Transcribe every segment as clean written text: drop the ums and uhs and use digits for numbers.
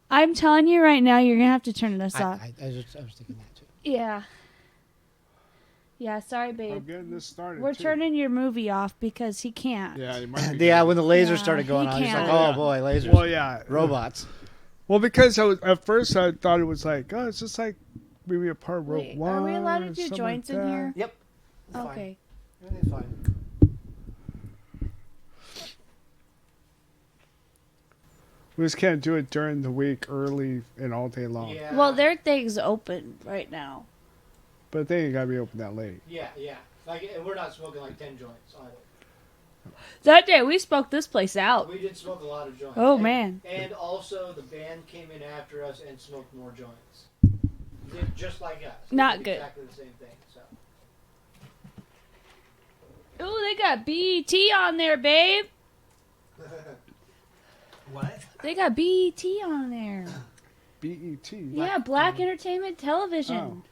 I'm telling you right now, you're going to have to turn this off. I was thinking that too. Yeah. Yeah, sorry, babe. I'm getting this started. We're turning your movie off because he can't. Yeah, you might be Yeah, when the lasers Yeah, started going he on, he's like, can't. oh boy, lasers. Well, yeah. Robots. Well, because at first I thought it was like, oh, it's just like maybe a part of Rogue Wait, One. are we allowed to or do something joints like in that. here? Yep. Okay. It's fine. We just can't do it during the week, early and all day long. Yeah. Well, their thing's open right now. But they ain't gotta be open that late. Yeah. Like, we're not smoking like 10 joints either. That day, we smoked this place out. We did smoke a lot of joints. Oh, man. And also, the band came in after us and smoked more joints. Just like us. Not They did good. Exactly the same thing. So. Ooh, they got BET on there, babe. What? They got BET on there. BET. Yeah, Black Entertainment Television.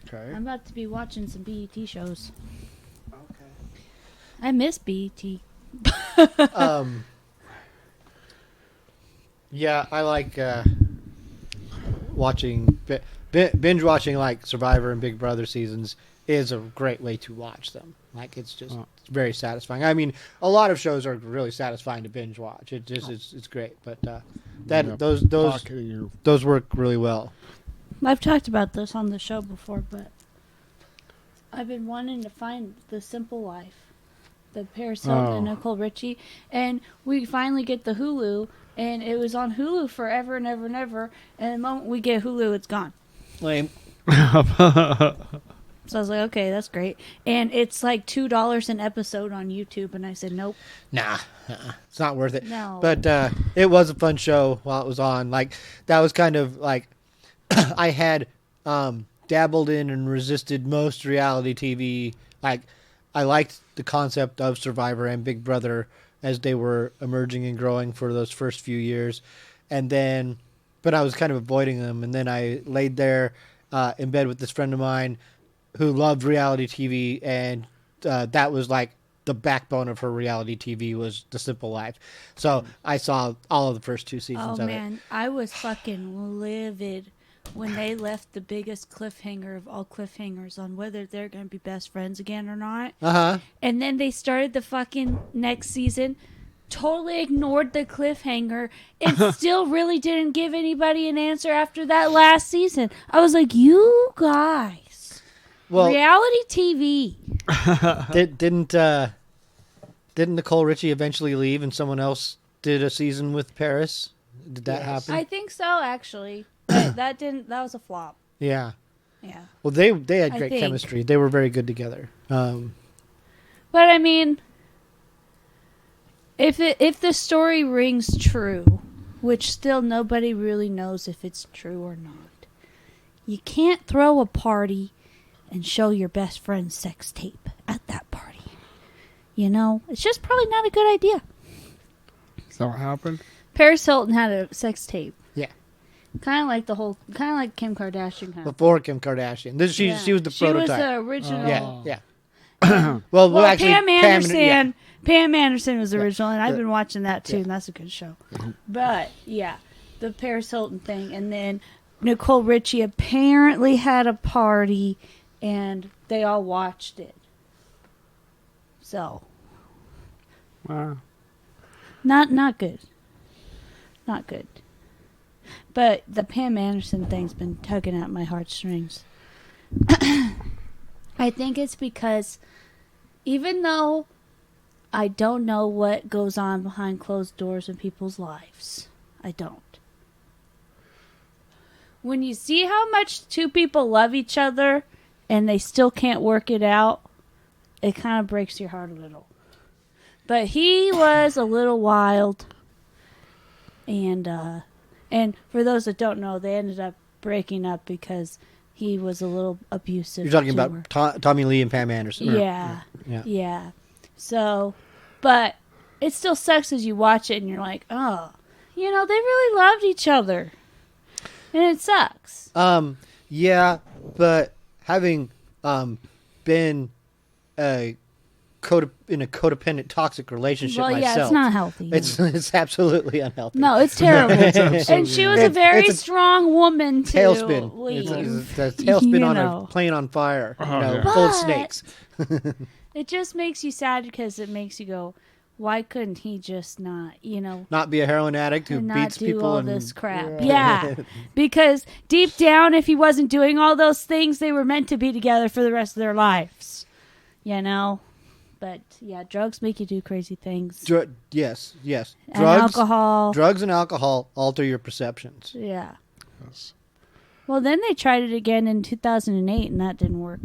Okay. I'm about to be watching some BET shows. Okay. I miss BET. Yeah, I like watching binge watching like Survivor and Big Brother seasons is a great way to watch them. Like it's just it's very satisfying. I mean, a lot of shows are really satisfying to binge watch. It just it's great, but those work really well. I've talked about this on the show before, but I've been wanting to find The Simple Life, the Paris Hilton and Nicole Richie, and we finally get the Hulu, and it was on Hulu forever and ever and ever, and the moment we get Hulu, it's gone. Lame. So I was like, okay, that's great. And it's like $2 an episode on YouTube, and I said, nope. Nah, it's not worth it. No. But it was a fun show while it was on. Like that was kind of like I had dabbled in and resisted most reality TV. Like I liked the concept of Survivor and Big Brother as they were emerging and growing for those first few years, and then, but I was kind of avoiding them. And then I laid there in bed with this friend of mine who loved reality TV, and that was like the backbone of her reality TV was The Simple Life. So I saw all of the first 2 seasons of it. I was fucking livid when they left the biggest cliffhanger of all cliffhangers on whether they're going to be best friends again or not. Uh-huh. And then they started the fucking next season, totally ignored the cliffhanger, and still really didn't give anybody an answer after that last season. I was like, you guys. Well, reality TV. Didn't Nicole Richie eventually leave and someone else did a season with Paris? Did that happen? I think so, actually. That was a flop. Yeah. Yeah. Well, they had I great think. chemistry. They were very good together. But I mean, if the story rings true, which still nobody really knows if it's true or not, you can't throw a party and show your best friend's sex tape at that party. You know, it's just probably not a good idea. Is that what happened? Paris Hilton had a sex tape. Yeah. Kind of like Kim Kardashian had. Before Kim Kardashian. She was the prototype. She was the original. Yeah. well, actually, Pam Anderson. yeah. Pam Anderson was the original, and I've Yeah. been watching that too, Yeah. and that's a good show. But yeah, the Paris Hilton thing, and then Nicole Richie apparently had a party, and they all watched it. So, Wow. not good, not good. But the Pam Anderson thing's been tugging at my heartstrings. I think it's because even though I don't know what goes on behind closed doors in people's lives, I don't. When you see how much two people love each other and they still can't work it out, it kind of breaks your heart a little. But he was a little wild. And for those that don't know, they ended up breaking up because he was a little abusive. You're talking to her. about Tommy Lee and Pam Anderson. Yeah. So, but it still sucks as you watch it and you're like, oh, they really loved each other. And it sucks. Yeah, but having been a in a codependent, toxic relationship Well, myself. yeah, it's not healthy. It's absolutely unhealthy. No, it's terrible. And she was a very it's a strong woman to tailspin. leave. It's a tailspin You on know. a plane on fire, yeah. full of But- snakes. It just makes you sad because it makes you go, why couldn't he just not, Not be a heroin addict who and not beats do people all and this crap? Yeah. Because deep down, if he wasn't doing all those things, they were meant to be together for the rest of their lives. But yeah, drugs make you do crazy things. Yes. And alcohol. Drugs and alcohol alter your perceptions. Yeah. Yes. Well, then they tried it again in 2008, and that didn't work.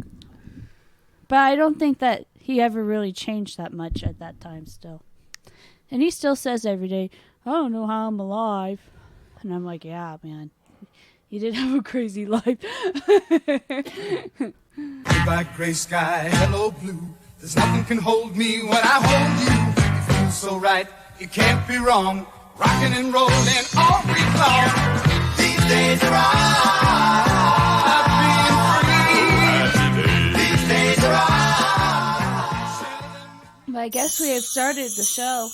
But I don't think that he ever really changed that much at that time still. And he still says every day, I don't know how I'm alive. And I'm like, yeah, man. You did have a crazy life. Black, gray sky, hello, blue. There's nothing can hold me when I hold you. You feel so right, it can't be wrong. Rocking and rolling all week long. These days are not being free. These days are But I guess we have started the show.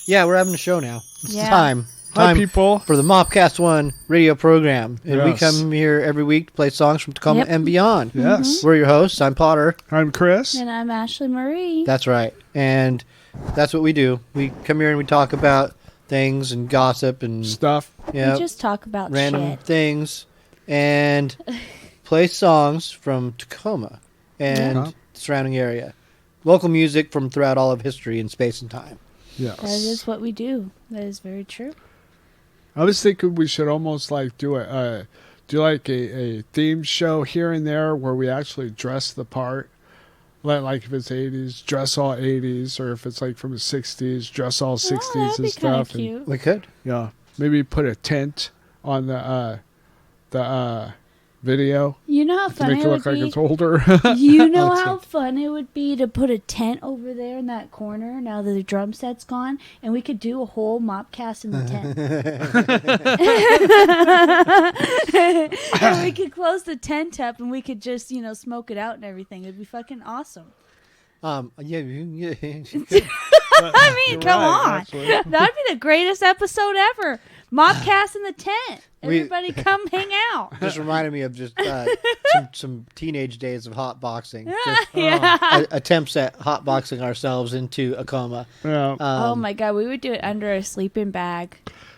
Yeah, we're having a show now. It's Yeah. time Hi, people. for the MAWPCAST 1 radio program. And we Yes. come here every week to play songs from Tacoma Yep. and beyond. Yes. We're your hosts. I'm Potter. I'm Chris. And I'm Ashlee Marie. That's right. And that's what we do. We come here and we talk about things and gossip and Stuff. We yeah, just talk about random shit. things and play songs from Tacoma and Yeah. the surrounding area. Local music from throughout all of history and space and time. Yes. That is what we do. That is very true. I was thinking we should almost like do a theme show here and there where we actually dress the part. Like if it's 80s, dress all 80s, or if it's like from the 60s, dress all 60s that'd and be kind of stuff. And cute. We could. yeah, maybe put a tent on the video You know how to funny make it it would look like be? it's older. You know That's how it. fun it would be to put a tent over there in that corner now that the drum set's gone, and we could do a whole mopcast in the tent. And we could close the tent up, and we could just, smoke it out and everything. It'd be fucking awesome. Yeah. I mean, You're come right, on. actually. That'd be the greatest episode ever. Mopcast in the tent. We- Everybody come hang out. Just reminded me of just some teenage days of hot boxing. Yeah. Attempts at hot boxing ourselves into a coma. Yeah. Oh my god, we would do it under a sleeping bag.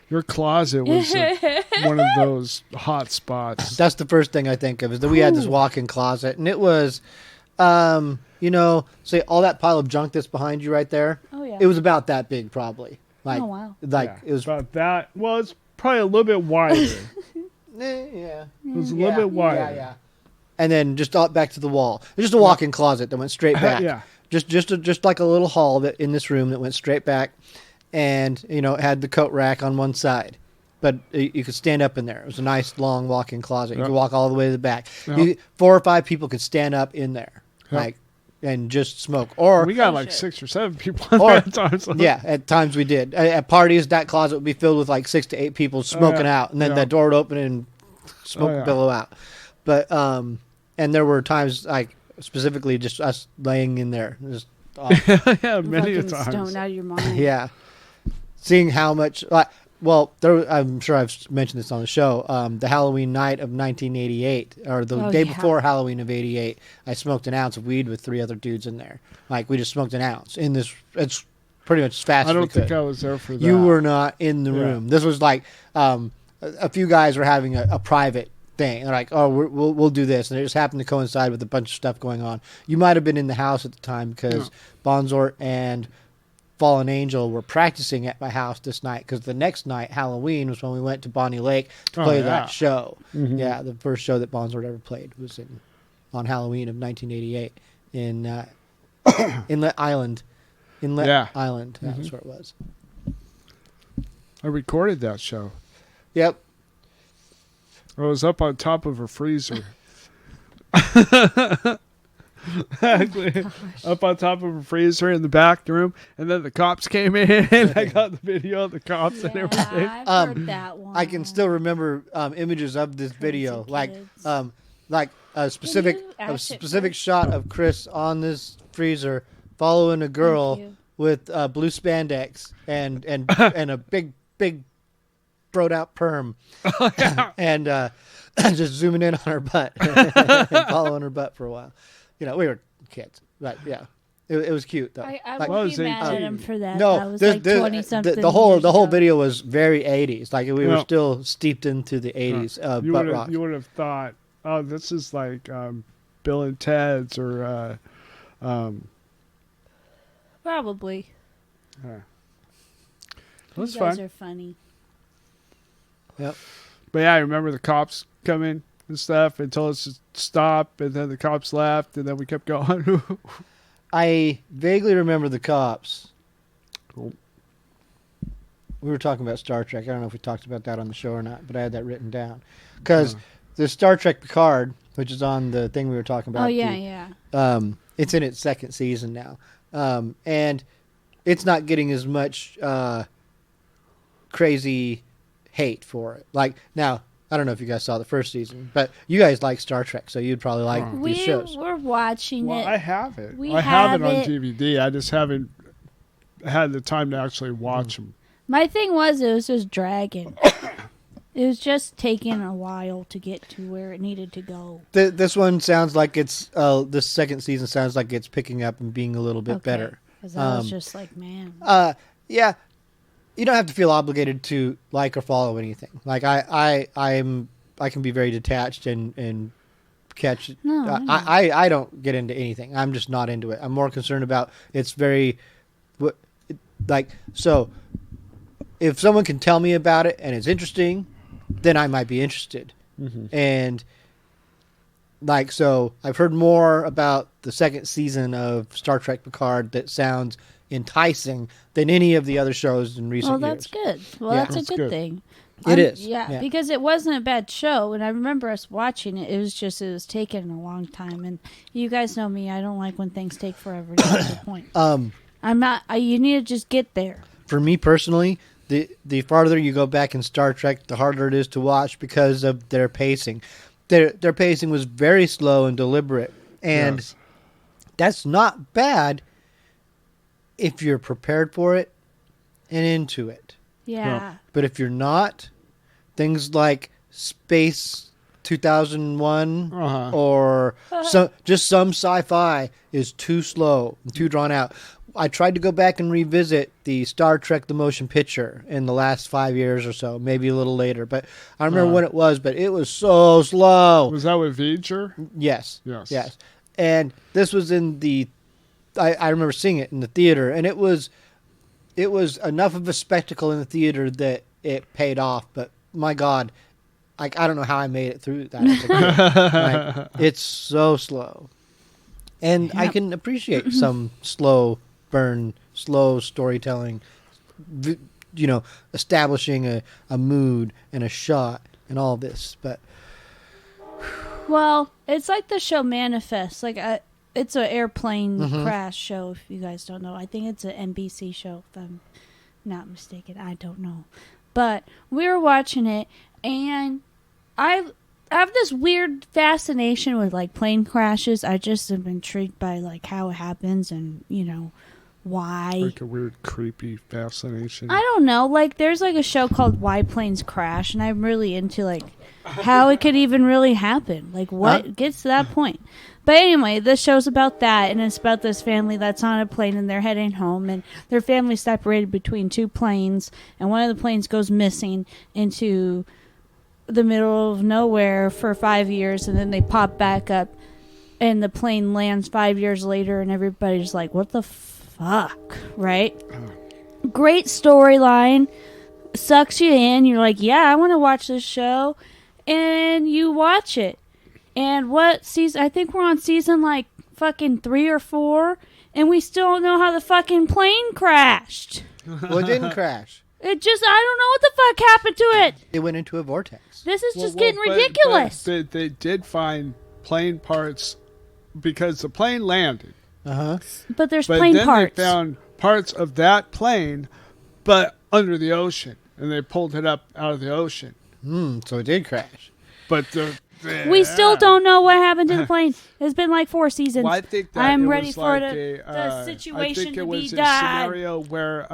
Your closet was one of those hot spots. That's the first thing I think of is that we had this walk-in closet, and it was, say all that pile of junk that's behind you right there. Oh yeah. It was about that big, probably. Like, Oh, wow. Like Yeah, it was. about that. Well, it's probably a little bit wider. Yeah. It was a little bit wider. Yeah. And then just back to the wall. It was just a walk-in closet that went straight back. Yeah. Just like a little hall that in this room that went straight back, and it had the coat rack on one side, but you could stand up in there. It was a nice long walk-in closet. You Yeah. could walk all the way to the back. Yeah. 4 or 5 people could stand up in there, Yeah. and just smoke. Or We got like shit. 6 or 7 people in Or- there at times. yeah, at times we did. At parties, that closet would be filled with like 6 to 8 people smoking yeah. out, and then Yeah. the door would open and smoke Oh, yeah. would billow out. But and there were times like specifically just us laying in there, just yeah, many a Fucking times. stoned out of your mind. yeah, seeing how much I'm sure I've mentioned this on the show. The Halloween night of 1988, or the Oh, day yeah. before Halloween of '88, I smoked an ounce of weed with 3 other dudes in there. Like we just smoked an ounce in this. It's pretty much as fast I as we don't could. think I was there for that. You were not in the Yeah. room. This was like a few guys were having a private thing. They're like, "Oh, we'll do this," and it just happened to coincide with a bunch of stuff going on. You might have been in the house at the time because Bonzort and Fallen Angel were practicing at my house this night because the next night, Halloween, was when we went to Bonnie Lake to Oh, play yeah. that show. Mhm. Yeah, the first show that Bonzort ever played was on Halloween of 1988 in Inlet Island. Inlet Yeah. Island. That's where it was. I recorded that show. Yep. I was up on top of a freezer. Actually, up on top of a freezer in the back room, and then the cops came in. I got the video of the cops and everything. Yeah, I've heard that one. I can still remember images of this video, kids. like a specific you act it shot of Chris on this freezer following a girl Thank you. with blue spandex and and a big broed out perm, and just zooming in on her butt and following her butt for a while. You know, we were kids, but yeah, it was cute though. I Like, would be was mad 18. at him for that. no, that was there's- like there's- 20 something. the whole years ago. video was very 80s. Like we were Yeah. still steeped into the 80s you butt would rock. have thought, oh, this is like Bill and Ted's or Probably. it was You guys fun. are funny. Yep. But yeah, I remember the cops coming and stuff and told us to stop, and then the cops left, and then we kept going. I vaguely remember the cops. Cool. We were talking about Star Trek. I don't know if we talked about that on the show or not, but I had that written down. Because the Star Trek Picard, which is on the thing we were talking about. Oh, yeah, yeah. It's in its second season now. And it's not getting as much crazy hate for it. Like, now, I don't know if you guys saw the first season, but you guys like Star Trek, so you'd probably like these We shows. were watching Well, it. I have it. We I have it on have it. DVD. I just haven't had the time to actually watch them. My thing was, it was just dragging. It was just taking a while to get to where it needed to go. This one sounds like it's, this second season sounds like it's picking up and being a little bit better. Because I was just like, man. Yeah, you don't have to feel obligated to like or follow anything. Like I can be very detached and catch. No, I know. I don't get into anything. I'm just not into it. I'm more concerned about it's very, like, so. If someone can tell me about it and it's interesting, then I might be interested. Mm-hmm. And like, so I've heard more about the second season of Star Trek Picard that sounds enticing than any of the other shows in recent Well, years. that's good. Well, Yeah. that's a good thing. It is. Yeah, because it wasn't a bad show, and I remember us watching it. It was taking a long time, and you guys know me. I don't like when things take forever to get to the point. I'm not. You need to just get there. For me personally, the farther you go back in Star Trek, the harder it is to watch because of their pacing. Their pacing was very slow and deliberate, and Yes. that's not bad if you're prepared for it and into it. Yeah. But if you're not, things like Space 2001 or some sci-fi is too slow and too drawn out. I tried to go back and revisit the Star Trek the Motion Picture in the last 5 years or so, maybe a little later, but I don't remember when it was, but it was so slow. Was that with V'ger? Yes. Yes. Yes. And this was in the I remember seeing it in the theater, and it was enough of a spectacle in the theater that it paid off, but my God, like, I don't know how I made it through that as a kid. Like, it's so slow. And I can appreciate some slow burn, slow storytelling, establishing a mood and a shot and all this, but Well, it's like the show Manifest. Like, it's an airplane crash show, if you guys don't know. I think it's an NBC show, if I'm not mistaken. I don't know. But we were watching it, and I have this weird fascination with, like, plane crashes. I just am intrigued by, like, how it happens and, why. Like a weird, creepy fascination. I don't know. Like, there's, like, a show called Why Planes Crash, and I'm really into, like, how it could even really happen. Like, what gets to that point. But anyway, this show's about that, and it's about this family that's on a plane, and they're heading home, and their family's separated between two planes, and one of the planes goes missing into the middle of nowhere for 5 years, and then they pop back up, and the plane lands 5 years later, and everybody's like, what the fuck, right? Great storyline. Sucks you in. You're like, yeah, I want to watch this show. And you watch it. And what season? I think we're on season like fucking 3 or 4, and we still don't know how the fucking plane crashed. well, it didn't crash. It just, I don't know what the fuck happened to it. It went into a vortex. This is just Well, getting but ridiculous. they did find plane parts because the plane landed. But there's But plane then parts. they found parts of that plane, but under the ocean, and they pulled it up out of the ocean. So it did crash. But the We still don't know what happened to the plane. It's been like 4 seasons. Well, I think that I'm it ready was for like the situation I think to it be was a done. scenario where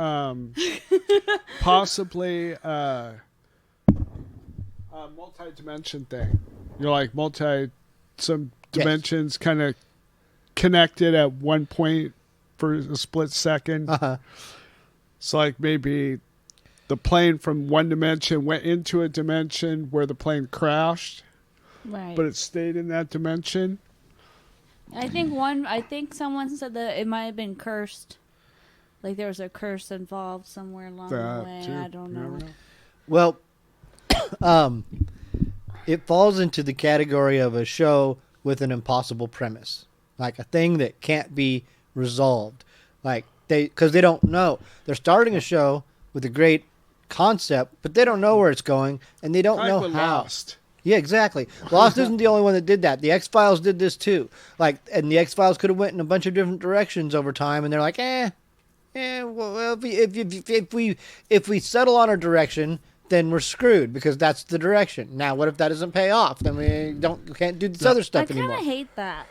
possibly a multi-dimension thing. Some dimensions kind of connected at one point for a split second. Uh-huh. So like maybe the plane from one dimension went into a dimension where the plane crashed, Right. but it stayed in that dimension. I think someone said that it might have been cursed. Like there was a curse involved somewhere along the way. Too. I don't You never know. Well, it falls into the category of a show with an impossible premise, like a thing that can't be resolved. Like because they don't know. They're starting a show with a great concept, but they don't know where it's going, and they don't know how. Lost. Yeah, exactly. Lost isn't the only one that did that. The X-Files did this too. Like, and the X-Files could have went in a bunch of different directions over time, and they're like, well, if we settle on a direction, then we're screwed because that's the direction. Now, what if that doesn't pay off? Then we can't do this other stuff anymore. I kind of hate that.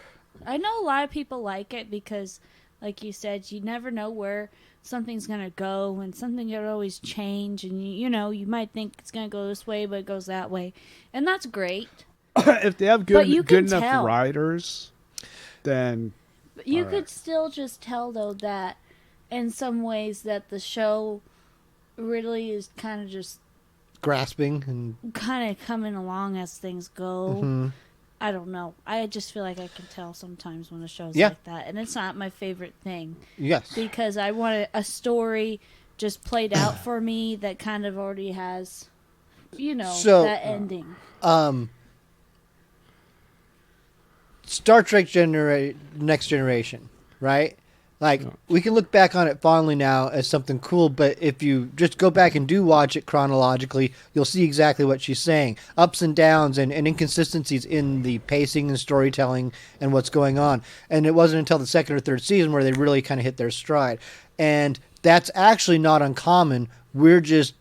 I know a lot of people like it because, like you said, you never know where something's going to go, and something can always change, and you might think it's going to go this way, but it goes that way. And that's great. If they have good enough tell. writers, then... But you could still just tell, though, that in some ways that the show really is kind of just... grasping and... kind of coming along as things go. Mm-hmm. I don't know. I just feel like I can tell sometimes when a show's Yeah. like that. And it's not my favorite thing. Yes. Because I want a story just played out for me that kind of already has, that ending. Star Trek Next Generation, right? Like, we can look back on it fondly now as something cool, but if you just go back and do watch it chronologically, you'll see exactly what she's saying. Ups and downs and inconsistencies in the pacing and storytelling and what's going on. And it wasn't until the second or third season where they really kind of hit their stride. And that's actually not uncommon. We're just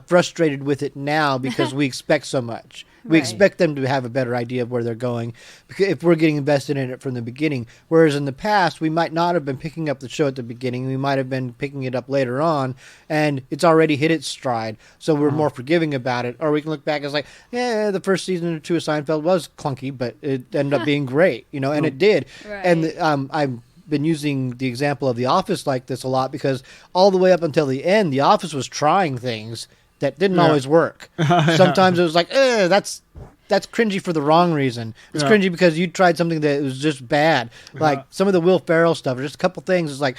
frustrated with it now because we expect so much. We Right. expect them to have a better idea of where they're going if we're getting invested in it from the beginning. Whereas in the past, we might not have been picking up the show at the beginning. We might have been picking it up later on, and it's already hit its stride. So we're more forgiving about it. Or we can look back and it's like, yeah, the first season or two of Seinfeld was clunky, but it ended up being great, and it did. Right. And I've been using the example of The Office like this a lot because all the way up until the end, The Office was trying things that didn't always work. Sometimes it was like, that's cringy for the wrong reason. It's cringy because you tried something that was just bad. Like some of the Will Ferrell stuff, or just a couple things. It's like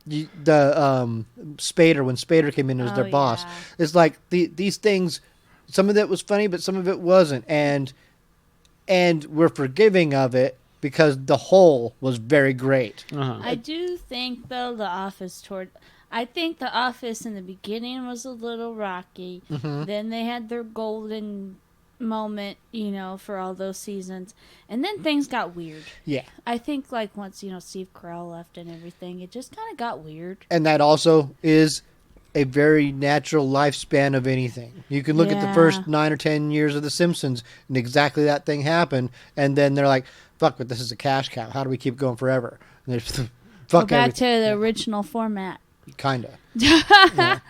the Spader, when Spader came in as their boss. Yeah. It's like these things, some of it was funny, but some of it wasn't. And we're forgiving of it because the whole was very great. I do think, though, I think The Office in the beginning was a little rocky. Mm-hmm. Then they had their golden moment, for all those seasons. And then things got weird. Yeah. I think, like, once, Steve Carell left and everything, it just kind of got weird. And that also is a very natural lifespan of anything. You can look at the first 9 or 10 years of The Simpsons, and exactly that thing happened. And then they're like, fuck, but this is a cash cow. How do we keep going forever? And there's Go back to the original format. Kind of. Yeah.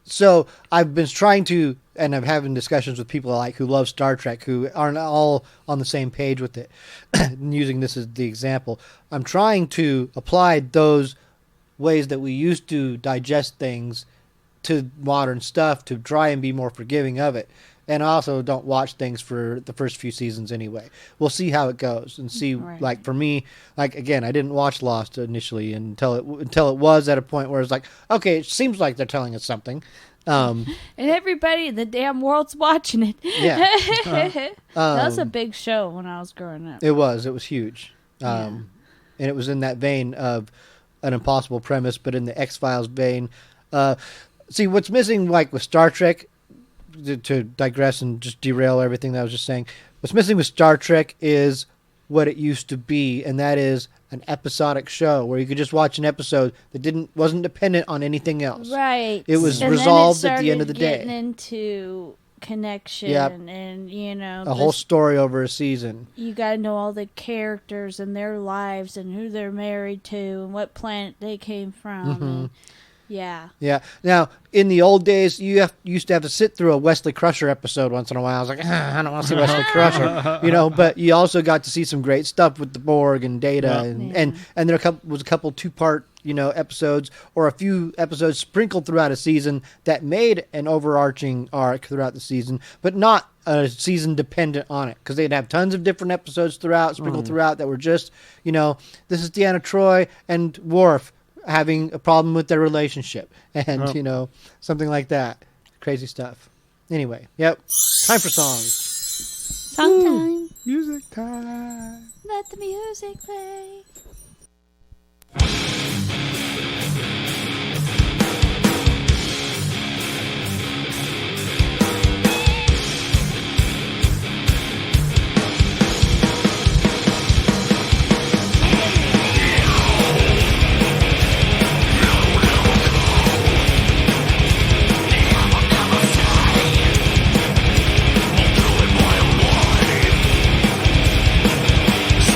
So I've been trying to, and I'm having discussions with people who love Star Trek, who aren't all on the same page with it. And using this as the example, I'm trying to apply those ways that we used to digest things to modern stuff to try and be more forgiving of it. And I also don't watch things for the first few seasons anyway. We'll see how it goes and see. Right. Like for me, again, I didn't watch Lost initially until it was at a point where it's like, okay, it seems like they're telling us something. And everybody in the damn world's watching it. Yeah. That was a big show when I was growing up. It was huge. And it was in that vein of an impossible premise, but in the X-Files vein. See, what's missing, with Star Trek, to digress and just derail everything that I was just saying, what's missing with Star Trek is what it used to be, and that is an episodic show where you could just watch an episode that wasn't dependent on anything else. Right. It was and resolved then it at the end of the day. getting into connection Yep. and A whole story over a season. you got to know all the characters and their lives and who they're married to and what planet they came from. Mm-hmm. And, yeah. Yeah. Now, in the old days, you used to have to sit through a Wesley Crusher episode once in a while. I was like, I don't want to see Wesley Crusher, but you also got to see some great stuff with the Borg and Data, and there was a couple 2-part, episodes or a few episodes sprinkled throughout a season that made an overarching arc throughout the season, but not a season dependent on it, because they'd have tons of different episodes sprinkled throughout that were just, this is Deanna Troi and Worf having a problem with their relationship, and something like that. Crazy stuff. Anyway, yep. Time for songs. Song time. Music time. Let the music play. So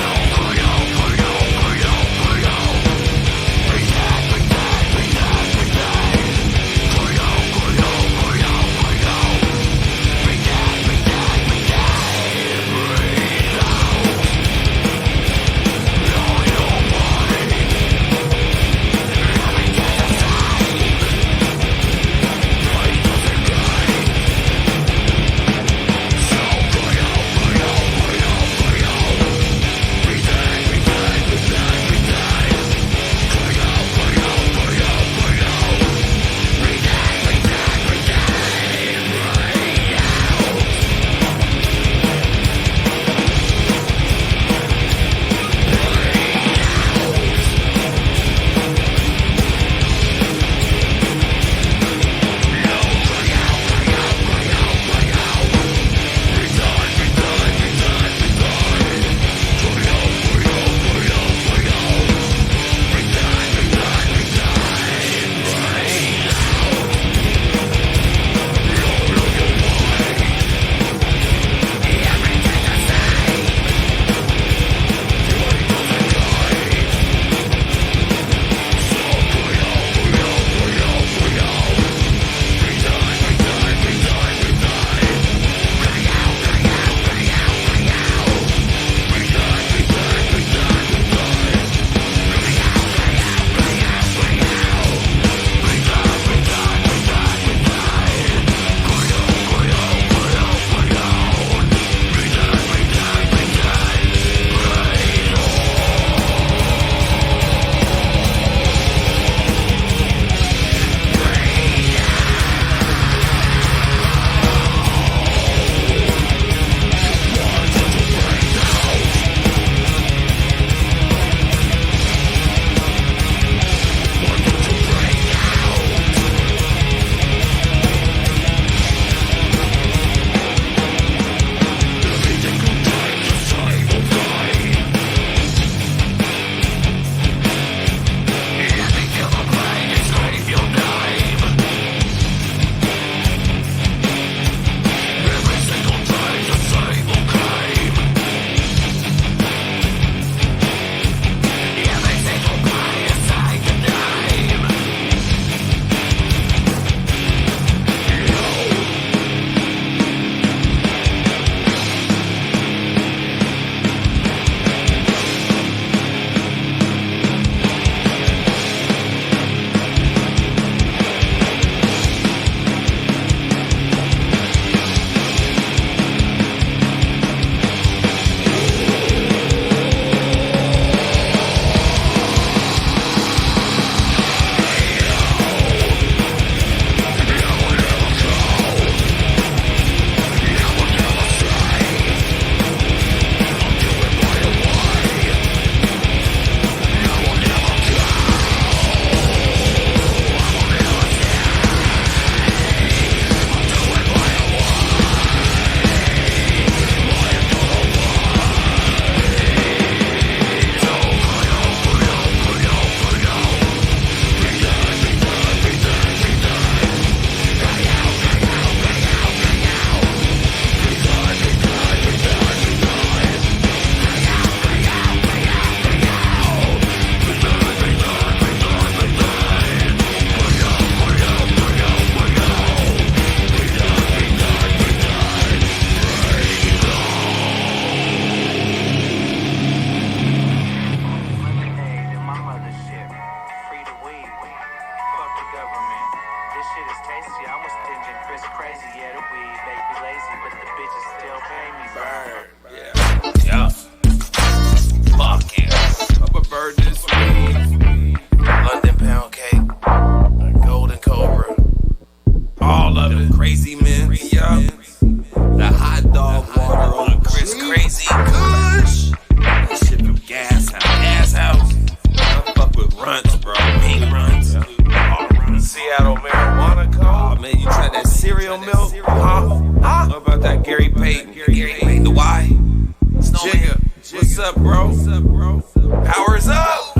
Powers up. Oh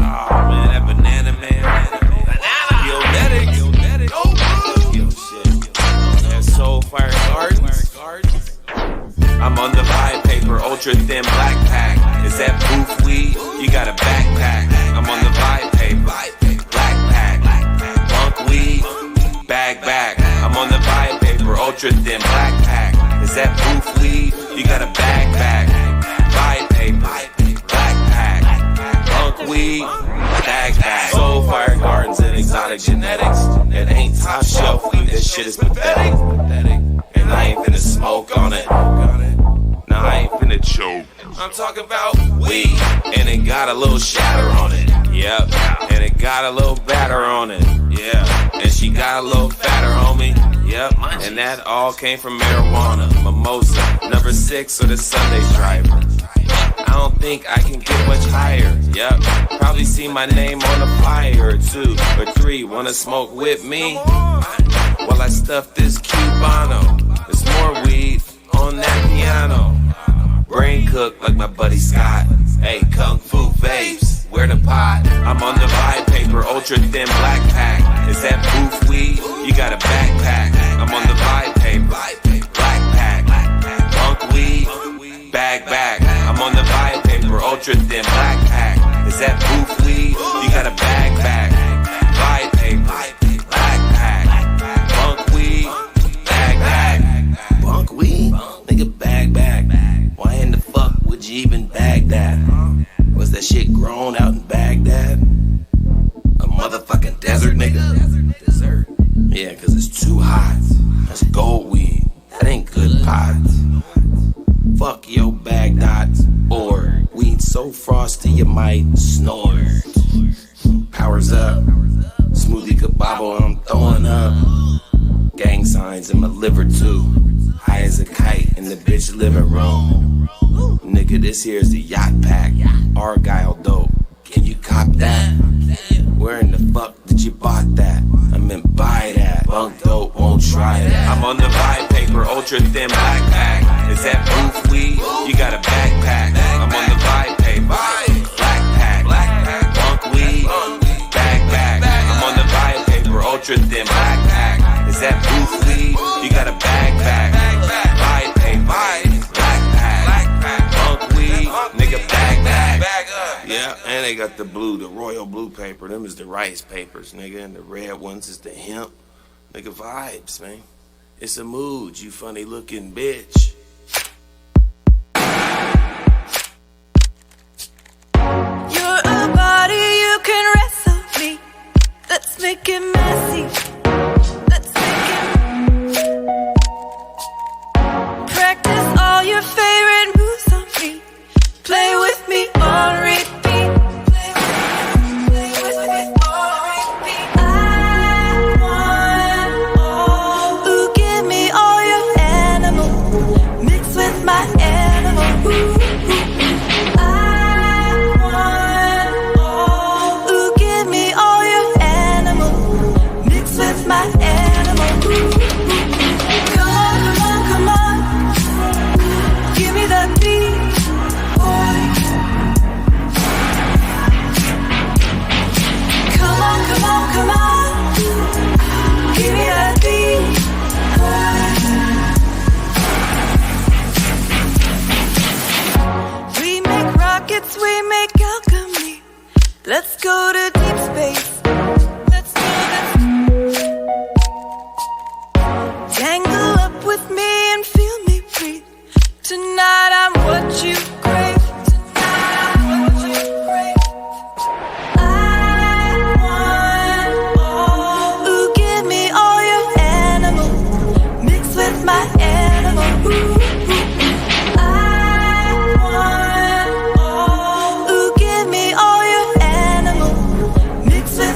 man, that banana man. Biznautics. Yo shit. That Soulfire Gardens. I'm on the vibe paper, ultra thin black pack. Is that booth weed? You got a backpack. I'm on the vibe paper, black pack. Bunk weed, bag. I'm on the vibe paper, ultra thin black pack. Is that booth weed? You got a backpack. Vibe paper, black pack. Bunk weed, bag. Soulfire Gardens and exotic genetics. It ain't top shelf weed, that shit is pathetic. And I ain't finna smoke on it. Nah, I ain't finna choke. I'm talking about weed, and it got a little shatter on it. Yep, and it got a little batter on it. Yeah, and she got a little fatter, homie. Yep, and that all came from marijuana, mimosa, number 6 or the Sunday driver. I don't think I can get much higher. Yep, probably see my name on a flyer or 2 or 3. Wanna smoke with me? While I stuff this Cubano. There's more weed on that piano. Brain cooked like my buddy Scott. Hey, Kung Fu vapes, where the pot? I'm on the vibe paper, ultra thin black pack. Is that booth weed? You got a backpack. I'm on the vibe paper, black pack. Bunk weed, bag. I'm on the vibe paper, ultra thin black pack. Is that booth weed? You got a backpack. Vibe paper, black pack. Bunk weed, bag. Bunk weed? Nigga, bag. Why in the fuck would you even bag that? Was that shit grown out in Baghdad? A motherfucking desert, nigga? Desert? Yeah, cause it's too hot. That's gold weed. That ain't good pot. Fuck your bag dots. Or weed so frosty you might snort. Powers up. Smoothie kababo and I'm throwing up. Gang signs in my liver too. High as a kite in the bitch living room. Nigga, this here's the yacht pack. Argyle dope. Can you cop that? Where in the fuck did you bought that? I meant buy that. Bunk dope, won't try that. I'm on the vibe paper, ultra thin black pack. Is that booth weed? You got a backpack. I'm on the vibe paper, black pack. Bunk weed, bag. I'm on the vibe paper, ultra thin black pack. Is that booth weed? You got a backpack. Vibe paper, black pack. Bunk weed, nigga, bag. Yeah, and they got the royal blue paper. Them is the rice papers, nigga. And the red ones is the hemp. Nigga, vibes, man. It's a mood, you funny looking bitch. You're a body you can wrestle me. Let's make it messy. Let's make it. Practice all your favorite moves on me. Play with me on repeat. Play with me on repeat. I want all. Ooh, give me all your animal. Mix with my animal. Ooh. I want all. Ooh, give me all your animal. Mix with my animal. Ooh. Come on. Give me that beat. Come on, give me that beat. We make rockets, we make alchemy. Let's go to deep space. Let's tangle up with me and feel me breathe. Tonight I'm what you crave. My animal, ooh, I want all. Ooh, give me all your animal. Mix with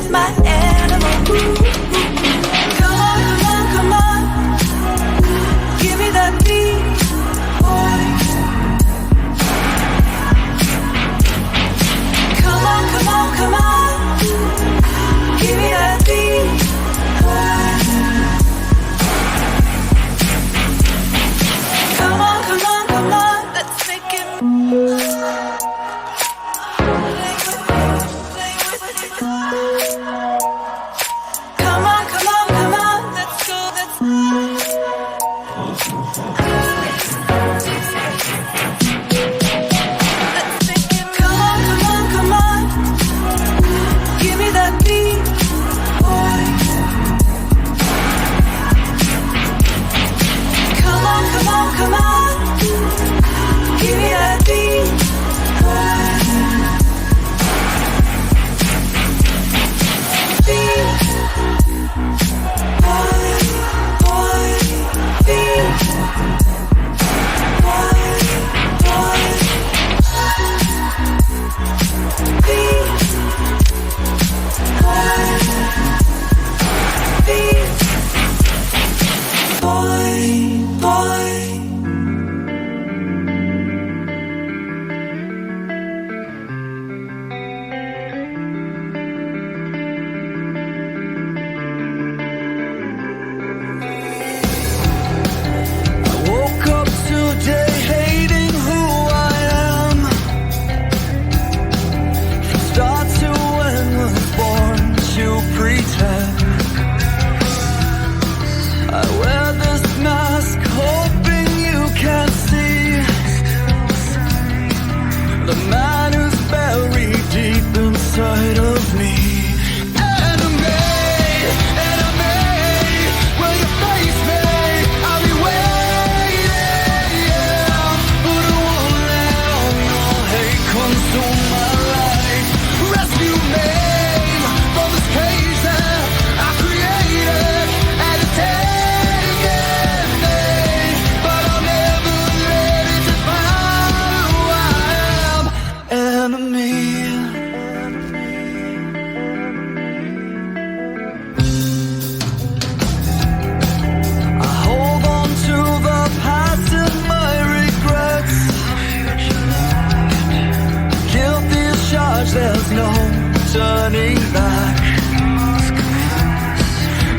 turning back.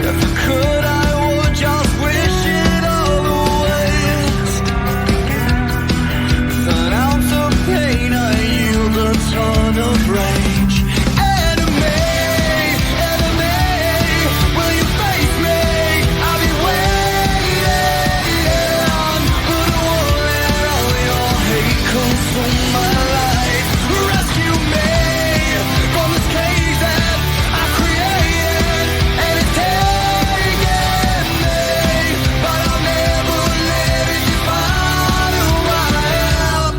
If I could, I would just wish it all away. For an ounce of pain, I yield a ton of rage. Enemy, will you face me? I'll be waiting. But I won't let all your hate consume my life. Rescue me from this cage that I've created, and it's taking me, but I'll never let it define who I am.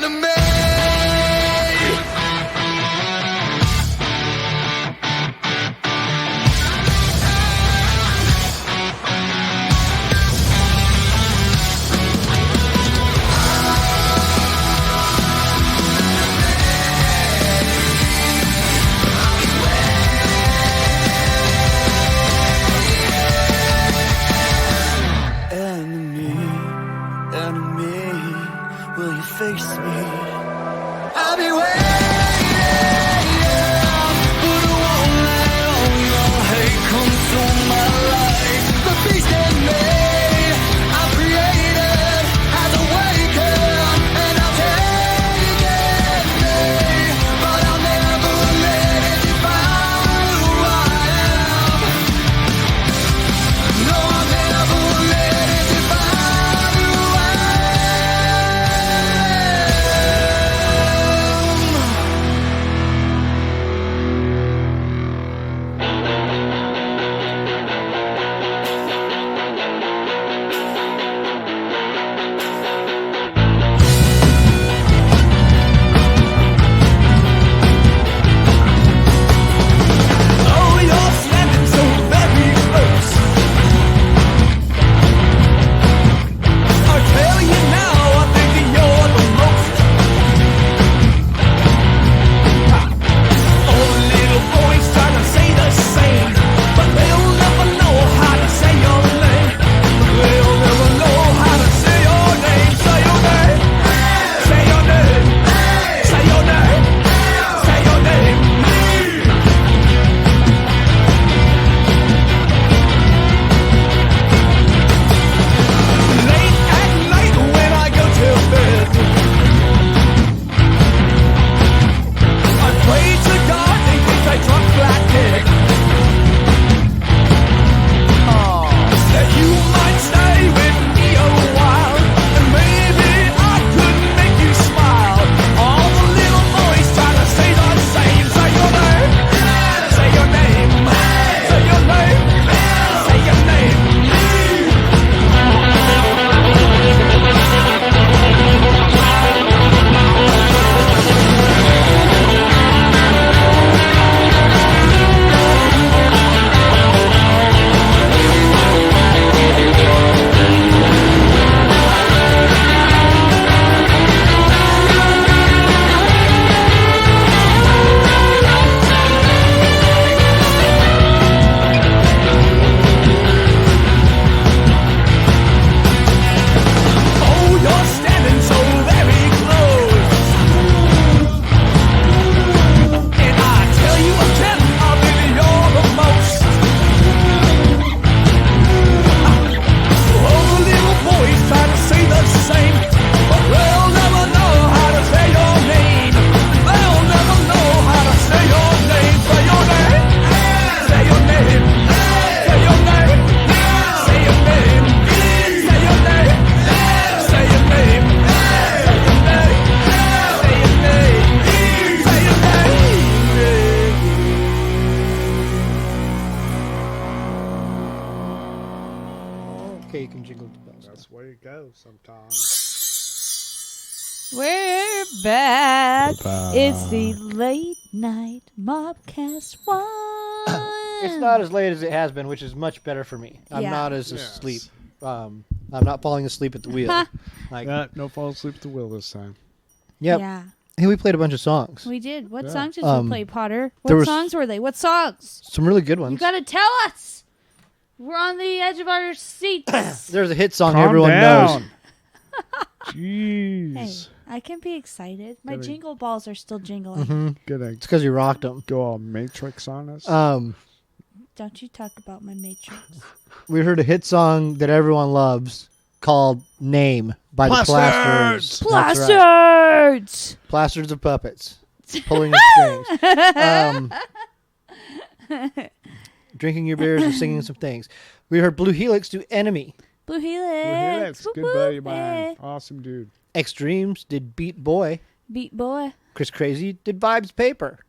Enemy. Enemy, will you face me? I'll be waiting, but I won't let all your hate consume my life. The beast in me, I've created, has awakened, and I'll take it me, but I'll never let it define who I am. No, I'll never let it define who I Oh, you're standing so very close. I tell you now, I think that you're the most. All the little boys trying to say the same, but they'll never know how to say your name. They'll never know how to say your name. Say your name. Say your name. Say your name. Say your name. Late at night when I go to bed, I pray to God in case I drop flat dead. That you might stay with me a while, and maybe I could make you smile. All the little boys trying to say the same. Say your name. Say your name. Say your name. Say your name. Oh, you're standing so very close. And I tell you again, I think you're the most. All the little boys try to say the same, but they'll never know how to say your name. They'll never know how to say your name. Say your name. Say your name. Say your name. Say your name. Say your name. Say your name. Say your name. Say your name. Say your name. Okay, you can jingle the bells. That's where you go sometimes. We're back. back. It's the late night MAWPCAST 1. It's not as late as it has been, which is much better for me. I'm Yeah. not as Yes. asleep. I'm not falling asleep at the wheel. Like, No fall asleep at the wheel this time. yep. Yeah, Hey, we played a bunch of songs. we did. What Yeah. songs did you play, Potter? there What was- songs were they? What songs? Some really good You ones. gotta tell us. We're on the edge of our seats. There's a hit song Calm everyone knows. down. Jeez. Hey, I can be excited. My Gotta- jingle balls are still jingling. Mm-hmm. Gonna It's because you rocked them. go all Matrix on us. Don't you talk about my Matrix. We heard a hit song that everyone loves called N.A.M.E. by the Plastards. That's right. Plastards! Plastards of puppets. Pulling the strings. Drinking your beers and singing some things. We heard Blue Helix do N.A.M.E. Blue Helix. That's Whoop, good whoop, buddy of mine. eh. Awesome dude. Exdreams did Beatboy. Beatboy. Crayzie did Vibes Paper.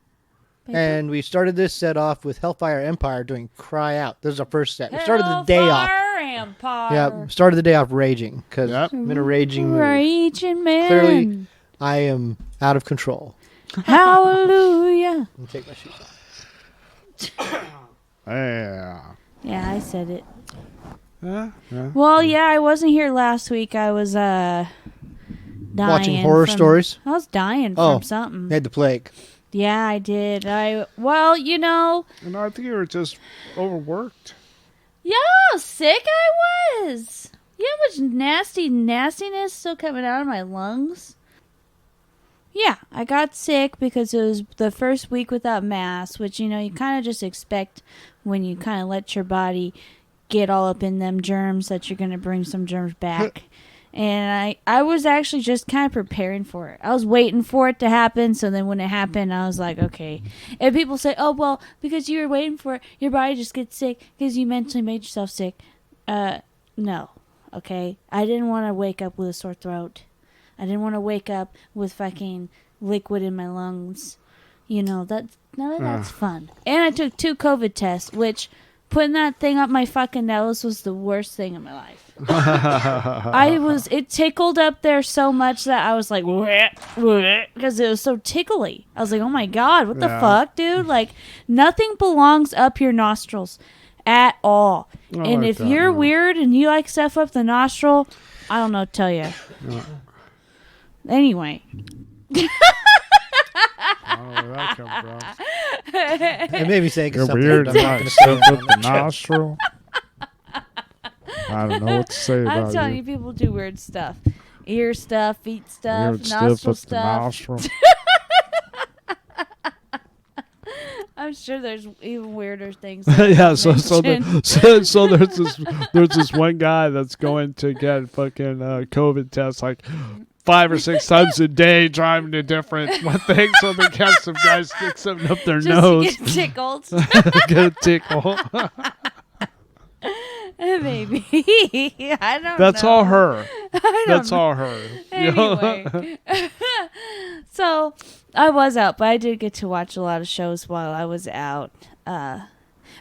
Paper. And we started this set off with Hellfyre Empyre doing Cry Out. This is our first set. We started the day off. Hellfyre Empire. Yeah, started the day off raging because Yep. I'm in a raging mood. Raging man. Clearly, I am out of control. Hallelujah. Let me take my shoes off. Yeah. Yeah, I said it. Yeah. Well, yeah, I wasn't here last week. I was dying. Watching horror from- stories. I was dying Oh. from something. They had the plague. Yeah, I did. Well, you know, And I think you were just overworked. yeah, how sick I was. You know how much nastiness still coming out of my lungs? Yeah, I got sick because it was the first week without masks, which, you know, you kind of just expect when you kind of let your body get all up in them germs that you're going to bring some germs back. And I was actually just kind of preparing for it. I was waiting for it to happen. So then when it happened, I was like, okay. And people say, oh, well, because you were waiting for it, your body just gets sick because you mentally made yourself sick. No. Okay. I didn't want to wake up with a sore throat. I didn't want to wake up with fucking liquid in my lungs. You know, none of that's fun. And I took 2 COVID tests, which putting that thing up my fucking nose was the worst thing in my life. It tickled up there so much that I was like, because it was so tickly. I was like, oh my God, what the fuck, dude? Like, nothing belongs up your nostrils at all. And like if that, you're no. weird and you like stuff up the nostril, I don't know what to tell you. Anyway. I don't know where that comes from. It made me say You're something. weird. I'm not Like going to say stuff it up the nostril. I don't know what to say I'm about telling you. you, people do weird stuff. Ear stuff, feet stuff, Weird nostril stuff up the stuff. nostril. I'm sure there's even weirder things. Yeah, so mention. there's this one guy that's going to get fucking COVID tests like 5 or 6 times a day, driving to different things, so they have some guy stick something up their Just nose, to get tickled. get a tickle. Maybe. I don't That's know. all her. I don't That's know. all her. You know? Anyway. So, I was out, but I did get to watch a lot of shows while I was out. But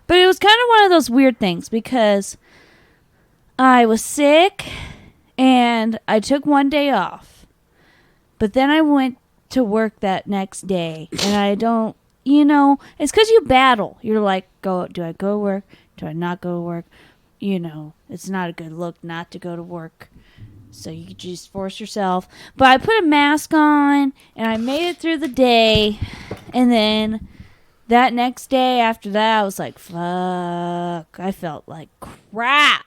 it was kind of one of those weird things because I was sick and I took one day off. But then I went to work that next day and I don't, you know, it's because you battle. You're like, do I go to work? Do I not go to work? You know, it's not a good look not to go to work. So you just force yourself. But I put a mask on and I made it through the day. And then that next day after that, I was like, fuck. I felt like crap.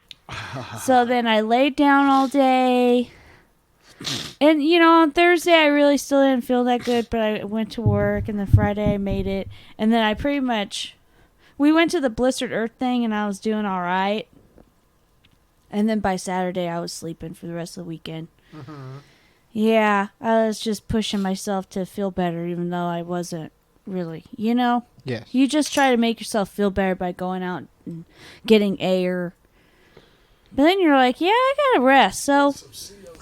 So then I laid down all day. And, you know, on Thursday, I really still didn't feel that good. But I went to work. And then Friday, I made it. And then I pretty much... We went to the Blistered Earth thing, and I was doing all right. And then by Saturday, I was sleeping for the rest of the weekend. Mm-hmm. Yeah, I was just pushing myself to feel better, even though I wasn't really. You know? Yes. You just try to make yourself feel better by going out and getting air. But then you're like, yeah, I gotta rest. So, Some CO2.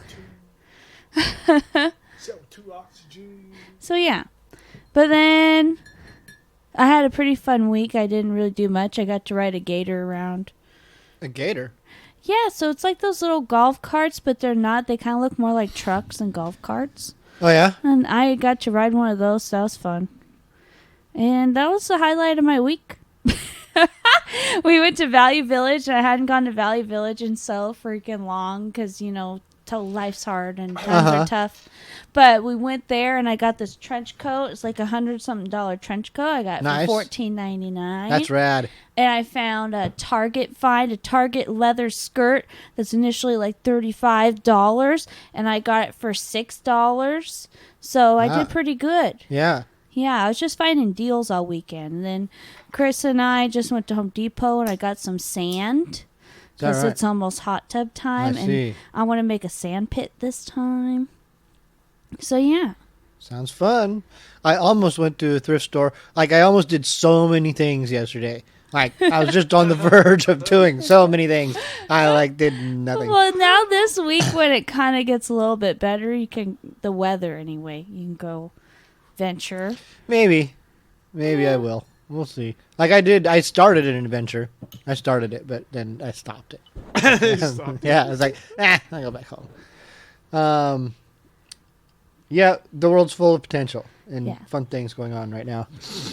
CO2 oxygen. so yeah. But then I had a pretty fun week. I didn't really do much. I got to ride a gator around. A gator. Yeah, so it's like those little golf carts, but they're not. They kind of look more like trucks than golf carts. Oh, yeah? And I got to ride one of those, so that was fun. And that was the highlight of my week. We went to Value Village, and I hadn't gone to Value Village in so freaking long because, you know, tell life's hard and times are tough. But we went there and I got this trench coat. It's like $100-something trench coat. I got it for $14.99. That's rad. And I found a Target leather skirt that's initially like $35, and I got it for $6. So I did pretty good. Yeah. Yeah, I was just finding deals all weekend. And then Chris and I just went to Home Depot and I got some sand because it's almost hot tub time. And I want to make a sand pit this time. So, yeah. Sounds fun. I almost went to a thrift store. Like, I almost did so many things yesterday. Like, I was just on the verge of doing so many things. I, like, did nothing. Well, now this week when it kind of gets a little bit better, you can, the weather anyway, you can go venture. Maybe I will. We'll see. Like I started an adventure. I started it, but then I stopped it. Yeah, I was like, I'll go back home. Yeah, the world's full of potential and fun things going on right now.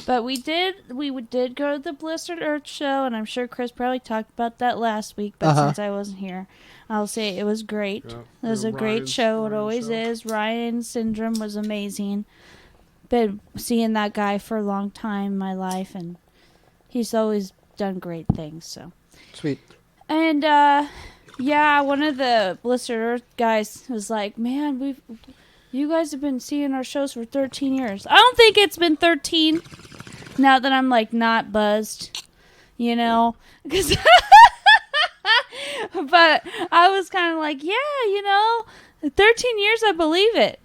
But we did go to the Blizzard Earth show, and I'm sure Chris probably talked about that last week, but since I wasn't here, I'll say it was great. Yeah. It was a great show. It always is. Ryan Syndrome was amazing. Been seeing that guy for a long time in my life, and he's always done great things. So sweet. And one of the Blizzard Earth guys was like, "Man, you guys have been seeing our shows for 13 years." I don't think it's been 13. Now that I'm like not buzzed, you know, because but I was kind of like, 13 years, I believe it.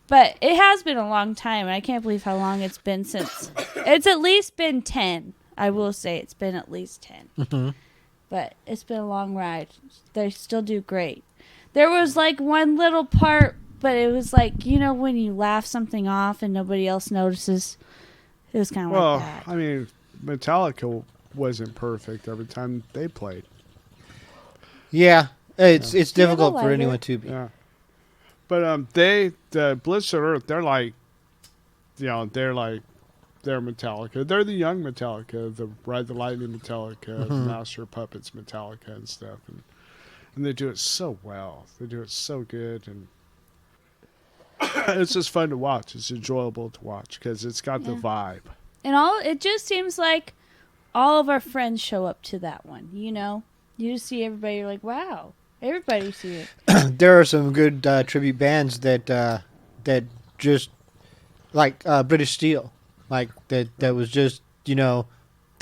But it has been a long time, and I can't believe how long it's been since. It's at least been 10. I will say it's been at least 10. Mm-hmm. But it's been a long ride. They still do great. There was like one little part, but it was like, when you laugh something off and nobody else notices. It was kind of like that. Well, I mean, Metallica wasn't perfect every time they played. Yeah, it's difficult for anyone to be. Yeah. But the Blizzard Earth, they're Metallica. They're the young Metallica, the Ride the Lightning Metallica, the Master of Puppets Metallica and stuff. And they do it so well. They do it so good. And it's just fun to watch. It's enjoyable to watch because it's got the vibe. And it just seems like all of our friends show up to that one, You just see everybody, you're like, wow. Everybody see it. There are some good tribute bands that just like British Steel, like that was just the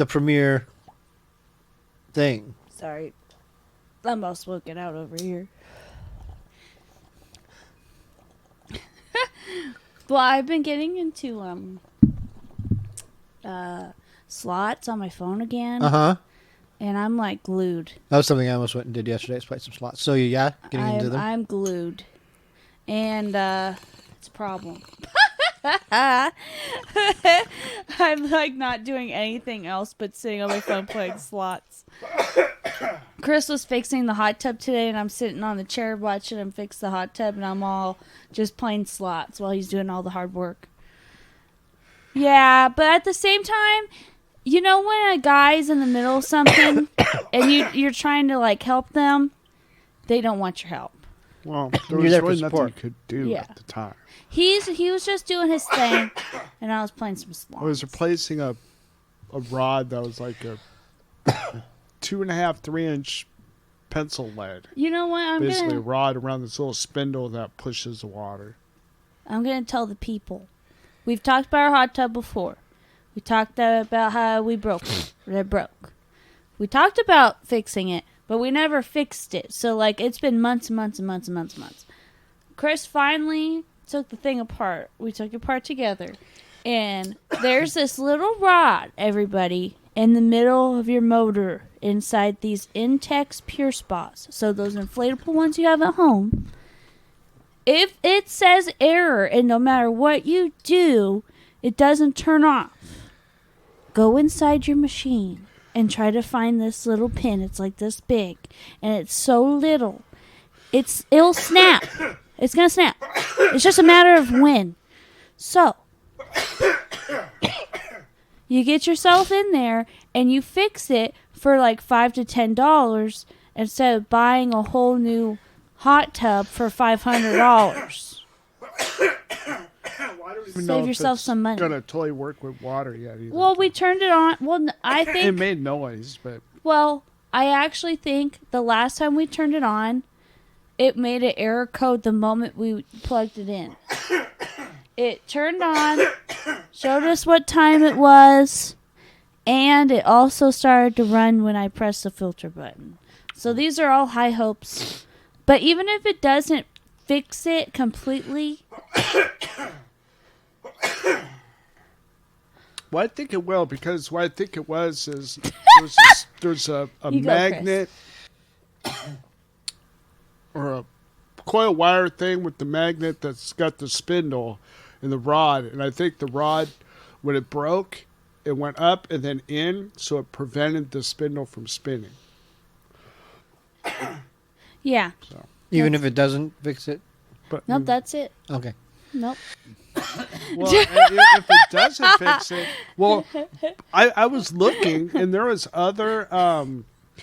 premier thing. Sorry, I'm all smoking out over here. Well, I've been getting into slots on my phone again. And I'm like glued. That was something I almost went and did yesterday. Is play some slots. So getting into them. I'm glued, and it's a problem. I'm like not doing anything else but sitting on my phone playing slots. Chris was fixing the hot tub today, and I'm sitting on the chair watching him fix the hot tub, and I'm all just playing slots while he's doing all the hard work. Yeah, but at the same time. When a guy's in the middle of something and you're trying to like help them, they don't want your help. Well, there was really nothing you could do at the time. He was just doing his thing, and I was playing some slots. I was replacing a rod that was like a 2.5, 3-inch pencil lead. You know what? Basically a rod around this little spindle that pushes the water. I'm going to tell the people. We've talked about our hot tub before. We talked about how we broke it. It broke. We talked about fixing it, but we never fixed it. So, it's been months and months and months and months and months. Chris finally took the thing apart. We took it apart together. And there's this little rod, everybody, in the middle of your motor inside these Intex Pure Spots. So, those inflatable ones you have at home. If it says error, and no matter what you do, it doesn't turn off. Go inside your machine and try to find this little pin. It's like this big, and it's so little. It'll snap. It's gonna snap. It's just a matter of when. So, you get yourself in there and you fix it for like $5 to $10 instead of buying a whole new hot tub for $500. Save yourself some money. Gonna totally work with water yet? Either. Well, we turned it on. Well, I think it made noise, but Well, I actually think the last time we turned it on, it made an error code the moment we plugged it in. It turned on, showed us what time it was, and it also started to run when I pressed the filter button. So these are all high hopes. But even if it doesn't fix it completely... Well, I think it will, because what I think it was is there's a You go, magnet or a coil wire thing with the magnet that's got the spindle and the rod. And I think the rod, when it broke, it went up and then in, so it prevented the spindle from spinning. Yeah. So, Even if it doesn't fix it? but Nope, that's it. Okay. Nope. well, if it doesn't fix it, well, I was looking and there was other.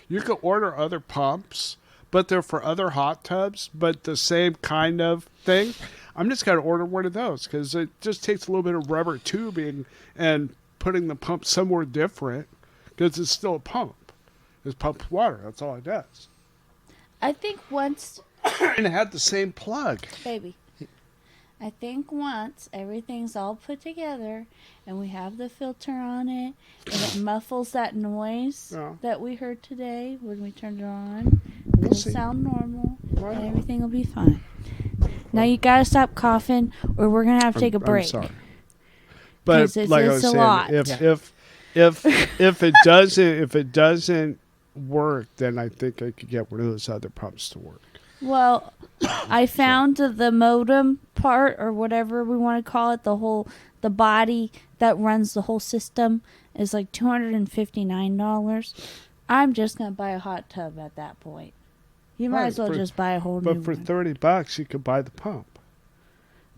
You could order other pumps, but they're for other hot tubs, but the same kind of thing. I'm just gonna order one of those because it just takes a little bit of rubber tubing and putting the pump somewhere different because it's still a pump. It pumps water. That's all it does. I think once... And it had the same plug. Baby. I think once everything's all put together and we have the filter on it and it muffles that noise that we heard today when we turned it on, it'll sound normal and everything will be fine. Now you gotta stop coughing or we're gonna have to take a break. I'm sorry. But it's like I was a saying, lot. if it doesn't work, then I think I could get one of those other pumps to work. Well, I found the modem part or whatever we want to call it, the body that runs the whole system is like $259. I'm just going to buy a hot tub at that point. You might as well just buy a whole new one. But for $30 you could buy the pump.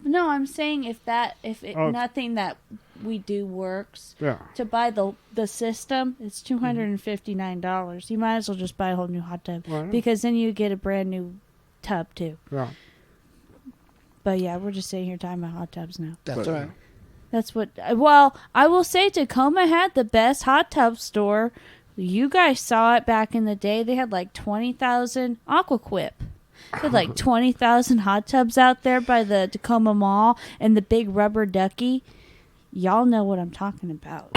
No, I'm saying if nothing that we do works, to buy the system, it's $259. You might as well just buy a whole new hot tub because then you get a brand new tub too. Yeah. But yeah, we're just sitting here talking about hot tubs now. That's all right. That's what. Well, I will say Tacoma had the best hot tub store. You guys saw it back in the day. They had like 20,000 Aquaquip. They had like 20,000 hot tubs out there by the Tacoma Mall and the big rubber ducky. Y'all know what I'm talking about.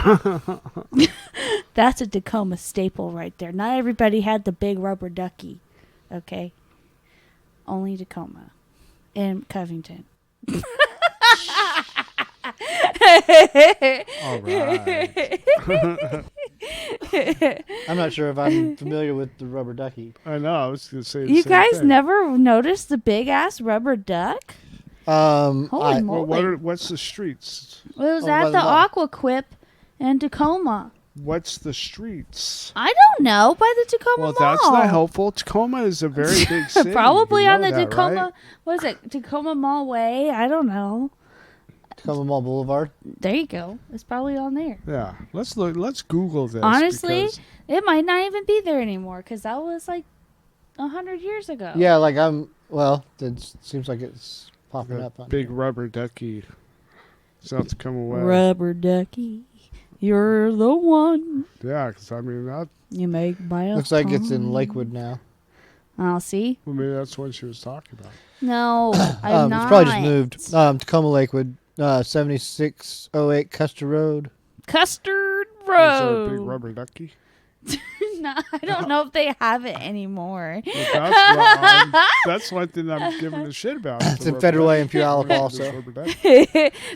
That's a Tacoma staple right there. Not everybody had the big rubber ducky. Okay? Only Tacoma and Covington. All right. I'm not sure if I'm familiar with the rubber ducky. I know. I was going to say the You same guys thing. never noticed the big ass rubber duck? Holy moly. Well, what's the streets? It was by at the the mall. Aquaquip in Tacoma. What's the streets? I don't know. By the Tacoma Well, Mall. that's not helpful. Tacoma is a very big city. Probably You know on the that, Tacoma. right? What is it? Tacoma Mall Way? I don't know. Tacoma Mall Boulevard. There you go. It's probably on there. Yeah. Let's look. Let's Google this. Honestly, because it might not even be there anymore because that was like 100 years ago. Yeah, like it seems like it's popping the up on big here. rubber ducky. South Tacoma Way. Rubber ducky, you're the one. Yeah, because I mean that. You make my. Looks like it's in Lakewood now. I'll see. Well, maybe that's what she was talking about. No, I'm not. It's probably just moved. Tacoma Lakewood, 7608 Custer Road. Custard Is there a Road. big rubber ducky? No, I don't know if they have it anymore. Well, that's one thing I'm giving a shit about. It's in Federal Way and Puyallup also.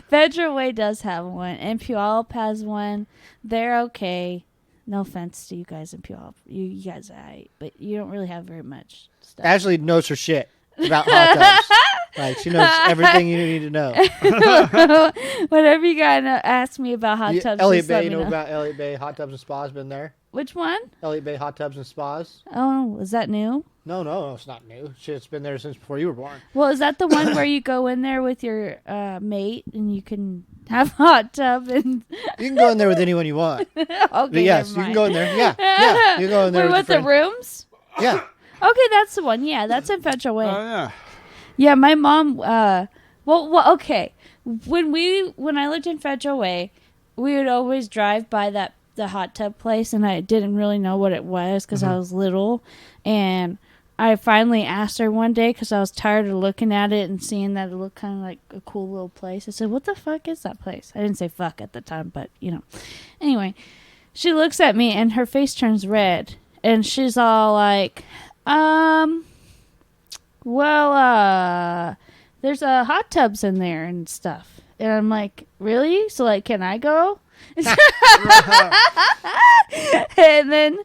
Federal Way does have one, and Puyallup has one. They're okay. No offense to you guys in Puyallup. You guys are alright, but you don't really have very much stuff. Ashlee knows her shit about hot tubs. Like, she knows everything you need to know. Whatever you gotta ask me about hot tubs, Elliott just let Bay, you me know know. about Elliott Bay Hot Tubs and Spas? Been there? Which one? Elliott Bay Hot Tubs and Spas? Oh, is that new? No, it's not new. Shit's been there since before you were born. Well, is that the one where you go in there with your mate and you can have hot tub and You can go in there with anyone you want. okay, But yes, you never can go in mind. there. Yeah. You can go in there Wait, with with the your friends. rooms? Yeah. Okay, that's the one. Yeah, that's in Federal Way. Oh yeah. Yeah, my mom. Okay. When I lived in Federal Way, we would always drive by the hot tub place, and I didn't really know what it was because I was little, and I finally asked her one day because I was tired of looking at it and seeing that it looked kind of like a cool little place. I said, "What the fuck is that place?" I didn't say "fuck" at the time, but Anyway, she looks at me and her face turns red, and she's all like, well, there's hot tubs in there and stuff. And I'm like, really? So, like, can I go? And then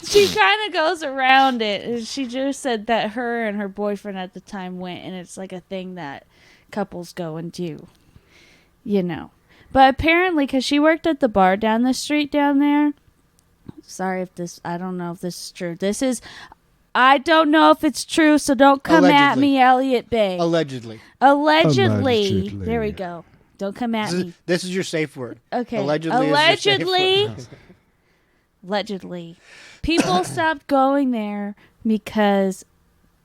she kind of goes around it. And she just said that her and her boyfriend at the time went, and it's like a thing that couples go and do, But apparently, because she worked at the bar down the street down there. Sorry I don't know if this is true. I don't know if it's true, so don't come at me, Elliot Bay. Allegedly. There we go. Don't come at me. This is your safe word. Okay. Allegedly. Allegedly. People stopped going there because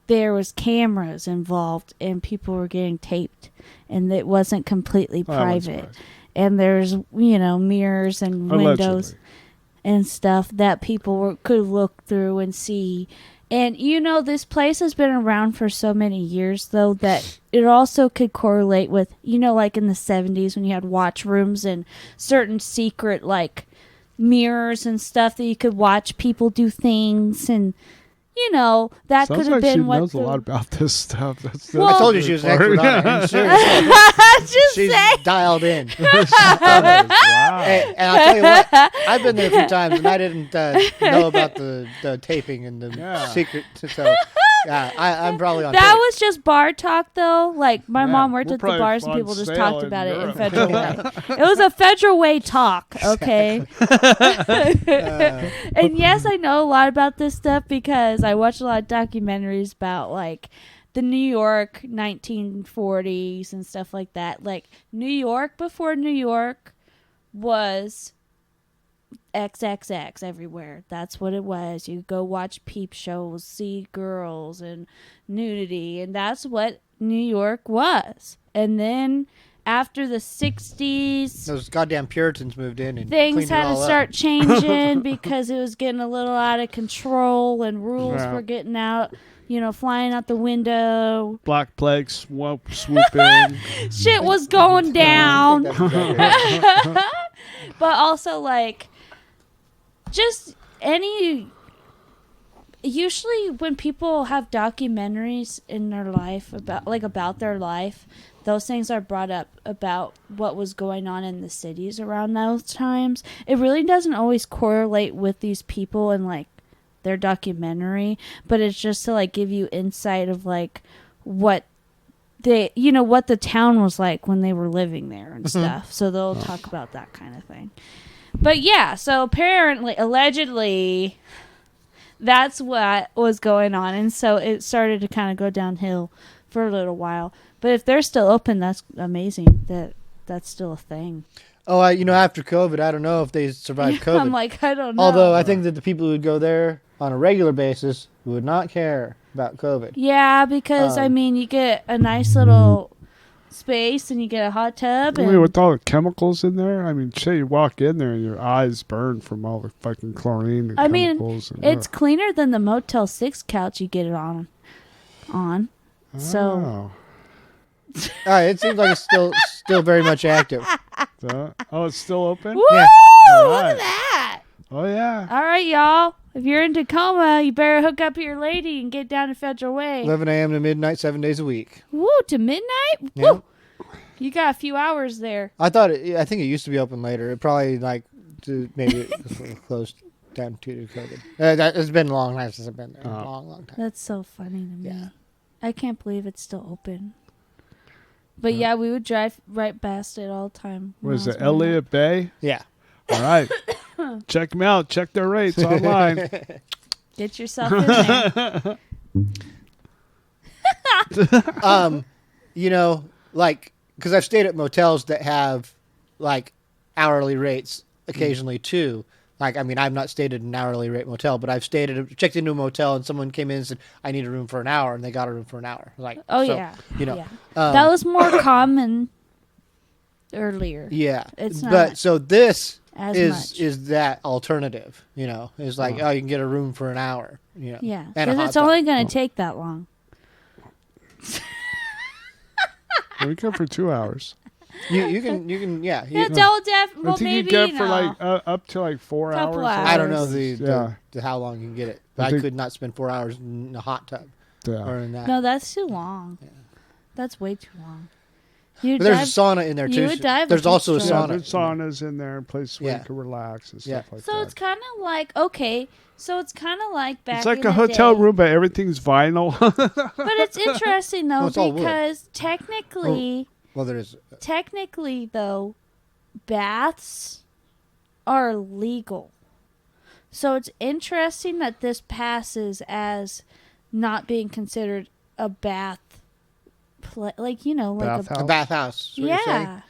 there was cameras involved and people were getting taped, and it wasn't completely private. And there's, mirrors and windows and stuff that people could look through and see. And, this place has been around for so many years, though, that it also could correlate with, like in the 70s when you had watch rooms and certain secret, like, mirrors and stuff that you could watch people do things. And, that could have been what... Sounds like she knows a lot about this stuff. I told you she was an expert on it. She's dialed in. Wow. And I'll tell you what, I've been there a few times, and I didn't know about the taping and the secret. So, yeah, I'm probably on that tape. was just bar talk, though. Like, my mom worked at the bars, and people just talked about it in Federal Way. It was a Federal Way talk, okay? And yes, I know a lot about this stuff because I watch a lot of documentaries about, like, the New York 1940s and stuff like that. Like, New York before New York was XXX everywhere. That's what it was. You go watch peep shows, see girls and nudity, and that's what New York was. And then after the 60s, those goddamn Puritans moved in and things had to start up. changing because it was getting a little out of control and rules were getting out, flying out the window. Black plague swooping. Shit was going down. But also, like, just usually when people have documentaries in their life about their life, those things are brought up about what was going on in the cities around those times. It really doesn't always correlate with these people and, like, their documentary, but it's just to, like, give you insight of, like, what what the town was like when they were living there and stuff. So they'll talk about that kind of thing. But yeah, so apparently, allegedly, that's what was going on. And so it started to kind of go downhill for a little while. But if they're still open, that's amazing that's still a thing. Oh, after COVID, I don't know if they survived COVID. I'm like, I don't know. Although I think that the people who would go there on a regular basis would not care about COVID. Yeah, because, you get a nice little space and you get a hot tub. And with all the chemicals in there, shit, you walk in there and your eyes burn from all the fucking chlorine and chemicals. It's cleaner than the Motel 6 couch you get it on. So... it seems like it's still very much active. It's still open? Woo! Yeah. Look at that. Oh, yeah. All right, y'all. If you're in Tacoma, you better hook up your lady and get down to Federal Way. 11 a.m. to midnight, 7 days a week. Woo, to midnight? Yeah. Woo. You got a few hours there. I think it used to be open later. It probably, maybe closed down to COVID. It's been a long time since I've been there. Long time. That's so funny to me. Yeah. I can't believe it's still open. But yeah, we would drive right past it all the time. Was it Elliot Bay? Yeah. All right. Check them out. Check their rates online. Get yourself in there. Because I've stayed at motels that have, like, hourly rates occasionally, too. Like, I mean, I've not stayed at an hourly rate motel, but I've checked into a motel, and someone came in and said, "I need a room for an hour," and they got a room for an hour. Like, Oh so, yeah, you know, yeah. um, That was more common earlier. yeah. It's not But so this as much. is that alternative. You know, is like, oh, you can get a room for an hour. You know, Yeah, and a because hot it's tub. only going to take that long. We go for 2 hours. You can yeah. Yeah, double def. I Well, think maybe you get you for know. like up to like 4 Couple hours. hours. I don't know Yeah. the how long you can get it. I But I think- could not spend 4 hours in a hot tub Yeah. or in that. No, that's too long. That's way too long. You But there's a dive, sauna in there you too. would dive There's with also a this Yeah, sauna. there's saunas in there, places where Yeah. you can relax and Yeah. stuff like so that. it's kind of like okay. So it's kind of like back. It's like in a the hotel day. room, but everything's vinyl. But it's interesting though Well, it's all wood. because technically, Well, there is. though, baths are legal. So it's interesting that this passes as not being considered a bath, like you know, like Bathhouse. A bathhouse. is what you're saying? yeah.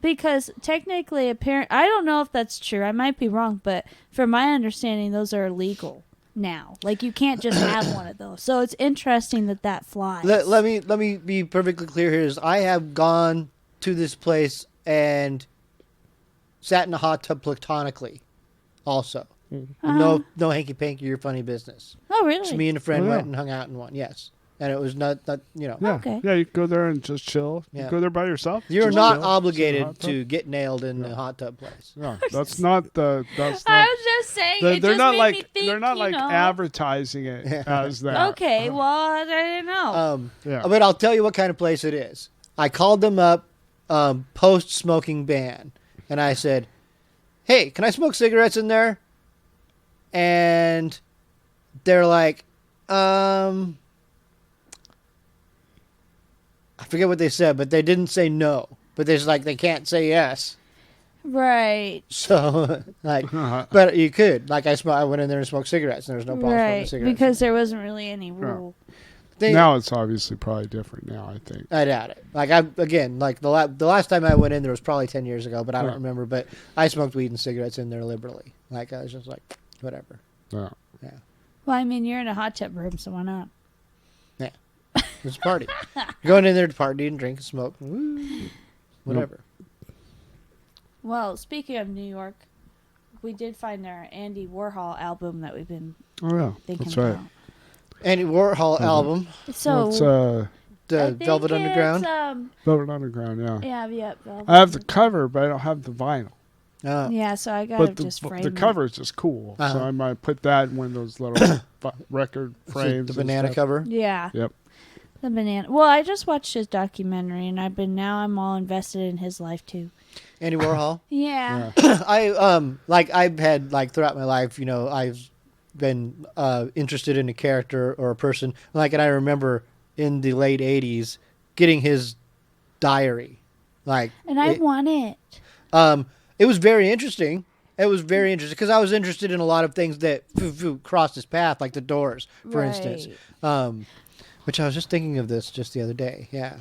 Because technically, I don't know if that's true. I might be wrong, but from my understanding, those are illegal now. Like you can't just have one of those. So it's interesting that flies. Let me be perfectly clear here. Is I have gone to this place and sat in a hot tub platonically, also. No hanky panky or funny business. Oh, really? Just me and a friend Oh, yeah. went and hung out in one. Yes, and it was not you know. Yeah. Okay. Yeah, you can go there and just chill. Yeah. You go there by yourself. You're just not chill, obligated sit in a hot tub. to get nailed in the hot tub place. No, that's not the. That's I not. was just saying. They're, it they're just not made like me think, they're not you like know. advertising it as that. Okay, well, I didn't know. Yeah. But I'll tell you what kind of place it is. I called them up post smoking ban, and I said, "Hey, can I smoke cigarettes in there?" And they're like, I forget what they said, but they didn't say no. But there's like they can't say yes. Right. So like, but you could like I went in there and smoked cigarettes, and there was no problem smoking Right. cigarettes Because there wasn't really any rule. Now it's obviously probably different. Now I think. I doubt it. Like the last time I went in there was probably 10 years ago, but I don't remember. But I smoked weed and cigarettes in there liberally. Like I was just like, whatever. Yeah. Yeah, Well, I mean, you're in a hot tub room, so why not? yeah. It's a party. Going in there to party and drink and smoke, woo, whatever. Well, speaking of New York, we did find our Andy Warhol album that we've been Oh yeah. thinking That's right. about. Andy Warhol album, So It's I the think Velvet it's, Underground. Velvet Underground. Yeah. Yeah, Velvet. I have the cover, but I don't have the vinyl. Yeah, so I gotta But just frame the it. cover is just cool, Uh-huh. so I might put that in one of those little record frames. The and banana stuff. cover. Yeah. Yep. The banana. Well, I just watched his documentary, and I'm all invested in his life too. Andy Warhol. Yeah. I've had like throughout my life, you know, I've been interested in a character or a person. Like, and I remember in the late '80s getting his diary. Like, And I want it. it was very interesting. It was very interesting because I was interested in a lot of things that crossed his path, like the Doors, for instance. Which I was just thinking of this just the other day. Yeah.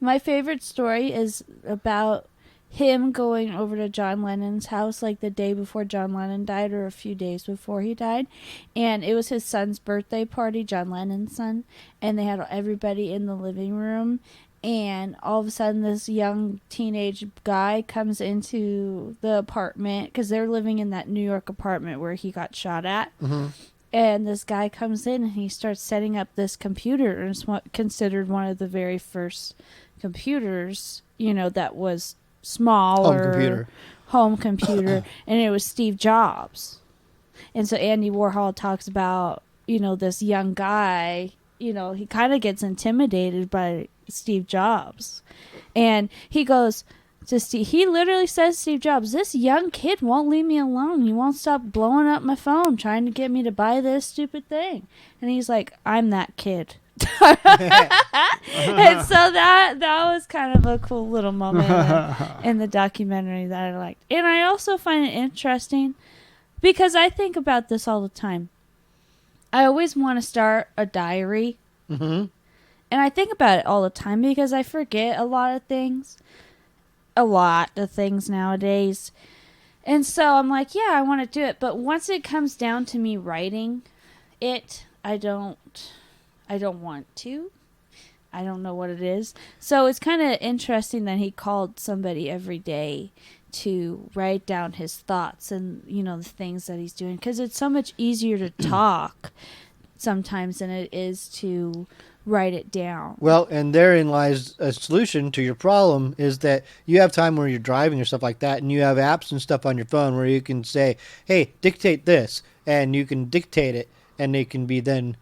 My favorite story is about him going over to John Lennon's house like the day before John Lennon died or a few days before he died. And it was his son's birthday party, John Lennon's son. And they had everybody in the living room. And all of a sudden this young teenage guy comes into the apartment because they're living in that New York apartment where he got shot at. Mm-hmm. And this guy comes in and he starts setting up this computer. And it's considered one of the very first computers, you know, that was smaller. Home computer. And it was Steve Jobs. And so Andy Warhol talks about, you know, this young guy, you know, he kind of gets intimidated by Steve Jobs. And he goes to Steve, he literally says to Steve Jobs, this young kid won't leave me alone. He won't stop blowing up my phone trying to get me to buy this stupid thing. And he's like, I'm that kid. And so that was kind of a cool little moment in the documentary that I liked. And I also find it interesting because I think about this all the time. I always want to start a diary. Mm-hmm. And I think about it all the time because I forget a lot of things. A lot of things nowadays. And so I'm like, yeah, I want to do it. But once it comes down to me writing it, I don't want to. I don't know what it is. So it's kind of interesting that he called somebody every day to write down his thoughts and, the things that he's doing. Because it's so much easier to talk sometimes than it is to write it down. Well, and therein lies a solution to your problem is that you have time where you're driving or stuff like that, and you have apps and stuff on your phone where you can say, hey, dictate this, and you can dictate it, and it can be then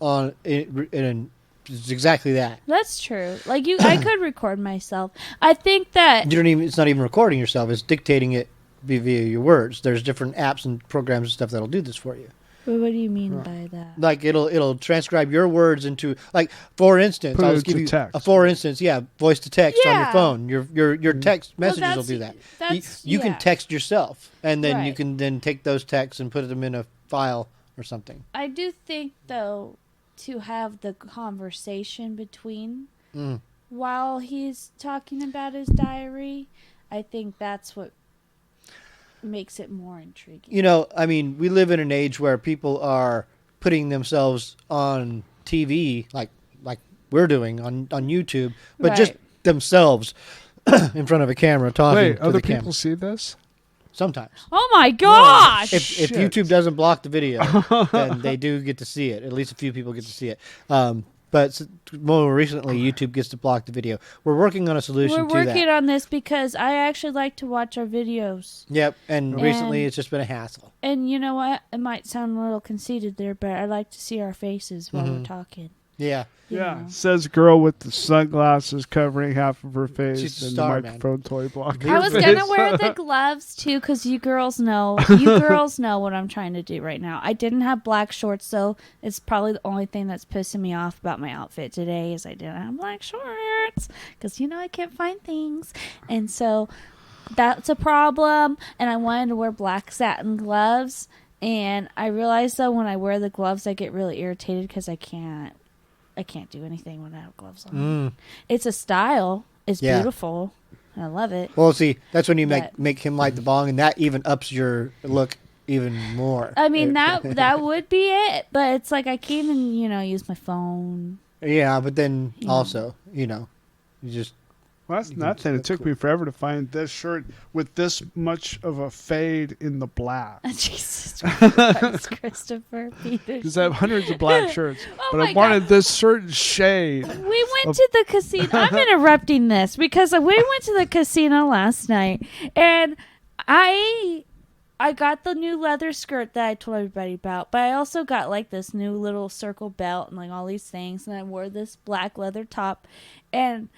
on it's exactly that. That's true. Like I could record myself. I think that it's not even recording yourself, it's dictating it via your words. There's different apps and programs and stuff that'll do this for you. What do you mean by that? Like it'll transcribe your words into, like, for instance, I'll just give you text. Voice to text on your Yeah. phone. Your text messages will do that. You can yeah. text yourself, and then you Right. can then take those texts and put them in a file or something. I do think, though, to have the conversation between while he's talking about his diary, I think that's what makes it more intriguing. We live in an age where people are putting themselves on TV, like we're doing on YouTube, but just themselves in front of a camera talking Wait, to other the people camera. see this? Sometimes. Oh my gosh! If Shit. YouTube doesn't block the video, then they do get to see it. At least a few people get to see it. But more recently, YouTube gets to block the video. We're working on a solution We're to that. working on this because I actually like to watch our videos. Yep, and recently it's just been a hassle. And you know what? It might sound a little conceited there, but I like to see our faces while we're talking. Yeah. you Yeah, know. says girl with the sunglasses covering half of her face She's a and star, the microphone toy blocking I her was face. gonna wear the gloves too, because you girls know what I'm trying to do right now. I didn't have black shorts, though. It's probably the only thing that's pissing me off about my outfit today is I didn't have black shorts, because I can't find things, and so that's a problem. And I wanted to wear black satin gloves, and I realized though when I wear the gloves, I get really irritated because I can't do anything when I have gloves on. It's a style. It's beautiful. I love it. Well, see, that's when you But- make him light the bong, and that even ups your look even more. I mean, that would be it, but it's like I can't even, use my phone. Yeah, but then Yeah. also, you just... Well, that's nothing. It took me forever to find this shirt with this much of a fade in the black. Jesus Christ, Christopher Peters. Because I have hundreds of black shirts, Oh but my I wanted God. this certain shade. We went to the casino. I'm interrupting this because we went to the casino last night, and I got the new leather skirt that I told everybody about, but I also got like this new little circle belt and like all these things, and I wore this black leather top, and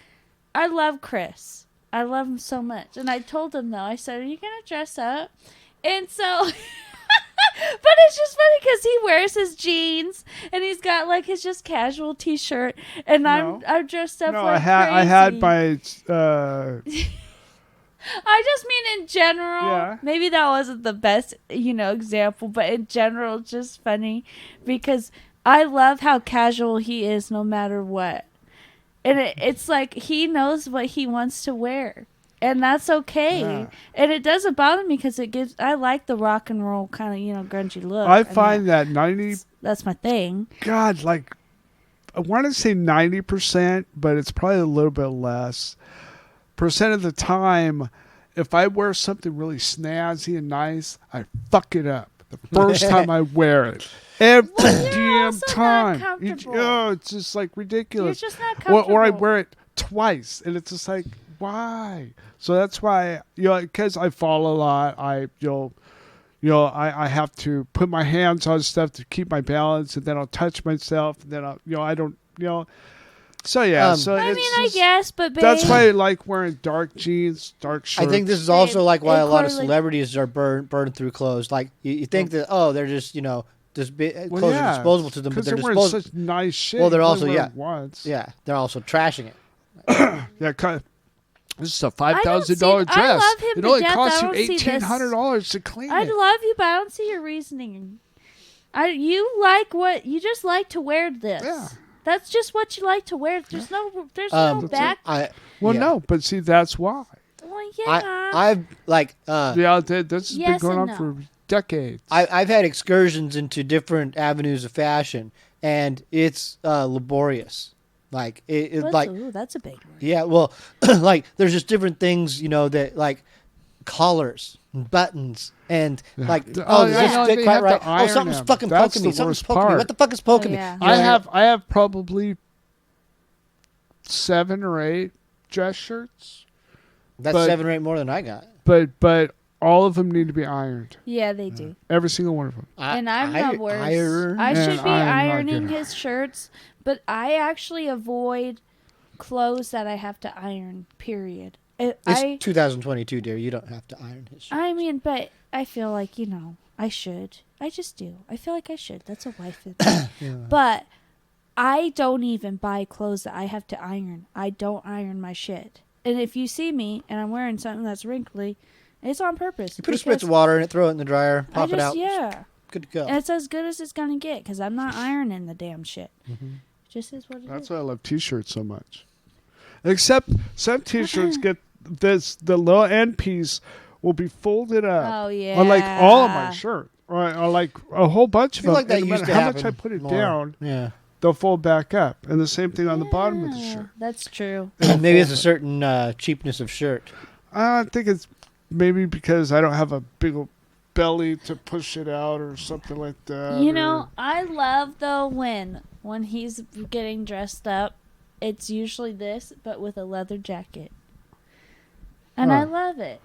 I love Chris. I love him so much. And I told him, though, I said, are you going to dress up? And so, but it's just funny because he wears his jeans and he's got like his just casual t-shirt. And No. I'm dressed up No, like I had crazy. my. I just mean in general. Yeah. Maybe that wasn't the best, example, but in general, it's just funny because I love how casual he is no matter what. And it's like he knows what he wants to wear. And that's okay. Yeah. And it doesn't bother me because I like the rock and roll kind of, grungy look. I and find that 90. that's my thing. God, like I want to say 90%, but it's probably a little bit less. Percent of the time, if I wear something really snazzy and nice, I fuck it up the first time I wear it. Every Well, you're damn also not time. comfortable. It's just like You're ridiculous. just not comfortable. Or I wear it twice, and it's just like, why? So that's why, because I fall a lot, I have to put my hands on stuff to keep my balance, and then I'll touch myself, and then I don't. So yeah, so I it's mean, just, I guess, but babe, that's why I like wearing dark jeans, dark shirts. I think this is also like why it a lot of correlates- celebrities are burned through clothes. Like, you think that, they're just, clothes Well, are yeah, disposable to them, but because they're they're wearing disposable. such nice shit. Well, they're You also, only wear yeah. it once. Yeah, they're also trashing it. Yeah, this is a $5,000 I dress. love him It to only death. costs I you don't see this. $1,800 to clean I it. love you, but I don't see your reasoning. You just like to wear this. Yeah. That's just what you like to wear. There's no I back. Well, yeah. no, but see, that's why. Well, yeah. I've like Yeah, this has been Yes going on and for decades. I've had excursions into different avenues of fashion, and it's laborious. Like Ooh, that's a big word. yeah, well, like there's just different things, that like collars and buttons and like Oh, does yeah, this no, fit they quite have to right? Oh, iron something's them. fucking That's poking me. the Something's worst poking me. part. What the fuck is poking Oh, me? yeah. I have probably 7 or 8 dress shirts, That's but- 7 or 8 more than I got. but all of them need to be ironed. Yeah, they do. Every single one of them. And I'm the worst. Iron. I should And be I'm not ironing good. his shirts, but I actually avoid clothes that I have to iron, period. It's 2022, dear. You don't have to iron his shirt. I mean, but I feel like, I should. I just do. I feel like I should. That's a wife thing. Yeah. But I don't even buy clothes that I have to iron. I don't iron my shit. And if you see me and I'm wearing something that's wrinkly, it's on purpose. You put a spritz of water in it, throw it in the dryer, pop it out. Yeah. Good to go. And it's as good as it's going to get because I'm not ironing the damn shit. It just is what it is. That's why I love T-shirts so much. Except some T-shirts get the little end piece will be folded up. Oh, yeah. On like all of my shirts, or like a whole bunch I of feel them. like that and no used matter to how much happen I put it more. down, Yeah. they'll fold back up, and the same thing on the bottom of the Yeah, shirt. That's true. And maybe it's a certain cheapness of shirt. I think it's maybe because I don't have a big old belly to push it out or something like that. I love though when he's getting dressed up, it's usually this, but with a leather jacket. And I love it.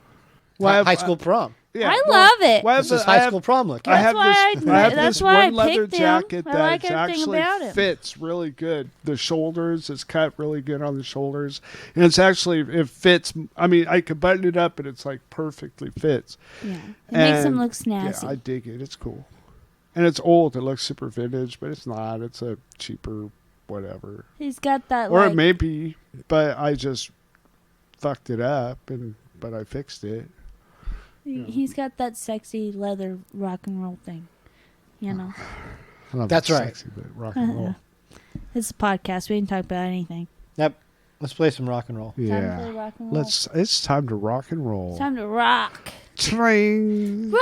High school prom. Yeah, I love it. well, This is high school prom look. I That's have why this, I- I have that's this why I one leather picked him. jacket I that like everything actually about him. fits really good. The shoulders is cut really good on the shoulders, and it fits. I mean, I could button it up, and it's like perfectly fits. Yeah. It makes him And, look snazzy. Yeah, I dig it. It's cool, and it's old. It looks super vintage, but it's not. It's a cheaper whatever, He's got that or like, it may be, but I just fucked it up, but I fixed it. he's got that sexy leather rock and roll thing. I don't know if That's it's right. sexy, but rock and roll. It's a podcast. We didn't talk about anything. Yep. Let's play some rock and roll. Time to Yeah. play rock and roll. It's time to rock and roll. It's time to rock. Train. Roll.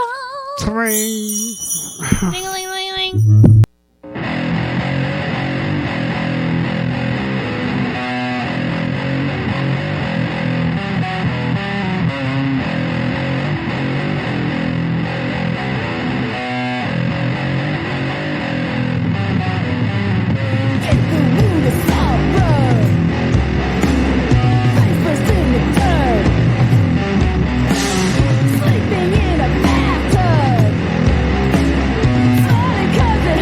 Train. Ding-a-ling-ling-ling. Sleeping in a bathtub. Falling 'cause it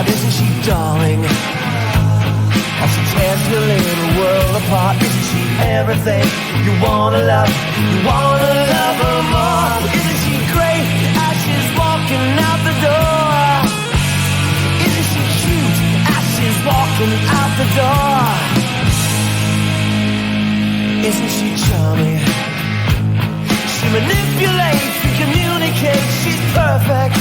heart, isn't she, darling? Oh, she tears your little world apart. Isn't she everything you wanna love? You wanna love her more. Isn't she great as she's walking out the door? Isn't she cute as she's walking out the door? Isn't she charming? She manipulates and communicates. She's perfect.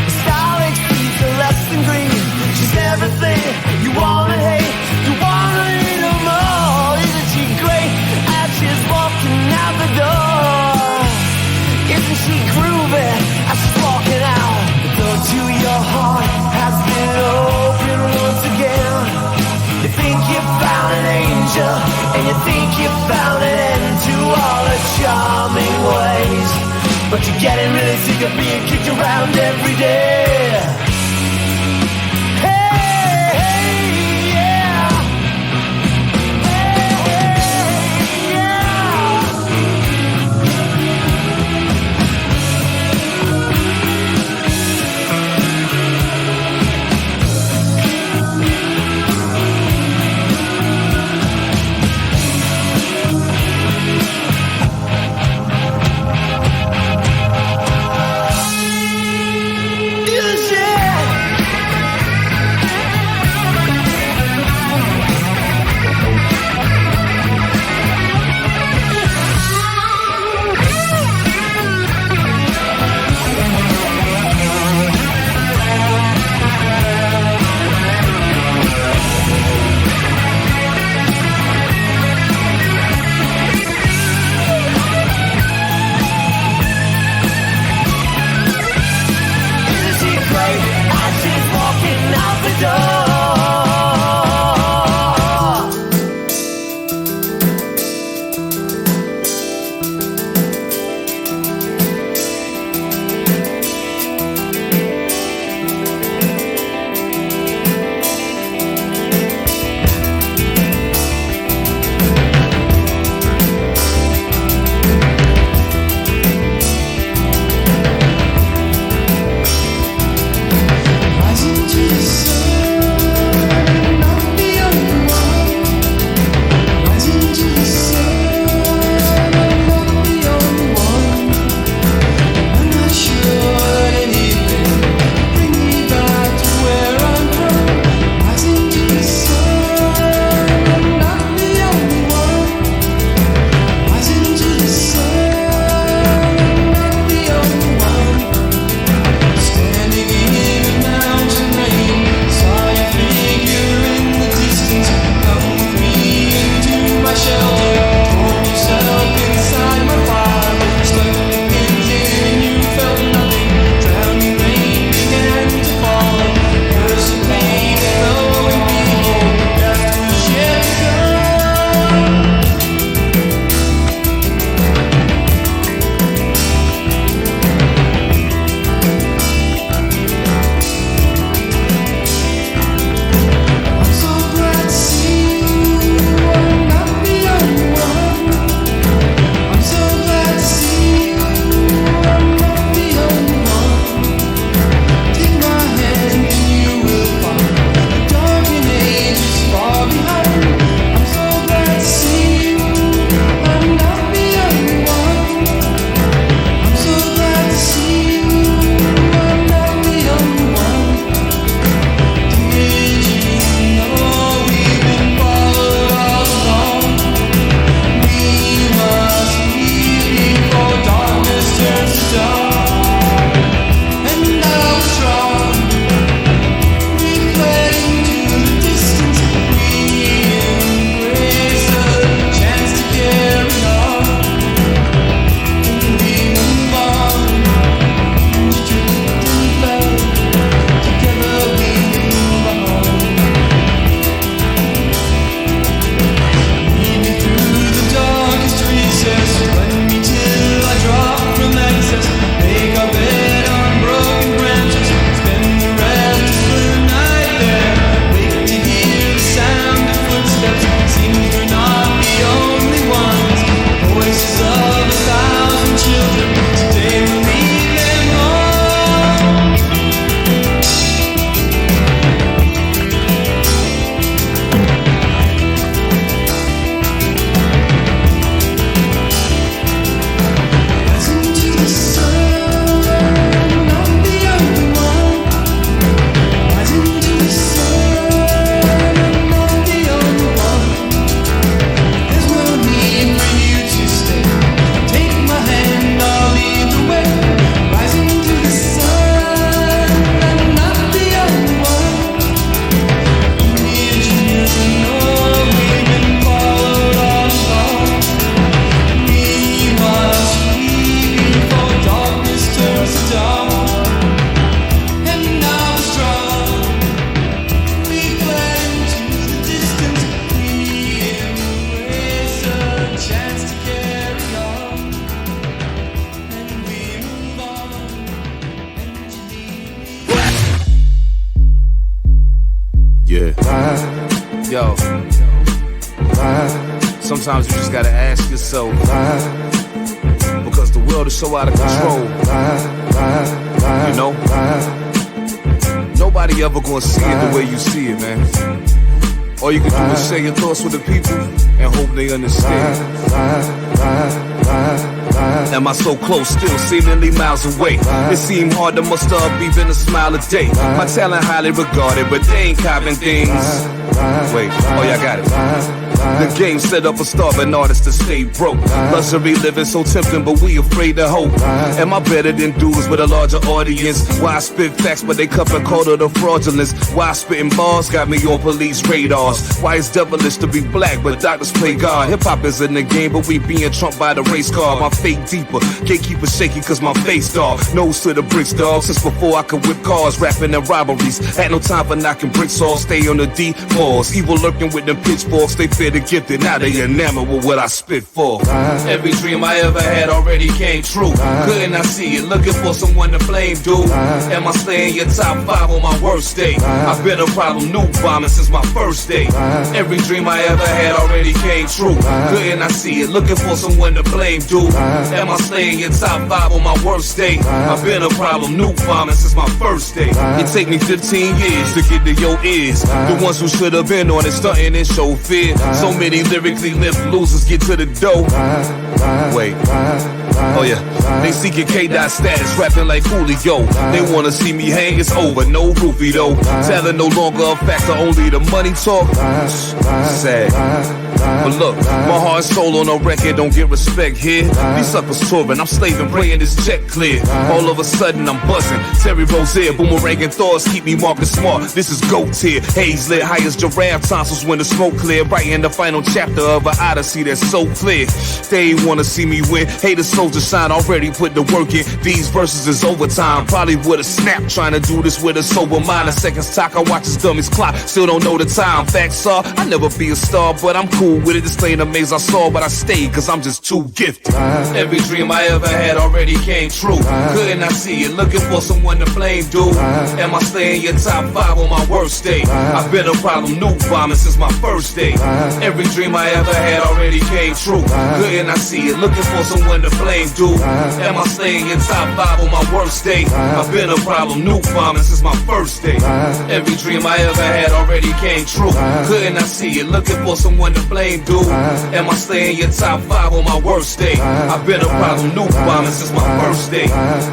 The style exceeds the less than green. She's everything you wanna hate. You wanna need her more. Isn't she great as she's walking out the door? Isn't she groovy as she's walking out? The door to your heart has been opened once again. You think you found an angel, and you think you found an end to all her charming ways. But you're getting really sick of being kicked around every day. Yeah. Yeah. Yo. Sometimes you just gotta ask yourself, because the world is so out of control. You know? Nobody ever gonna see it the way you see it, man. All you can do is share your thoughts with the people and hope they understand. Am I so close, still seemingly miles away? It seemed hard to muster up even a smile a day. My talent highly regarded, but they ain't copping things. Wait, oh yeah, I got it. The game set up a starving artist to stay broke. Luxury living so tempting, but we afraid to hope. Am I better than dudes with a larger audience? Why I spit facts, but they cup and call it a fraudulence? Why I spitting bars got me on police radars? Why it's devilish to be black, but doctors play God? Hip-hop is in the game, but we being trumped by the race car. My fake deeper, gatekeeper shaky cause my face dark. Nose to the bricks, dog. Since before I could whip cars, rapping and robberies. Had no time for knocking bricks off, stay on the D-Balls. Evil lurking with them pitchforks, they fear the gifted, now they enamored with what I spit for. Every dream I ever had already came true. Couldn't I see it? Looking for someone to blame, dude. Am I staying your top 5 on my worst day? I've been a problem, new bombing since my first day. Every dream I ever had already came true. Couldn't I see it? Looking for someone to blame, dude. Am I staying your top 5 on my worst day? I've been a problem, new bombing since my first day. It take me 15 years to get to your ears. The ones who should have been on it, stunting and show fear. So many lyrically lift losers get to the dough. Wait. Oh yeah, they seeking K-Dot status, rapping like Julio. They wanna see me hang, it's over, no roofie though. Talent no longer a factor, only the money talk. Sad. But look, my heart and soul on a record don't get respect here. These suckers touring, I'm slaving, praying this check clear. All of a sudden I'm buzzing. Terry Rozier, boomeranging thoughts keep me marking smart. This is GOAT tier. Haze lit, high as giraffe tonsils when the smoke clear. Right in the final chapter of an odyssey that's so clear. They ain't wanna see me win. Haters soldier sign, already put the work in. These verses is overtime. Probably would've snapped trying to do this with a sober mind. A second's talk, I watch this dummy's clock. Still don't know the time. Facts are, I'll never be a star, but I'm cool with it. This ain't a maze I saw, but I stayed cause I'm just too gifted. Every dream I ever had already came true. Couldn't I see it? Looking for someone to blame, dude. Am I staying your top 5 on my worst day? I've been a problem, new bombing since my first day. Every dream I ever had already came true. Couldn't I see it? Looking for someone to blame, dude. Am I staying in top 5 on my worst day? I've been a problem, new bombing since my first day. Every dream I ever had already came true. Couldn't I see it? Looking for someone to blame, dude. Am I staying in top 5 on my worst day? I've been a problem, new bombing since my first day.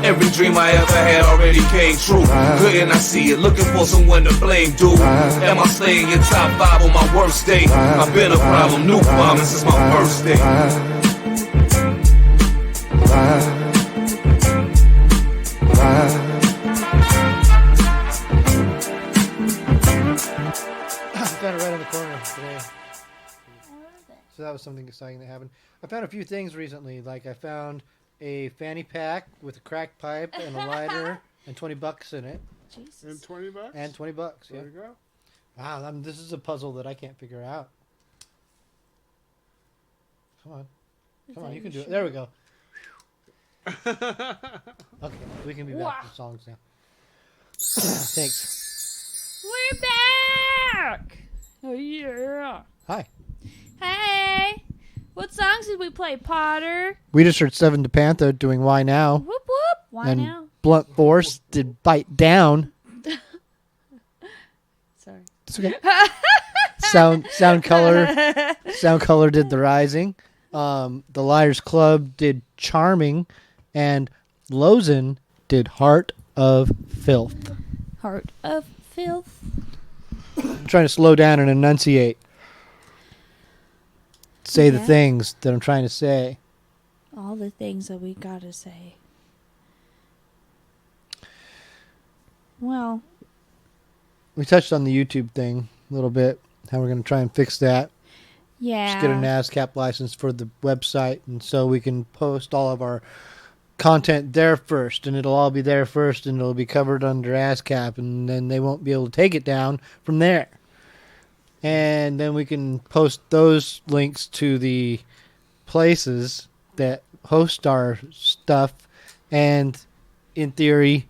Every dream I ever had already came true. Couldn't I see it? Looking for someone to blame, dude. Am I staying in top 5 on my worst day? I've been a problem, new bombing since my first day. I found it right on the corner today. So that was something exciting that happened. I found a few things recently. Like I found a fanny pack with a crack pipe and a lighter and $20 in it. Jesus. And $20? And $20, yeah. There you go. Wow, this is a puzzle that I can't figure out. Come on. Come on, you can do it. There we go. Okay, we can be back to songs now. Thanks. We're back! Oh, yeah. Hi. Hey! What songs did we play, Potter? We just heard 7 to Pantha doing Why Now. Whoop whoop! Why and now? Blunt Force did Bite Down. Sorry. It's okay. Sound Color did The Rising. The Liars Club did Charming, and Lozen did Heart of Filth. Heart of Filth. I'm trying to slow down and enunciate. Say the things that I'm trying to say. All the things that we gotta say. Well, we touched on the YouTube thing a little bit, how we're going to try and fix that. yeah. Just get an ASCAP license for the website, and so we can post all of our content there first, and it'll all be there first, and it'll be covered under ASCAP, and then they won't be able to take it down from there. And then we can post those links to the places that host our stuff, and in theory,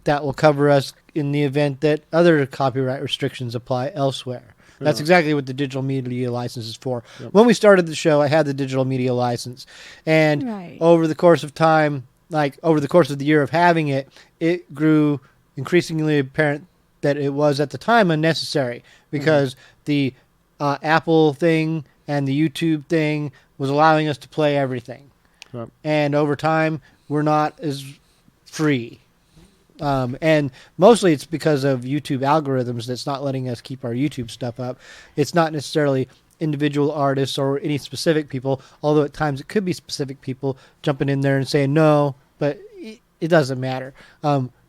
that will cover us in the event that other copyright restrictions apply elsewhere. That's exactly what the digital media license is for. Yep. When we started the show, I had the digital media license. And over the course of time, like over the course of the year of having it, it grew increasingly apparent that it was at the time unnecessary because the Apple thing and the YouTube thing was allowing us to play everything. Yep. And over time, we're not as free. And mostly it's because of YouTube algorithms that's not letting us keep our YouTube stuff up. It's not necessarily individual artists or any specific people, although at times it could be specific people jumping in there and saying no, but it doesn't matter.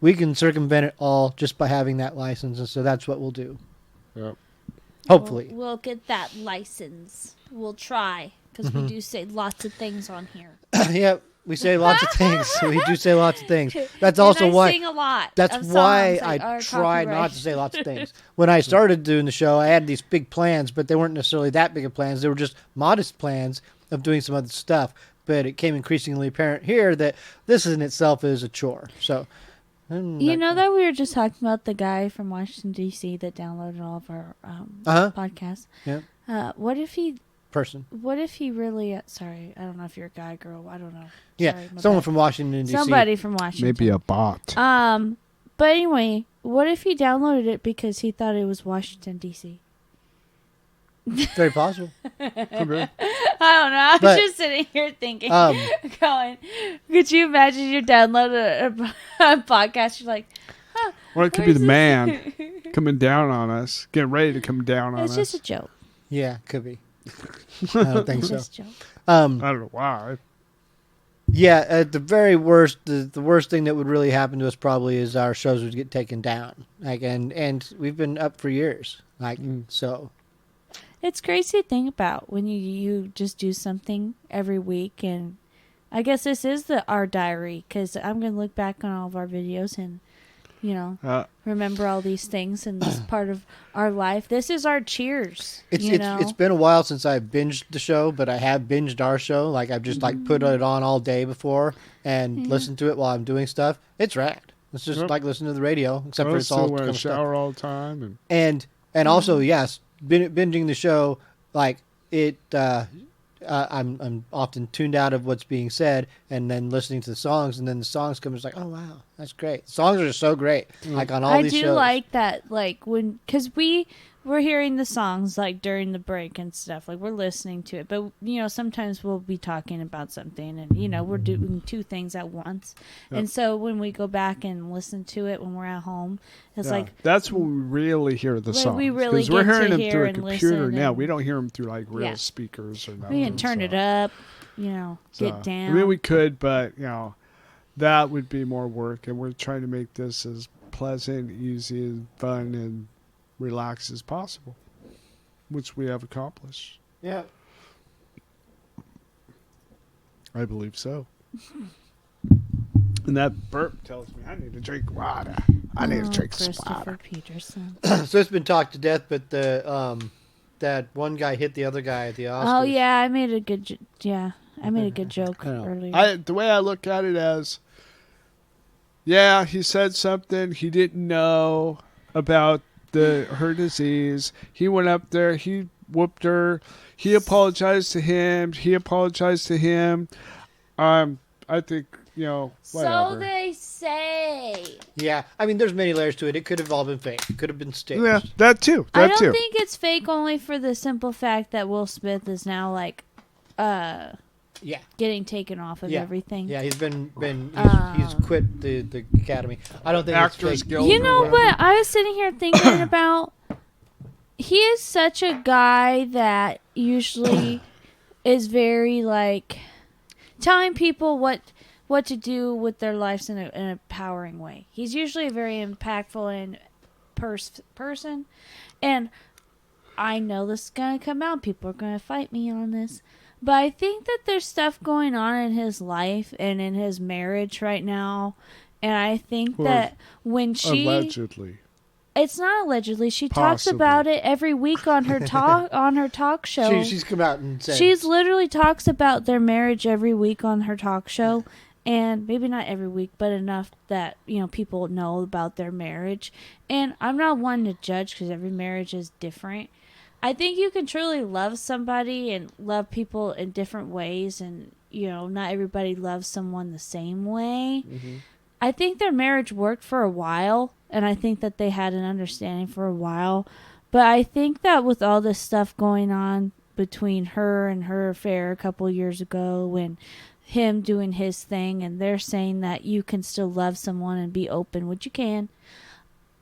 We can circumvent it all just by having that license, and so that's what we'll do. Yep. Hopefully. We'll get that license. We'll try, because we do say lots of things on here. Yep. We say lots of things. We do say lots of things. That's also why. Sing a lot. That's why I try not to say lots of things. When I started doing the show, I had these big plans, but they weren't necessarily that big of plans. They were just modest plans of doing some other stuff. But it came increasingly apparent here that this in itself is a chore. So, you know that we were just talking about the guy from Washington D.C. that downloaded all of our podcasts. Yeah. What if he? Person. What if he really? Sorry, I don't know if you're a guy, girl. I don't know. Yeah, sorry, someone from Washington D.C. Somebody from Washington. Maybe a bot. But anyway, what if he downloaded it because he thought it was Washington D.C.? Very possible. I don't know. I was just sitting here thinking, going, could you imagine you download a podcast? You're like, or it could be the man coming down on us, getting ready to come down on us. It's just a joke. Yeah, could be. I don't think so. I don't know why. Yeah, at the very worst, the worst thing that would really happen to us probably is our shows would get taken down. Like, and we've been up for years. Like, so. It's crazy to think about when you just do something every week, and I guess this is our diary, because I'm going to look back on all of our videos and, remember all these things, and this part of our life. This is our cheers. It's been a while since I've binged the show, but I have binged our show. Like, I've just put it on all day before and listened to it while I'm doing stuff. It's rad. It's just like listening to the radio, except for it's all wear a shower all the time. And also, yes, binging the show, like it. I'm often tuned out of what's being said, and then listening to the songs, and then the songs come. It's like, oh wow, that's great. Songs are so great. Like on all these shows. I do like that, like because we're hearing the songs like during the break and stuff. Like we're listening to it, but sometimes we'll be talking about something, and we're doing two things at once. Yep. And so when we go back and listen to it when we're at home, it's like that's when we really hear the songs. We really we're hearing them through a computer computer now. We don't hear them through like real speakers or nothing. We can turn it up, get down. I mean, we could, but that would be more work, and we're trying to make this as pleasant, easy, and fun, and relaxed as possible, which we have accomplished. Yeah, I believe so. And that burp tells me I need to drink water. I need to drink some water. Peterson. So it's been talked to death, but the that one guy hit the other guy at the Oscars. Oh yeah, I made a good joke earlier. The way I look at it as, he said something he didn't know about her disease. He went up there, he whooped her, he apologized to him, I think, whatever. So they say. Yeah, I mean, there's many layers to it. It could have all been fake. It could have been staged. Yeah, that too. I don't think it's fake, only for the simple fact that Will Smith is now like, getting taken off of everything. Yeah, he's he's quit the Academy. I don't think Actors it's fake. Guild. You know what I was sitting here thinking about? He is such a guy that usually is very like telling people what to do with their lives in an empowering way. He's usually a very impactful and person, and I know this is gonna come out. People are gonna fight me on this. But I think that there's stuff going on in his life and in his marriage right now. And I think that when she... Allegedly. It's not allegedly. She talks about it every week on her talk show. She's come out and said... She's literally talks about their marriage every week on her talk show. and maybe not every week, but enough that, you know, people know about their marriage. And I'm not one to judge because every marriage is different. I think you can truly love somebody and love people in different ways, and, you know, not everybody loves someone the same way. Mm-hmm. I think their marriage worked for a while, and I think that they had an understanding for a while. But I think that with all this stuff going on between her and her affair a couple years ago, and him doing his thing, and they're saying that you can still love someone and be open, which you can,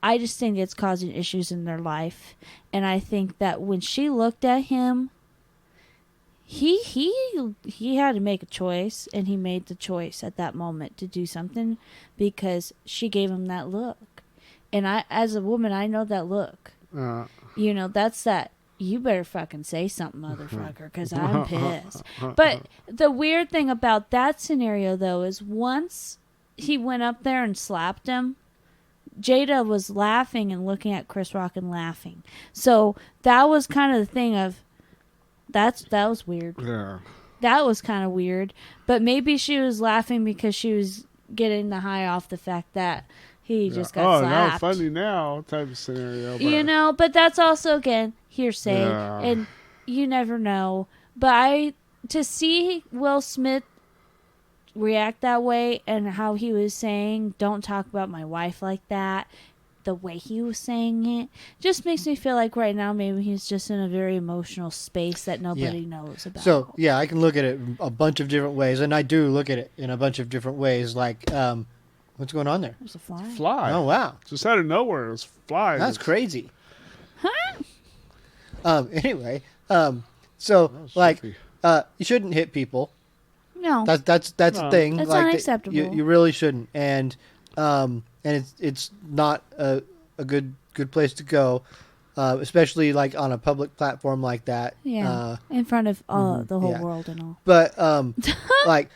I just think it's causing issues in their life. And I think that when she looked at him, he had to make a choice, and he made the choice at that moment to do something because she gave him that look. And I, as a woman, I know that look. You know, that's that, you better fucking say something, motherfucker, because I'm pissed. But the weird thing about that scenario, though, is once he went up there and slapped him, Jada was laughing and looking at Chris Rock and laughing. So that was kind of the thing of, that was weird. Yeah. That was kind of weird. But maybe she was laughing because she was getting the high off the fact that he just got slapped. Now funny now type of scenario. But You know, but that's also, again, hearsay. Yeah. And you never know. But to see Will Smith react that way, and how he was saying, don't talk about my wife like that, the way he was saying it, just makes me feel like right now maybe he's just in a very emotional space that nobody knows about. So, yeah, I can look at it a bunch of different ways, and I do look at it in a bunch of different ways. Like, what's going on there? There's a fly. fly. Oh, wow. Just out of nowhere, it's fly. That's crazy. Huh? Anyway, so, like, trippy. You shouldn't hit people. No. That's the thing. That's like, unacceptable. You really shouldn't, and it's not a good place to go, especially like on a public platform like that. Yeah. In front of the whole yeah. world and all. But like,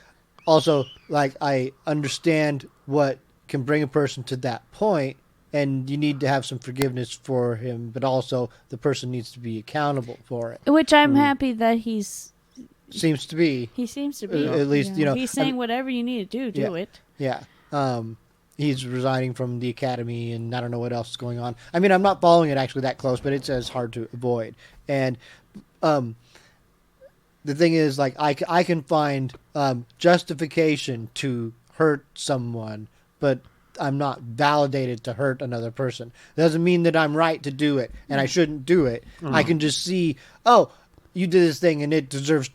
also, like, I understand what can bring a person to that point, and you need to have some forgiveness for him, but also the person needs to be accountable for it. Which I'm happy that he Seems to be. seems to be. At least, you know, he's saying whatever you need to do it. Yeah. He's resigning from the academy, and I don't know what else is going on. I mean, I'm not following it actually that close, but it's as hard to avoid. And the thing is, like, I can find justification to hurt someone, but I'm not validated to hurt another person. Doesn't mean that I'm right to do it, and I shouldn't do it. I can just see, oh, you did this thing, and it deserves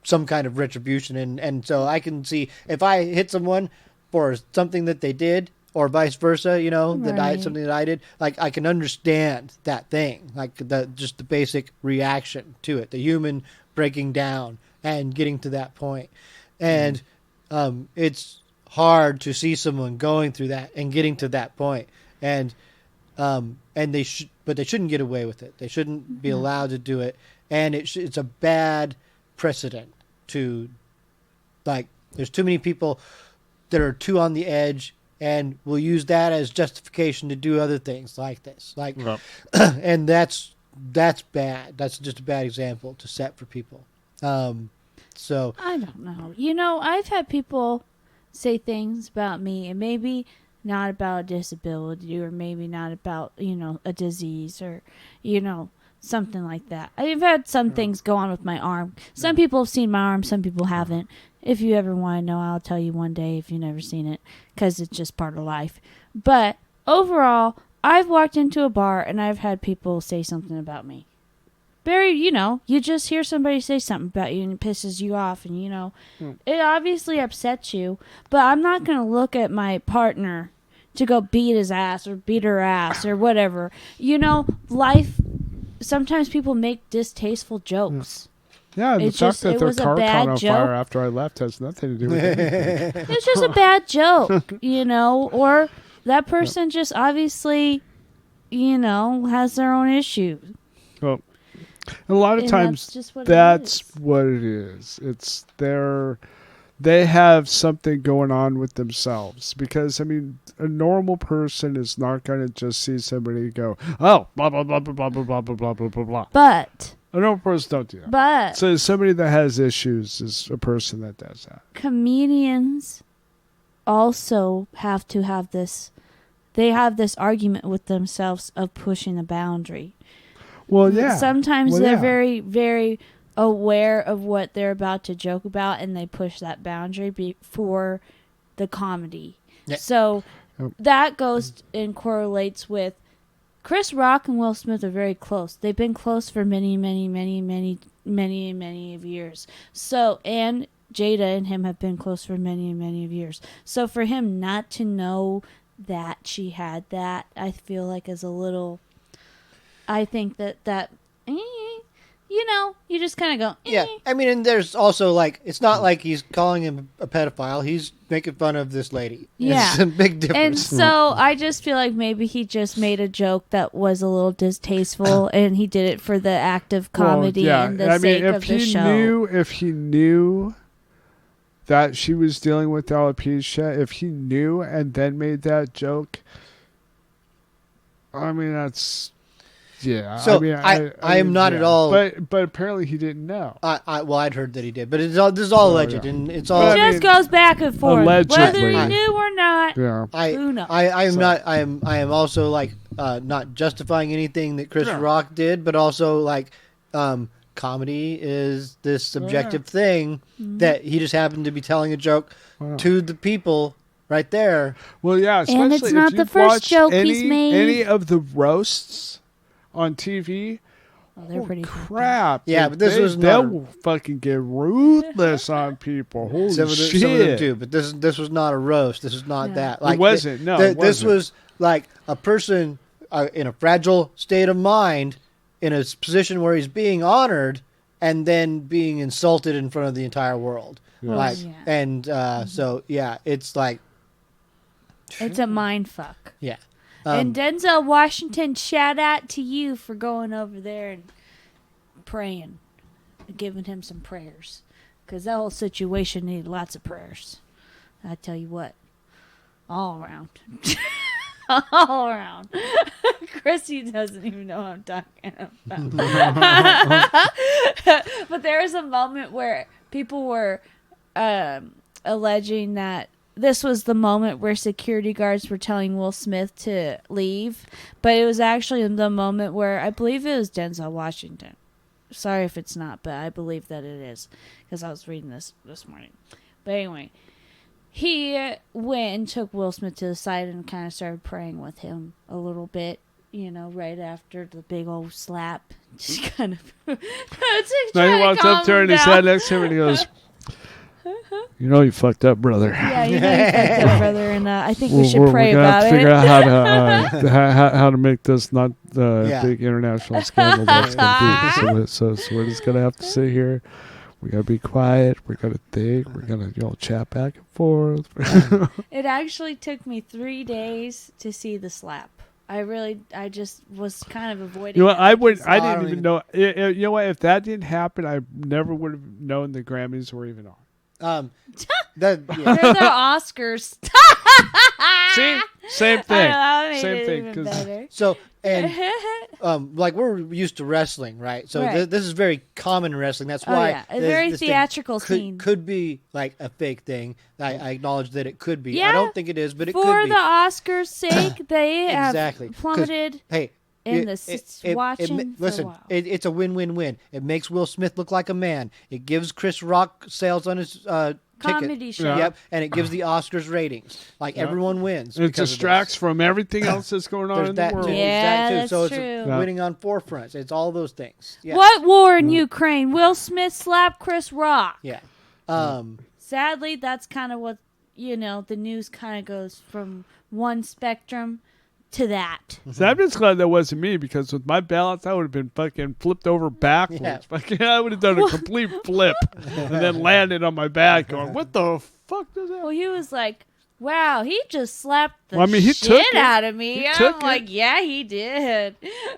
some kind of retribution. And so I can see if I hit someone for something that they did, or vice versa, you know, something that I did, like, I can understand that thing, like just the basic reaction to it, the human breaking down and getting to that point. And it's hard to see someone going through that and getting to that point. And they shouldn't get away with it. They shouldn't be allowed to do it. And it's a bad precedent to, like, there's too many people that are too on the edge and will use that as justification to do other things like this. Like, and that's bad. That's just a bad example to set for people. So I don't know. You know, I've had people say things about me, and maybe not about a disability, or maybe not about, you know, a disease, or, you know, something like that. I've had some things go on with my arm. Some people have seen my arm, some people haven't. If you ever want to know, I'll tell you one day if you've never seen it, because it's just part of life. But overall, I've walked into a bar and I've had people say something about me. Very, you know, you just hear somebody say something about you and it pisses you off, and, you know, it obviously upsets you. But I'm not going to look at my partner to go beat his ass or beat her ass or whatever. You know, life, sometimes people make distasteful jokes. Yeah, and the It's fact just- that it their was a car bad caught on joke. fire after I left has nothing to do with anything. It's just a bad joke, you know, or that person just obviously, you know, has their own issues. Well, a lot of And times that's just what it that's is. what it is. It's they have something going on with themselves, because, I mean, a normal person is not going to just see somebody go, oh, blah, blah, blah, blah, blah, blah, blah, blah, blah, blah, blah. But A normal person don't do that. But So somebody that has issues is a person that does that. comedians also have to have this. They have this argument with themselves of pushing a boundary. Well, yeah. Sometimes Well, they're yeah. very, very aware of what they're about to joke about, and they push that boundary for the comedy. Yeah. So Yep. that goes and correlates with Chris Rock and Will Smith are very close. They've been close for many of years. So, and Jada and him have been close for many of years. So for him not to know that she had that, I feel like is a little. I think that you just kind of go. Yeah, I mean, and there's also like, it's not like he's calling him a pedophile. He's making fun of this lady. Yeah. It's a big And difference. so I just feel like maybe he just made a joke that was a little distasteful, and he did it for the act of comedy and the sake of the show. If he knew that she was dealing with alopecia, if he knew and then made that joke, I mean, that's... Yeah, So, I mean, I am not at all- But apparently he didn't know. Well, I'd heard that he did, but this is all alleged, yeah. and it's all. But It I just mean, goes back and forth, whether allegedly. he knew or not. Yeah. Who knows? I am So- not. I am also like not justifying anything that Chris Yeah. Rock did, but also like comedy is this subjective thing that he just happened to be telling a joke Wow. to the people right there. Well, yeah, especially And it's if not the you've first watched joke he's made. any of the roasts on TV. Oh, they're pretty Crap. Yeah, but this was not they'll fucking get ruthless on people. Holy Some of shit. them do, but this was not a roast. This was not No. that. It Like wasn't, no, it This wasn't. was like a person in a fragile state of mind, in a position where he's being honored, and then being insulted in front of the entire world. Yeah. Like, Yeah. and so yeah, it's like It's a mind fuck. yeah. And Denzel Washington, shout out to you for going over there and praying, giving him some prayers, because that whole situation needed lots of prayers. I tell you what, all around, all around. Chrissy doesn't even know what I'm talking about. But there was a moment where people were alleging that this was the moment where security guards were telling Will Smith to leave, but it was actually the moment where I believe it was Denzel Washington. Sorry if it's not, but I believe that it is, because I was reading this morning. But anyway, he went and took Will Smith to the side and kind of started praying with him a little bit, right after the big old slap. Just kind of. Now he walks up to her and he sat next to him and he goes, "You know you fucked up, brother. Yeah, you know you fucked up, brother, and I think we should pray we're gonna about have to figure it. out how to make this not the Yeah. big international scandal that's going to be. So we're just gonna have to sit here. We gotta be quiet. We're gonna think. We're gonna chat back and forth." It actually took me 3 days to see the slap. I just was kind of avoiding. You know what? it I because- didn't even know. You know what? If that didn't happen, I never would have known the Grammys were even on. Yeah. They're the Oscars. See, same thing. That made Same it thing. even 'Cause better. So and like we're used to wrestling, right? So Right. this is very common in wrestling. That's Oh, why yeah. A very this thing theatrical scene. could be like a fake thing. I acknowledge that it could be. I Yeah, don't think it is, but it For could be. the Oscars' sake, they Exactly. have 'Cause, plummeted Hey, in watching for a listen, while. it's a win-win-win. It makes Will Smith look like a man. It gives Chris Rock sales on his Comedy ticket. show. Yep, and it gives the Oscars ratings. Like everyone wins. It because of distracts this. from everything else that's going on There's in that the world. too. Yeah, There's that too. that's So it's true. winning on four fronts. It's all those things. Yeah. What war in Ukraine? Will Smith slapped Chris Rock. Yeah. Sadly, that's kind of what, the news kind of goes from one spectrum to that. So I'm just glad that wasn't me, because with my balance, I would have been fucking flipped over backwards. Yeah. Fucking, I would have done a complete flip and then landed on my back going, "What the fuck does that?" Well, he was like, wow, he just slapped the Well, I mean, he took shit it. out of me. He I'm took it. like, yeah, he did.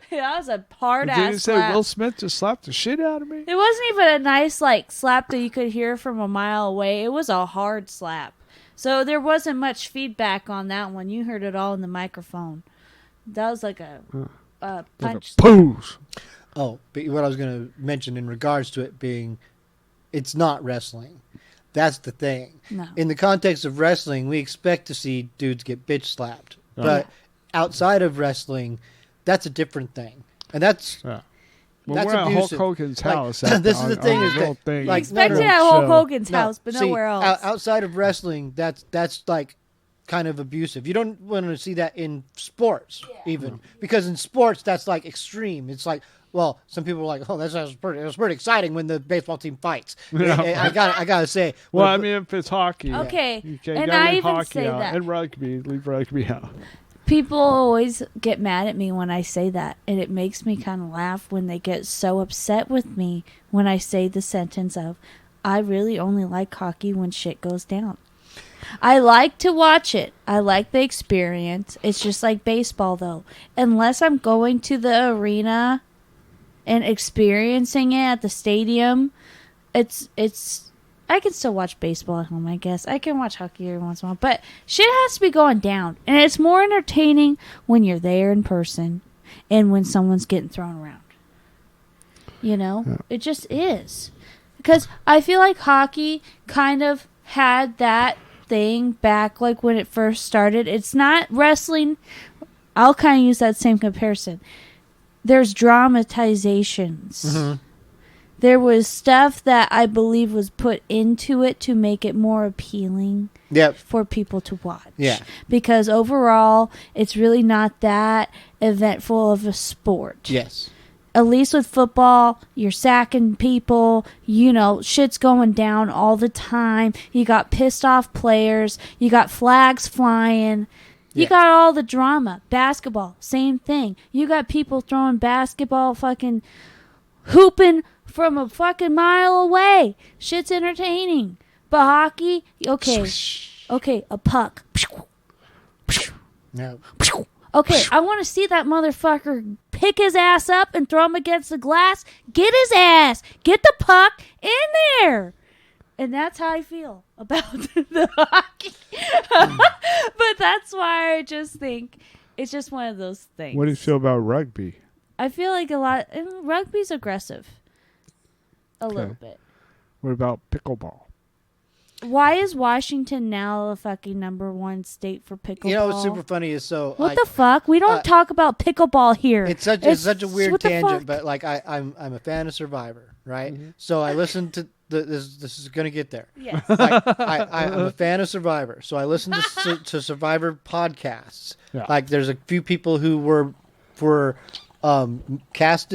That was a hard Didn't ass you say slap. Will Smith just slapped the shit out of me? It wasn't even a nice slap that you could hear from a mile away. It was a hard slap. So there wasn't much feedback on that one. You heard it all in the microphone. That was like a punch. Pose. Oh, but what I was going to mention in regards to it being, it's not wrestling. That's the thing. No. In the context of wrestling, we expect to see dudes get bitch slapped. But outside of wrestling, that's a different thing. And that's... Yeah. Well, That's we're at Hulk abusive. Hogan's Like, house. this is the thing. Is little that, thing. like, Expected no, at no, Hulk show. Hogan's no. house, but See, nowhere else. Outside of wrestling, that's like kind of abusive. You don't want to see that in sports, even. Because in sports, that's like extreme. It's like, well, some people are like, oh, it was pretty exciting when the baseball team fights. I gotta say. Well, I mean, if it's hockey. Okay, You and gotta I leave even hockey say out. that. And rugby. Leave rugby out. People always get mad at me when I say that, and it makes me kind of laugh when they get so upset with me when I say the sentence of, I really only like hockey when shit goes down. I like to watch it. I like the experience. It's just like baseball, though. Unless I'm going to the arena and experiencing it at the stadium, it's I can still watch baseball at home, I guess. I can watch hockey every once in a while. But shit has to be going down. And it's more entertaining when you're there in person and when someone's getting thrown around. You know? Yeah. It just is. Because I feel like hockey kind of had that thing back like when it first started. It's not wrestling. I'll kind of use that same comparison. There's dramatizations. Mm-hmm. There was stuff that I believe was put into it to make it more appealing for people to watch. Yeah. Because overall, it's really not that eventful of a sport. Yes. At least with football, you're sacking people, you know, shit's going down all the time. You got pissed off players. You got flags flying. You got all the drama. Basketball, same thing. You got people throwing basketball, fucking hooping from a fucking mile away. Shit's entertaining. But hockey, okay, a puck. No. Okay, I want to see that motherfucker pick his ass up and throw him against the glass. Get his ass. Get the puck in there. And that's how I feel about the hockey. But that's why I just think it's just one of those things. What do you feel about rugby? I feel like rugby's aggressive. A little bit. What about pickleball? Why is Washington now the fucking #1 state for pickleball? You know what's super funny is what the fuck? We don't talk about pickleball here. It's such a weird tangent, but like I'm a fan of Survivor, right? Mm-hmm. So I listen to this is gonna get there. Yes. Like, I'm a fan of Survivor, so I listen to Survivor podcasts. Yeah. Like there's a few people who were cast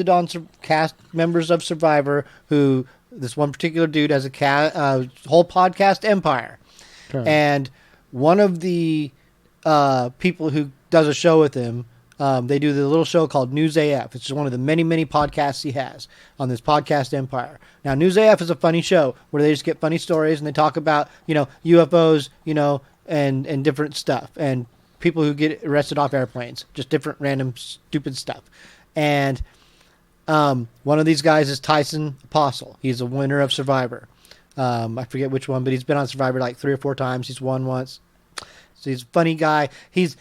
members of Survivor who. This one particular dude has a whole podcast empire. Okay. And one of the people who does a show with him, they do the little show called News AF. It's just one of the many, many podcasts he has on this podcast empire. Now, News AF is a funny show where they just get funny stories and they talk about, UFOs, and different stuff. And people who get arrested off airplanes. Just different random stupid stuff. And... one of these guys is Tyson Apostle. He's a winner of Survivor. I forget which one, but he's been on Survivor like 3 or 4 times. He's won once. So he's a funny guy. He's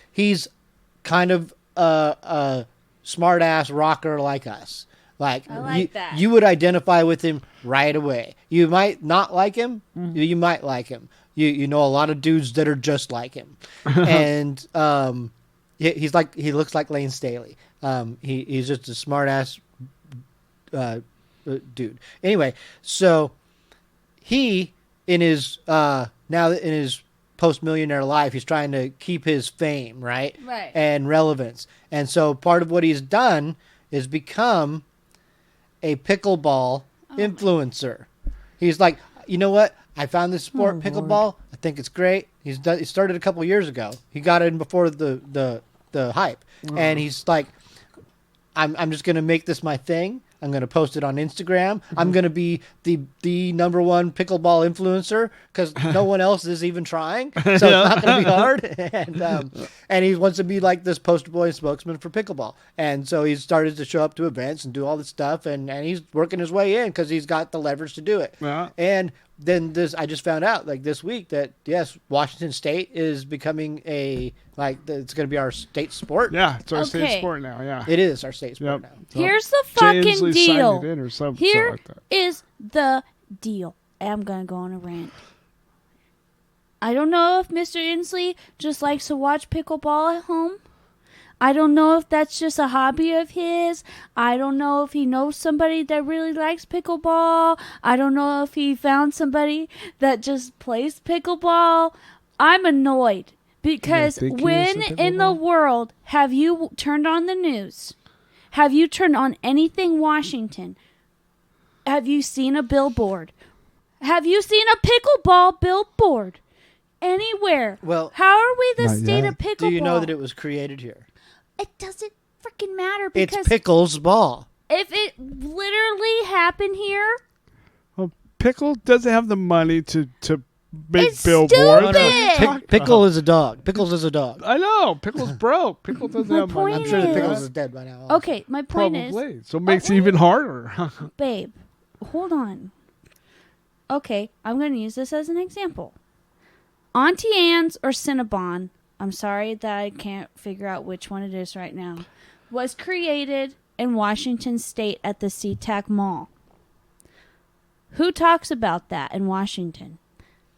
kind of a smart ass rocker like us. Like, I like that. You would identify with him right away. You might not like him. Mm-hmm. You might like him. You know a lot of dudes that are just like him. And he looks like Lane Staley. He's just a smart ass dude. Anyway, so he in his now in his post-millionaire life, he's trying to keep his fame, right? And relevance. And so part of what he's done is become a pickleball influencer. He's like, you know what? I found this sport, pickleball. Lord. I think it's great. He started a couple years ago. He got in before the hype, and he's like, I'm just gonna make this my thing. I'm going to post it on Instagram. I'm going to be the #1 pickleball influencer because no one else is even trying. So it's not going to be hard. And he wants to be like this poster boy and spokesman for pickleball. And so he's started to show up to events and do all this stuff. And he's working his way in because he's got the leverage to do it. Yeah. And then I just found out like this week that, yes, Washington State is becoming it's going to be our state sport. Yeah, it's our state sport now, yeah. It is our state sport now. So here's the fucking deal. Here like is the deal. I'm going to go on a rant. I don't know if Mr. Inslee just likes to watch pickleball at home. I don't know if that's just a hobby of his. I don't know if he knows somebody that really likes pickleball. I don't know if he found somebody that just plays pickleball. I'm annoyed because when in the world have you turned on the news? Have you turned on anything Washington? Have you seen a billboard? Have you seen a pickleball billboard anywhere? Well, how are we the not state yet. of pickleball? Do you know that it was created here? It doesn't freaking matter because It's Pickles Ball. if it literally happened here, Well, Pickle doesn't have the money to make It's billboards. stupid. Pickle is a dog. Pickles is a dog. I know. Pickle's broke. Pickle doesn't My have money. point I'm sure that is- Pickles is dead by now. also. okay, my point Probably. is, So it makes it even harder. babe, hold on. Okay, I'm going to use this as an example. Auntie Anne's or Cinnabon, I'm sorry that I can't figure out which one it is right now, was created in Washington State at the SeaTac Mall. Who talks about that in Washington?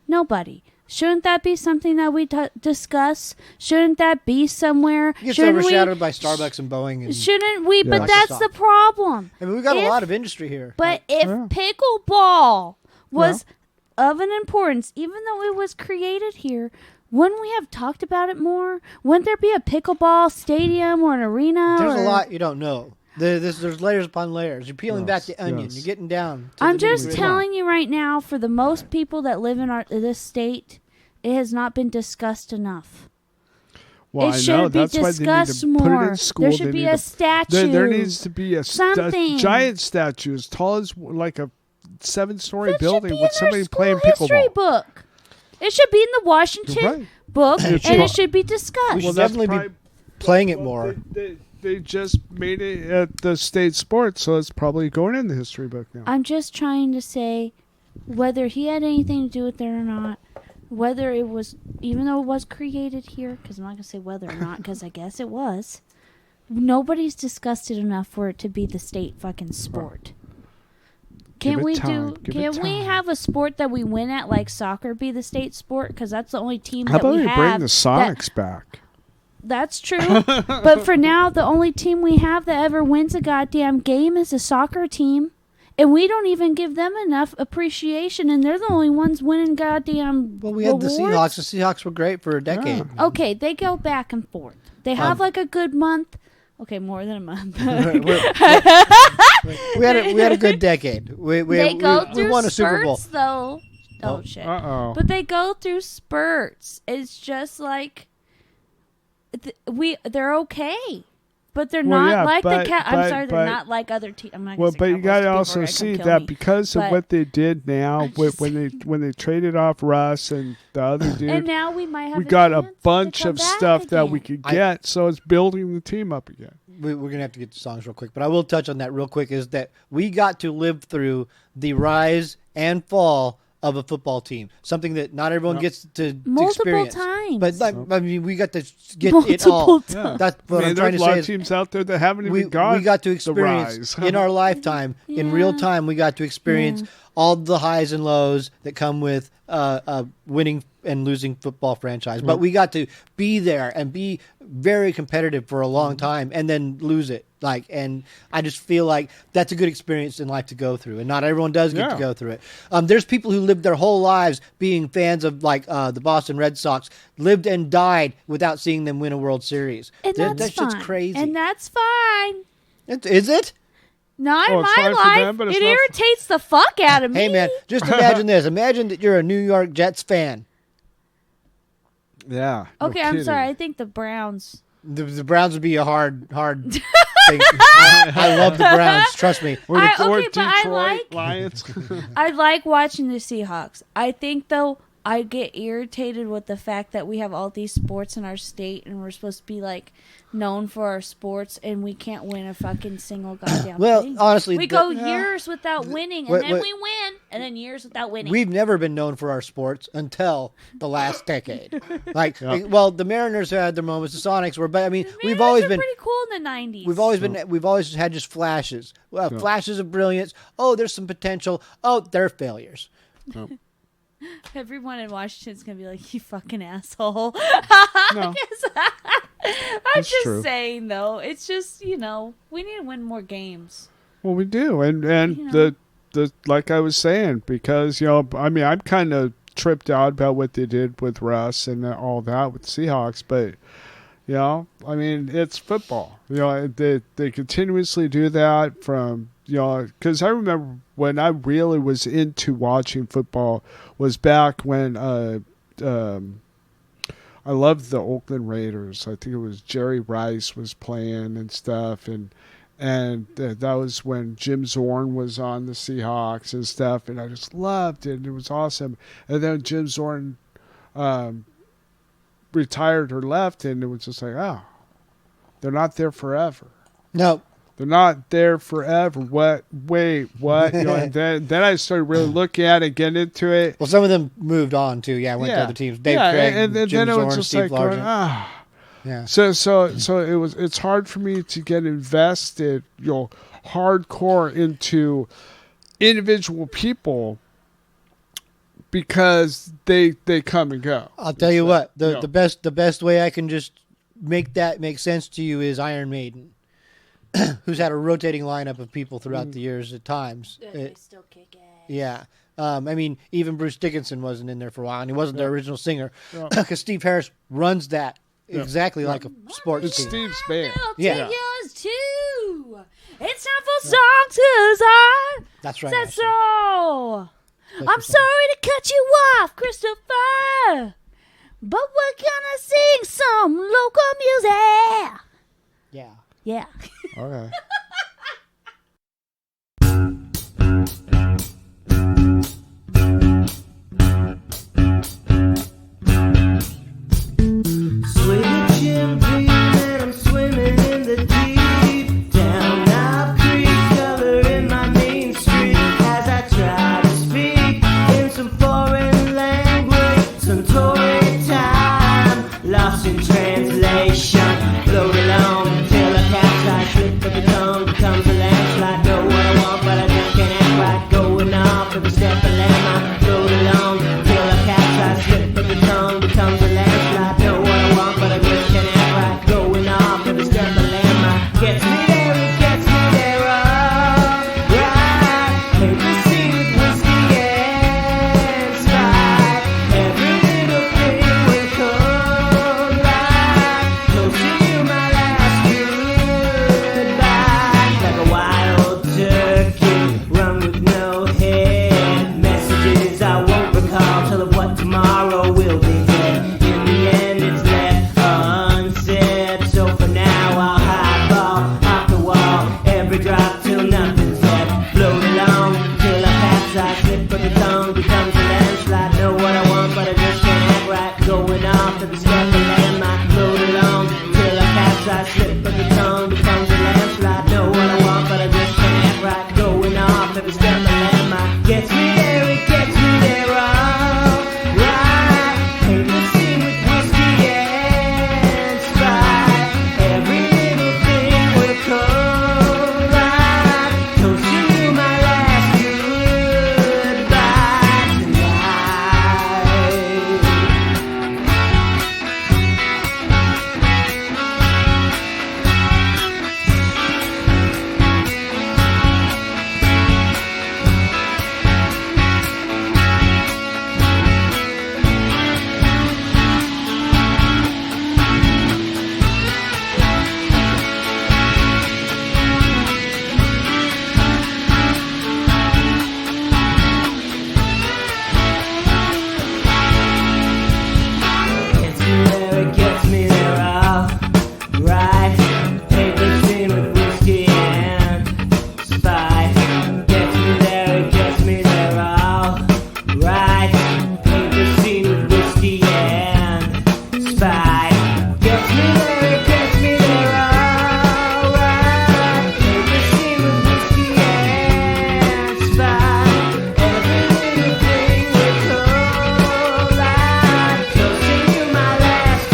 Nobody. Shouldn't that be something that we discuss? Shouldn't that be somewhere? It gets Shouldn't overshadowed by Starbucks and Boeing. And, Shouldn't we? Yeah. But that's Microsoft. the problem. I mean, we've got If- a lot of industry here. But if Yeah. pickleball was of an importance, even though it was created here, wouldn't we have talked about it more? Wouldn't there be a pickleball stadium or an arena? There's a or- lot you don't know. There's layers upon layers. You're peeling back the onion. yes. You're getting down. to I'm the just nitty-gritty. telling you right now, for the most people that live in this state, it has not been discussed enough. Well, it I should know. be That's why they need discussed to put it more. in school. There They should be need a to- statue. There needs to be a Something. giant statue as tall as like a 7-story That should building be with in somebody our playing school history pickleball. book. It should be in the Washington You're right. book, It's and pro- it should be discussed. We should that's definitely probably- be playing it well, more. They just made it at the state sports, so it's probably going in the history book now. I'm just trying to say whether he had anything to do with it or not, whether it was, even though it was created here, because I'm not going to say whether or not, because I guess it was, nobody's discussed it enough for it to be the state fucking sport. Give Can it we time. Give it can we time. have a sport that we win at, like soccer, be the state sport? Because that's the only team How that about we we have. bring the that- Sonics back? That's true. But for now, the only team we have that ever wins a goddamn game is a soccer team. And we don't even give them enough appreciation, and they're the only ones winning goddamn Well, we had the awards. Seahawks. The Seahawks were great for a decade. Okay, they go back and forth. They have like a good month. Okay, more than a month. We had a good decade. We They we won a Super Bowl. spurts, though. Oh, shit. Uh-oh. But they go through spurts. It's just like they're okay. But they're Well, not yeah, like but- the cat. I'm but- sorry, but- they're not like other teams. I'm not gonna Well, say but you Cowboys got to people also are gonna see kill that me. because of But- what they did now, just- when they traded off Russ and the other dude, And now we might have. we got a chance to bunch come of back stuff that we again. could get. So it's building the team up again. We're going to have to get to songs real quick, but I will touch on that real quick, is that we got to live through the rise and fall of a football team, something that not everyone gets to Multiple experience. times. But like, I mean, we got to get it Multiple all. times. That's what I'm trying there's to a lot say. of Is teams out there that haven't we even got got to the experience rise. in our lifetime, in real Yeah. time. We got to experience all the highs and lows that come with winning and losing football franchise. But we got to be there and be very competitive for a long time, and then lose it. And I just feel like that's a good experience in life to go through, and not everyone does get to Yeah. go through it. There's people who lived their whole lives being fans of the Boston Red Sox, lived and died without seeing them win a World Series. And That that's shit's fine. crazy. And that's fine. Is it? Not in Oh, it's my fine for life. them, but it's It not irritates the fuck out of me. Hey, man, just imagine this. Imagine that you're a New York Jets fan. Yeah. no Okay, I'm kidding. sorry. I think the Browns. The Browns would be a hard thing. I love the Browns. Trust me. Or I- the or okay, but I Detroit like- Lions. I like watching the Seahawks. I think, though, I get irritated with the fact that we have all these sports in our state and we're supposed to be, like, known for our sports and we can't win a fucking single goddamn Well, thing. honestly, we go years without winning and then we win and then years without winning. we've never been known for our sports until the last decade. Well, the Mariners had their moments. The Sonics were, but I mean, we've always been. pretty cool in the 90s. We've always had just flashes, flashes of brilliance. Oh, there's some potential. Oh, they're failures. Everyone in Washington's gonna be like, "You fucking asshole." No, I'm That's just true. saying, though. It's just, we need to win more games. well, we do, and You know. the like I was saying, because I mean, I'm kind of tripped out about what they did with Russ and all that with Seahawks, but I mean, it's football. They continuously do that from because I remember when I really was into watching football was back when I loved the Oakland Raiders. I think it was Jerry Rice was playing and stuff, and that was when Jim Zorn was on the Seahawks and stuff, and I just loved it. It was awesome. And then Jim Zorn retired or left, and it was just like, oh, they're not there forever. No. They're not there forever. What? Wait, what? And then I started really looking at it, getting into it. Well, some of them moved on too. Yeah, went to other teams. Dave Craig, and Jim then it Zorn, was just Steve like going, Largent. Yeah. So it's hard for me to get invested, hardcore into individual people because they come and go. I'll tell you what. Yeah. The best way I can just make that make sense to you is Iron Maiden, who's had a rotating lineup of people throughout the years at times. They still kick ass. Yeah. I mean, even Bruce Dickinson wasn't in there for a while, and he wasn't the original singer Yeah. because Steve Harris runs that exactly like a sports It's team. Steve's band. Yeah. Yours too. It's time for songs 'cause I That's right. said Ashley. so. Play I'm some sorry to cut you off, Christopher, but we're gonna sing some local music. Yeah. Yeah. Okay. Swing the champagne and I'm swimming in the deep. Down MAWP Creek, coloring my main street as I try to speak in some foreign language, some Tory time, lost in translation. Float along till a capsize, slip of the tongue becomes a landslide. Know what I want, but I just can't act right. Going off every step I let my float along till a capsize, slip of the tongue becomes a landslide. Know what I want, but I just can't act right. Going off every step I let my gets me there, it gets me there. Alright, hate the scene with whiskey and Sprite. Every little thing will come right. Close to you, my last goodbye. Like a wild turkey, run with no head. Messages I won't recall till of what tomorrow will be dead. In the end, it's left unsaid. So for now, I'll highball off the wall. Every drop till nothing's left. Float along till I capsize. Slip of the tongue becomes a landslide. Know what I want, but I just can't act right. Going off every step I land my float along till I capsize. Slip of the tongue becomes a landslide. Know what I want, but I just can't act right. Going off every step I land my gets me there, it gets me there. Alright, hate the scene with whiskey and Sprite. Every little thing will come right. Close to you, my last goodbye tonight. Gets me there, it gets me there, alright. Hate the scene with whiskey and Sprite. Gets me there, it gets me there, alright. Hate the scene with whiskey and Sprite. Gets me there, it gets me there, alright. Hate the scene with whiskey and Sprite. Every little thing will come right. Close to you, my last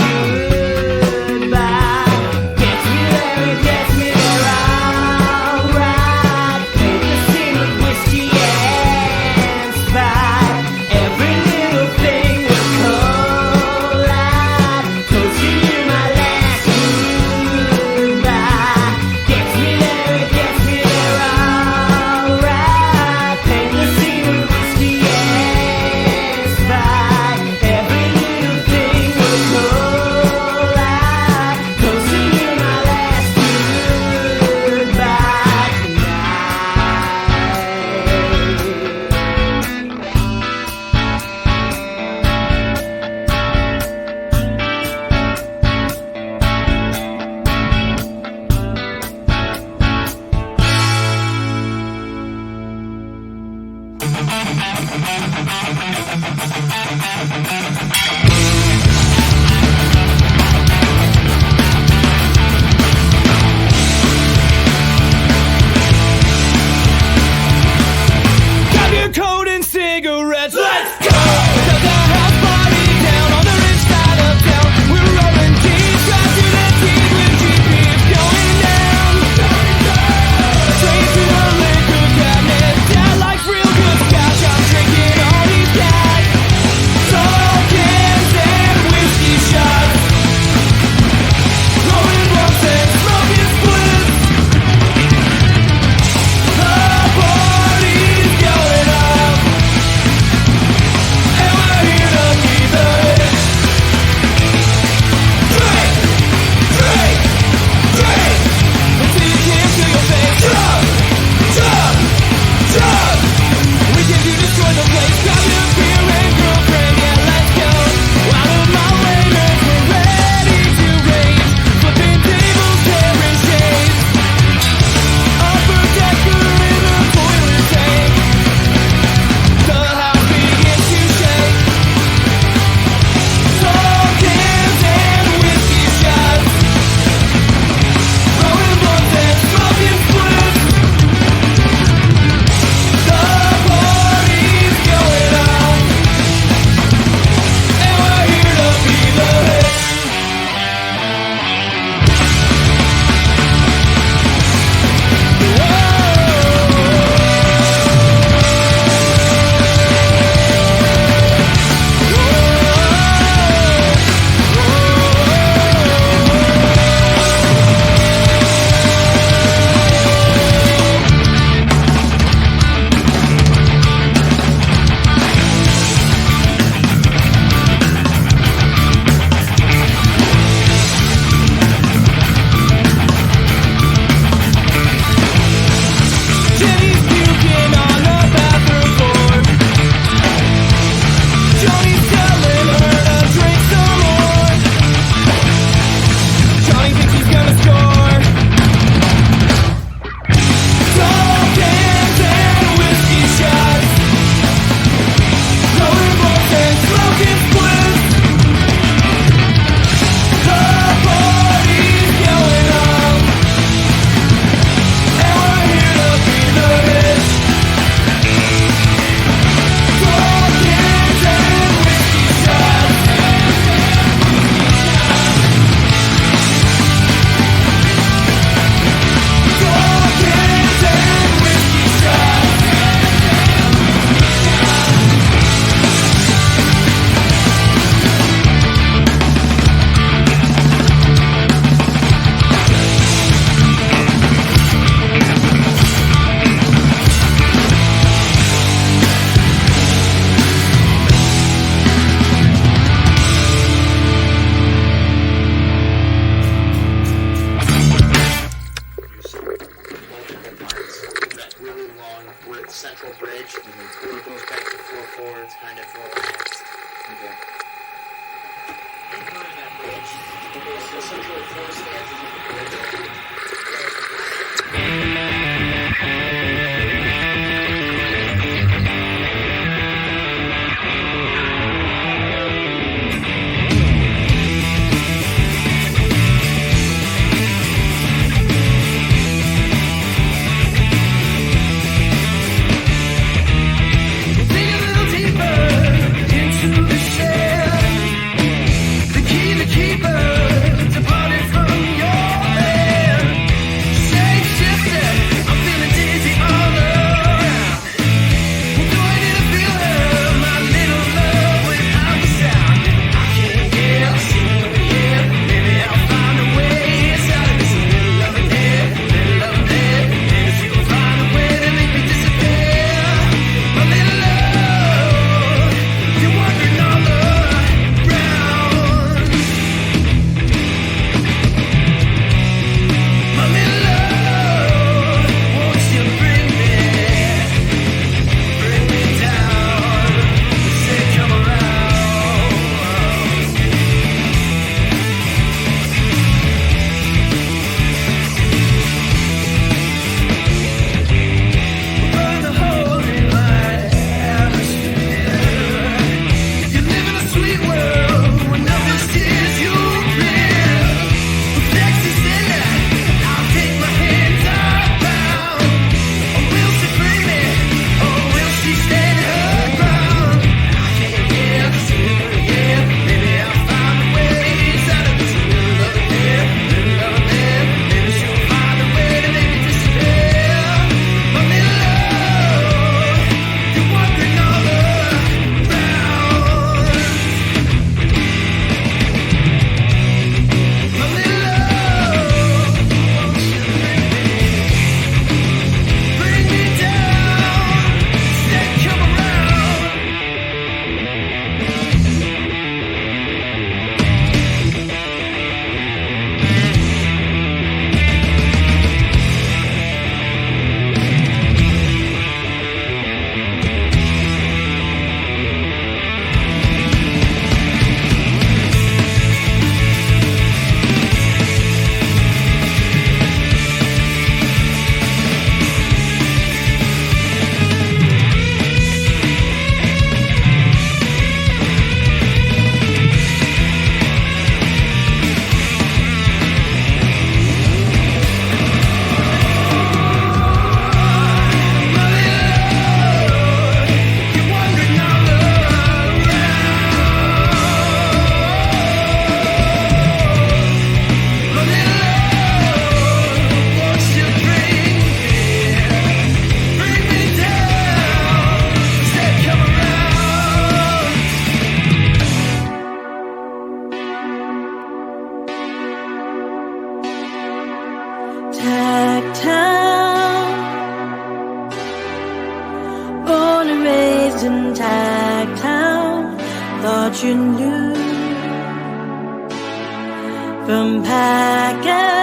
goodbye. Gets me there, it gets me there, alright. Hate the scene with whiskey and Sprite. Every little thought you knew. From Packer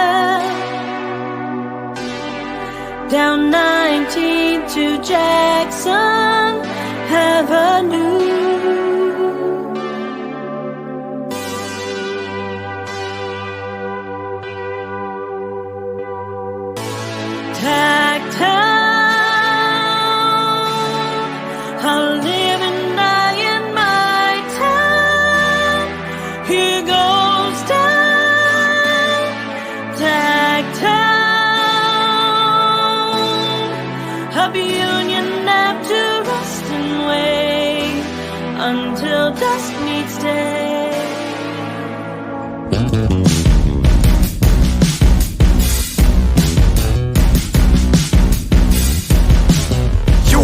down 19 to Jackson Avenue. I'll live and die in my town. Here goes time, Tagtown. Up Union Ave to rest and wait until dusk meets day.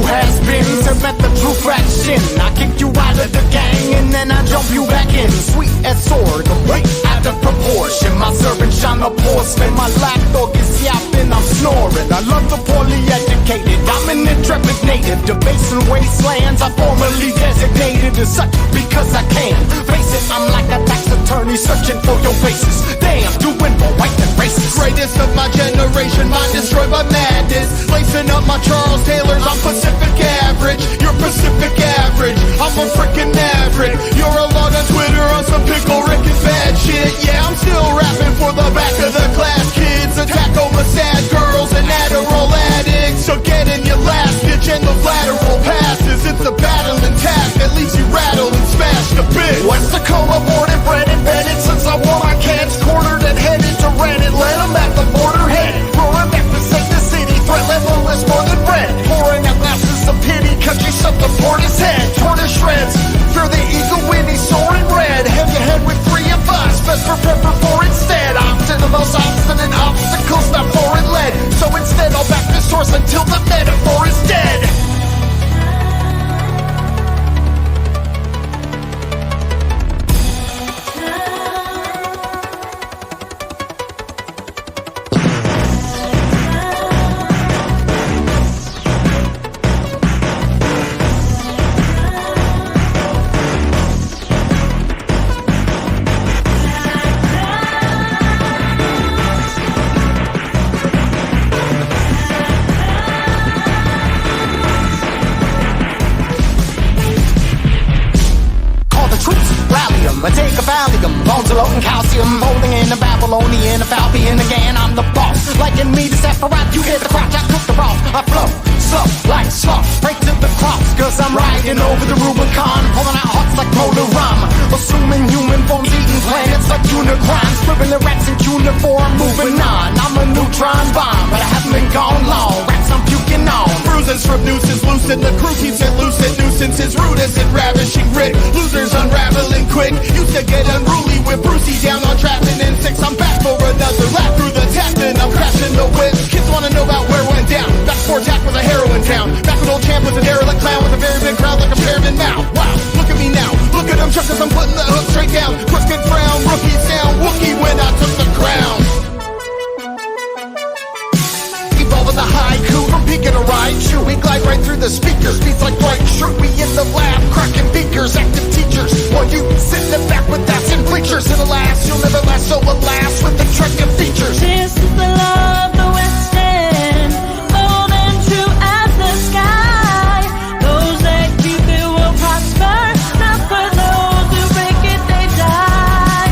Has been to met the true fraction. I kick you out of the gang and then I jump you back in. Sweet as sword, weight out of proportion. My servant shine the porcelain. My lapdog is yapping, I'm snoring. I love the poorly educated. I'm an intrepid native. Debasing wastelands I formerly designated as such because I can. Face it, I'm like a tax attorney searching for your faces. Damn, doing more white than racist. Greatest of my generation, mind destroyed by madness. Lacing up my Charles Taylors, I'm Pacific average, you're Pacific average. I'm a freaking maverick. You're a log on Twitter on some pickle Rick and bad shit. Yeah, I'm still rapping for for the back of the class kids, the Tacoma sad girls and Adderall addicts. So get in your last ditch and the lateral passes. It's a battling task that leaves you rattled and smashed to bits. West Tacoma, born and bred and bedded since I wore my cats, cornered and headed to Reddit. Let them at the border headed, roaring back to save the city. Threat level is more than red. Pouring out glasses of pity, cause you sucked the port his head, torn to shreds. You're the eagle when he's soaring red. Head to head with three of us, best prepared for instead. Obstinate obstinate obstacles, not foreign led. So instead I'll back this horse until the metaphor is dead. I take a Valium, bones are low in calcium, holding in a Babylonian, a Falbian again, I'm the boss. Like in me, the Sephiroth, you hear the crotch, I cook the raw. I flow, slow, like sloth, straight to the cross, cause I'm riding over the Rubicon, pulling out hearts like motor rum, assuming human forms, eating planets like unicorns, flipping the rats in cuneiform, moving on. I'm a neutron bomb, but I haven't been gone long, rats I'm puking on. Bruises from nooses loosen, the crew keeps it loose, and nuisance is rudest and ravishing grit. Losers unraveling quick, used to get unruly with Brucey down on trapping insects. I'm back for another lap through the tap, and I'm crashing the whip. Kids wanna know about where it went down. Back before Jack was a heroin town. Back when old champ was a derelict clown with a very big crowd like a pyramid now. Wow, look at me now, look at them trucks as I'm putting the hook straight down. Crooked frown, rookie sound, Wookie when I took the crown. Evolving the haiku from peaking to Raichu. We glide right through the speakers, beats like bright shirt. We in the lab, cracking beakers, active teachers. While you sit in the back with ass and bleachers. And alas, you'll never last, so alas, with the attractive features. This is the law of the West End, bold and true as the sky. Those that keep it will prosper, not for those who break it, they die.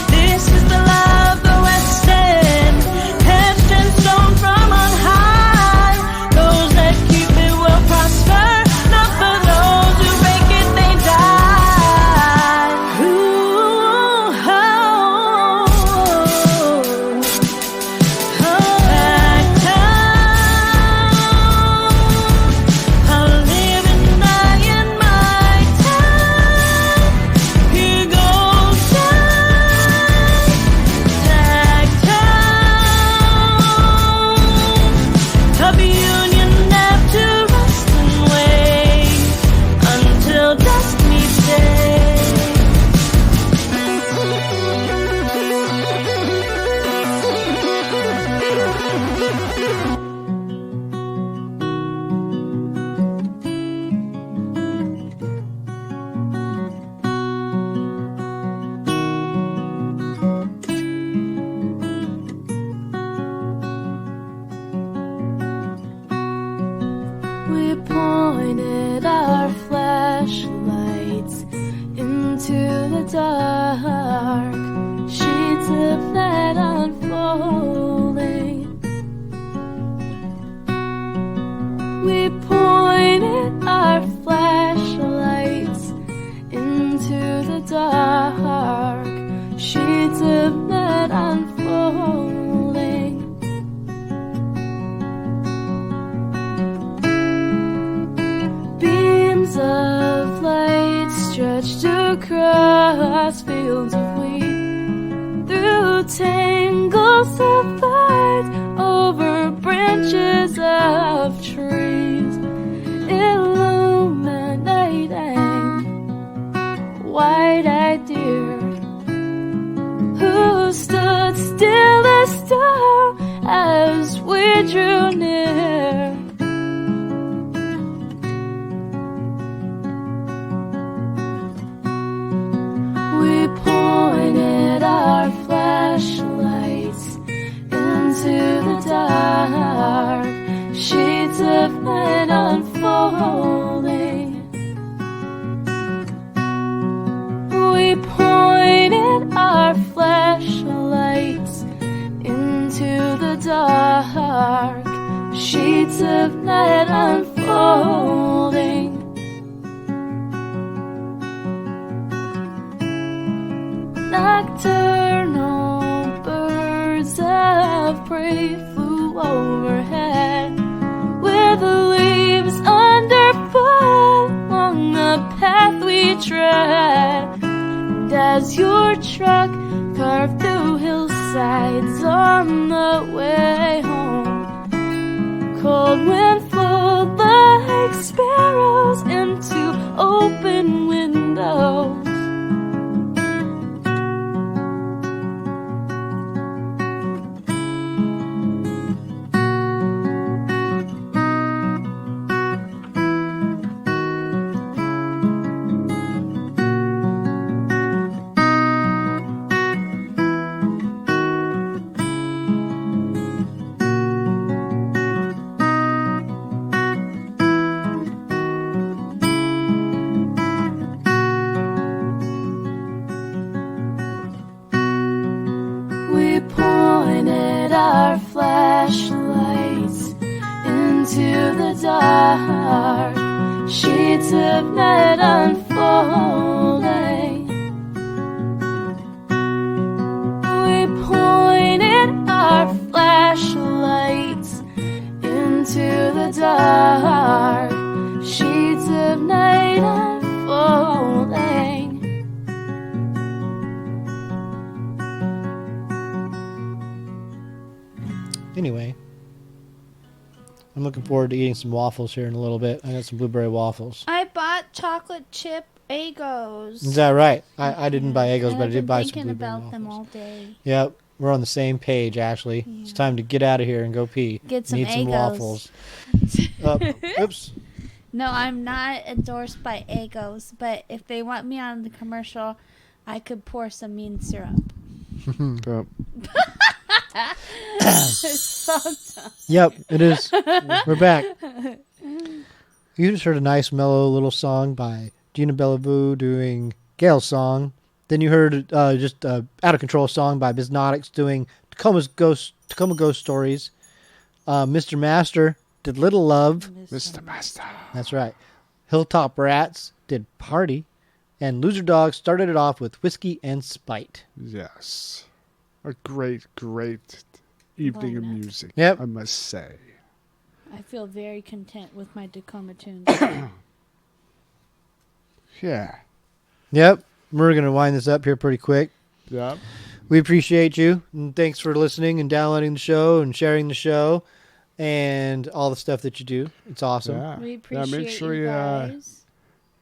This is the law of the West End, etched in stone from on high. Those that keep it will prosper, not for those who break it, they die. Ooh, oh, back down. I'll live and die in my town. Here goes time, tag town. Of union left to rest and wait until dust meets day. We pointed our flashlights into the dark, sheets of night unfolding. We pointed our flashlights into the dark, sheets of night unfolding. Beams of light stretched across fields of wheat, through tangles of light, over branches of trees, illuminating wide-eyed deer who stood still as still as we drew near. We pointed our flashlights into the dark, sheets of night unfolding. We pointed our flashlights the dark, sheets of night unfolding. Nocturnal birds of prey flew overhead, with the leaves underfoot along the path we tread. And as your truck carved through hillsides on the way home, cold wind flowed like sparrows into open windows. We pointed our flashlights into the dark, sheets of night unfolding. We pointed our flashlights into the dark, sheets of night unfolding. Anyway, I'm looking forward to eating some waffles here in a little bit. I got some blueberry waffles. I bought chocolate chip Eggos. Is that right? I didn't buy Eggos, And but I I've did been buy some thinking blueberry about them waffles. all day. Yep, we're on the same page, Ashley. Yeah. It's time to get out of here and go pee. Get some Need some Eggos. waffles. Oops. No, I'm not endorsed by Eggos, but if they want me on the commercial, I could pour some mean syrup. Yep. It's so dumb. Yep, it is. We're back. You just heard a nice, mellow little song by Gina Bellevue doing Gail's song. Then you heard just out of control song by Biznautics doing Tacoma Ghost Stories. Mr. Master did Little Love. Mr. Master. That's right. Hilltop Rats did Party. And Loser Dog started it off with Whiskey and Spite. Yes. A great, great evening of Lineup. music, Yep. I must say. I feel very content with my Tacoma tunes. Yeah. Yep. We're going to wind this up here pretty quick. Yep. We appreciate you. And thanks for listening and downloading the show and sharing the show and all the stuff that you do. It's awesome. Yeah. We Yeah, appreciate make sure you you guys.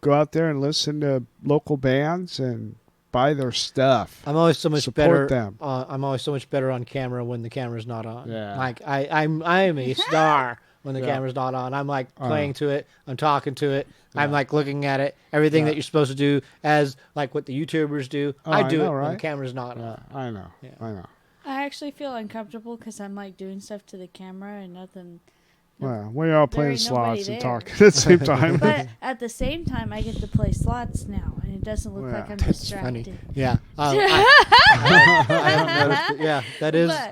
go out there and listen to local bands and buy their stuff. I'm always so much Support better. them. I'm always so much better on camera when the camera's not on. Yeah. Like I'm a star when the Yeah. camera's not on. I'm like playing to it. I'm talking to it. I'm Yeah. like looking at it. Everything Yeah. that you're supposed to do as like what the YouTubers do. Oh, I I do know, it when right? the camera's not Yeah, on. I know. Yeah. I know. I actually feel uncomfortable because I'm like doing stuff to the camera and nothing. Well, we're all There playing ain't nobody slots and there. talking at the same time. But at the same time, I get to play slots now, and it doesn't look like Yeah. I'm That's distracted. funny. Yeah. I haven't noticed it. Yeah,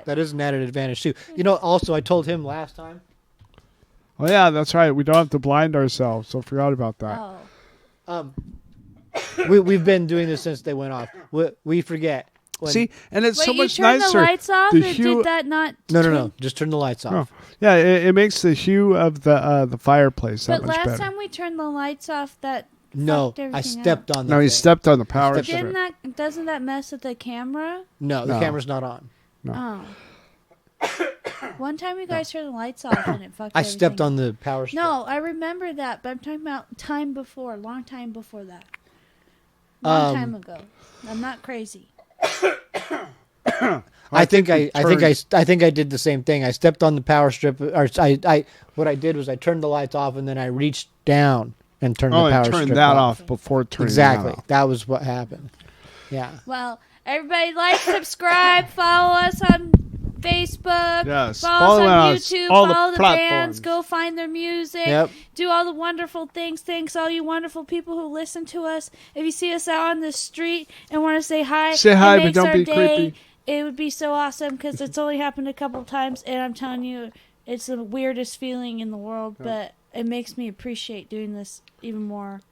that is an added advantage too. You know, also I told him last time. Oh, yeah, that's right. We don't have to blind ourselves, so forgot about that. Oh, We've been doing this since they went off. We forget. When, See, and it's wait, so you much turned nicer. the lights off? The It hue- did that not? No. Just turn the lights off. Oh, yeah, it makes the hue of the fireplace that But much last better. time we turned the lights off, that No, fucked I everything stepped up. on the No, he thing. stepped on the power Stepped strip. Doesn't that mess with the camera? No, the No. camera's not on. No. Oh. One time you guys turned the lights off and it fucked I everything stepped up. on the power strip. No, I remember that, but I'm talking about time before, long time before that. Long time ago. I'm not crazy. I think we I did the same thing. I stepped on the power strip, or what I did was I turned the lights off and then I reached down and turned Oh, the power and strip turn that off. off before turning Exactly. that off. That was what happened. Yeah. Well, everybody like, subscribe, follow us on Facebook, Yes, follow us follow on us, YouTube, all the follow the bands, platforms. go find their music, Yep. do all the wonderful things. Thanks all you wonderful people who listen to us. If you see us out on the street and want to say hi, Say hi, it but makes don't our be day. creepy. it would be so awesome because it's only happened a couple times, and I'm telling you, it's the weirdest feeling in the world, but it makes me appreciate doing this even more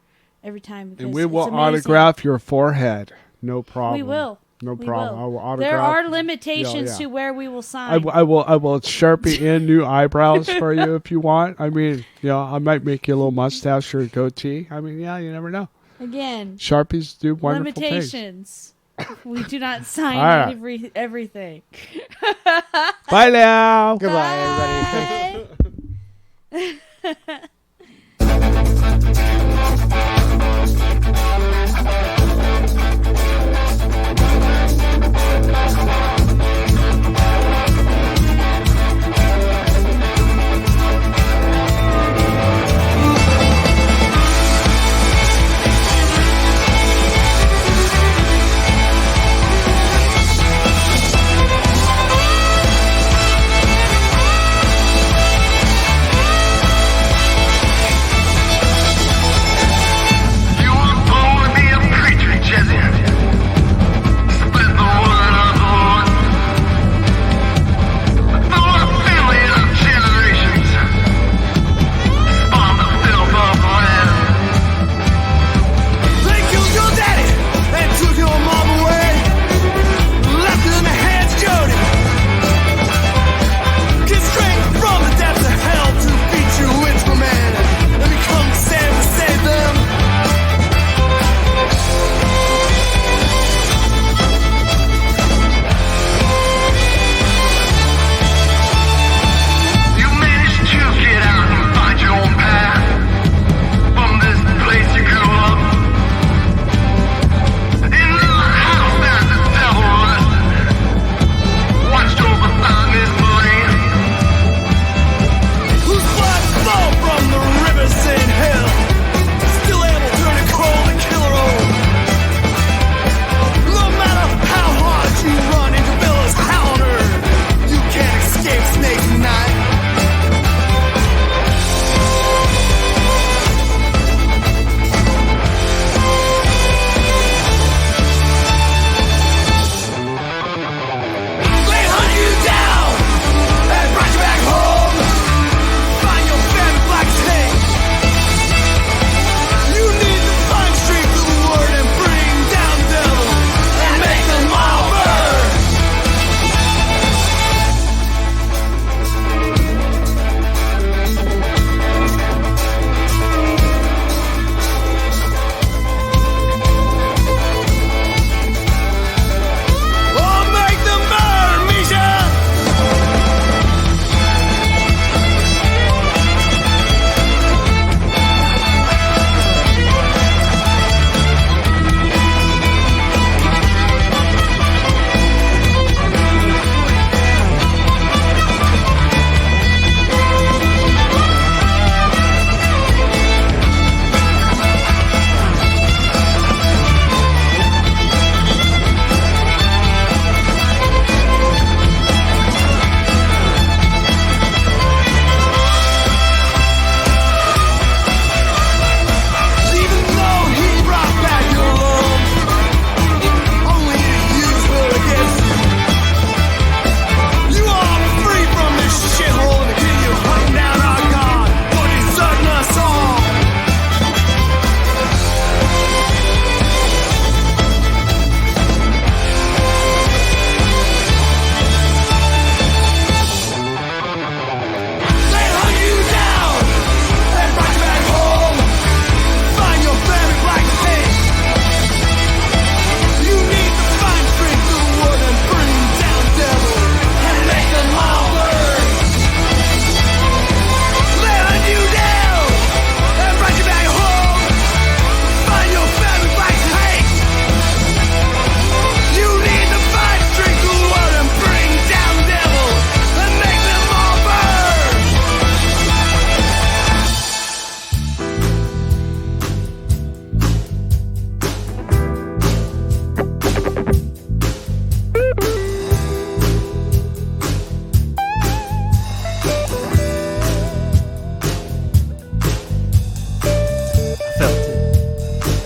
every time. And we will autograph your forehead. No problem. We will. No We problem. will. I will autograph. There are limitations Yeah. to where we will sign. I will Sharpie in new eyebrows for you if you want. I mean, I might make you a little mustache or a goatee. I mean, yeah, you never know. Again, Sharpies do wonderful limitations. We do not sign All right. everything. Bye now. Goodbye, everybody.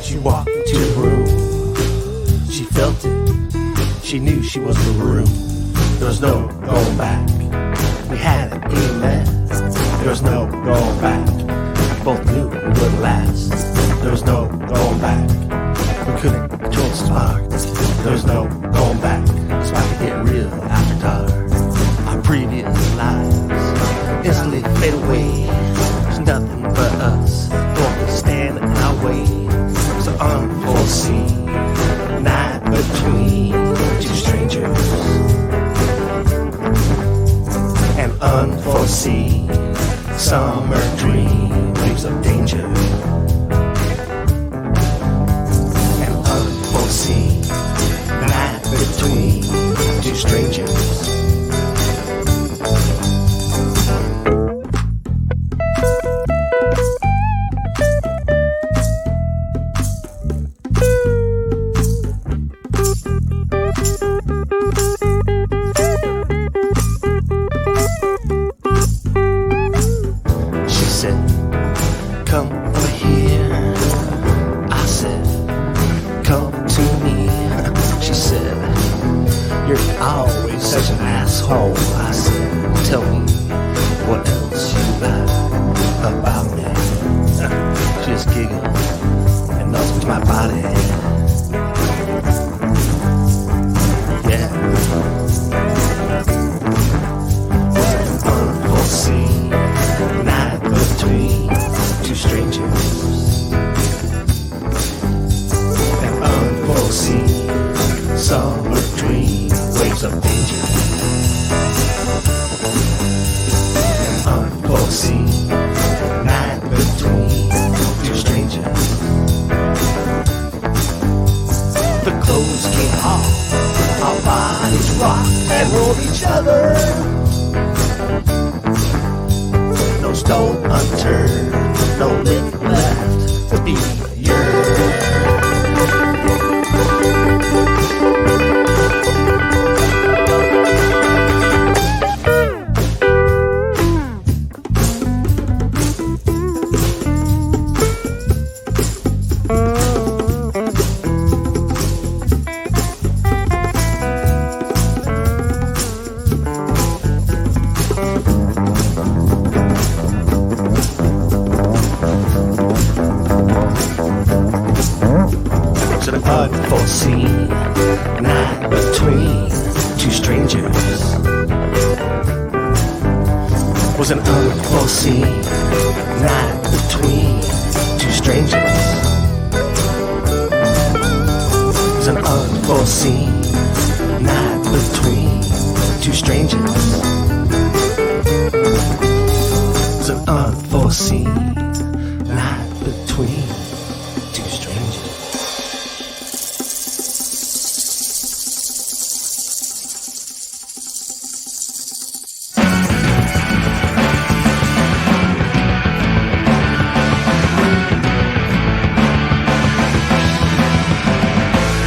She walked into the room. She felt it. She knew she was the room. There was no going back. We had an amen. There was no going back. We both knew it wouldn't last. There was no going back. We couldn't control the spark. There was no going back. It's about to get real after dark. Our previous lives instantly fade away. There's nothing but us. Don't stand in our way. It's an unforeseen night between two strangers. An unforeseen summer dream, waves of danger. An unforeseen night between two strangers.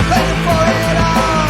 Ready for it all.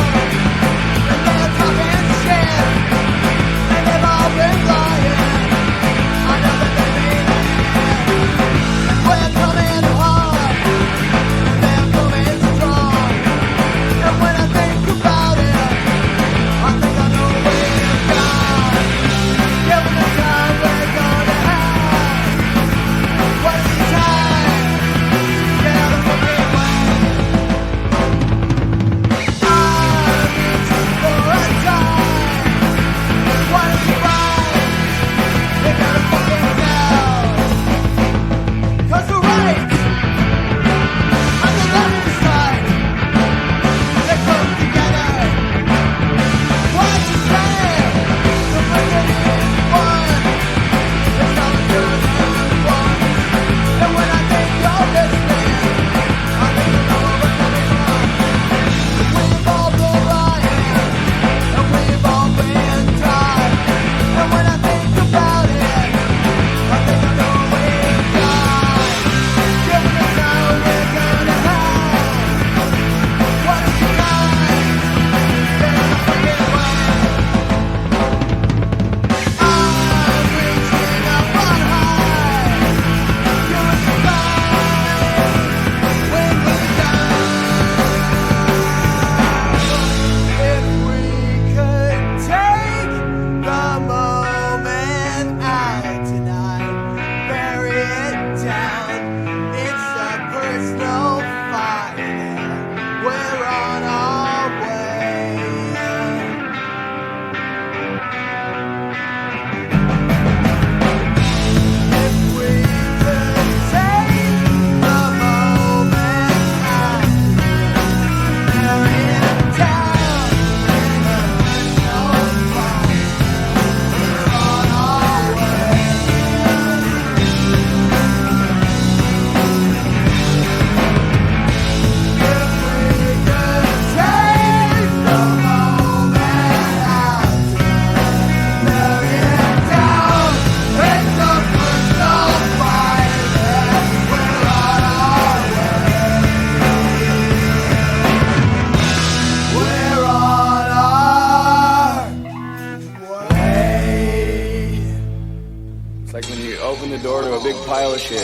open the door to a big pile of shit.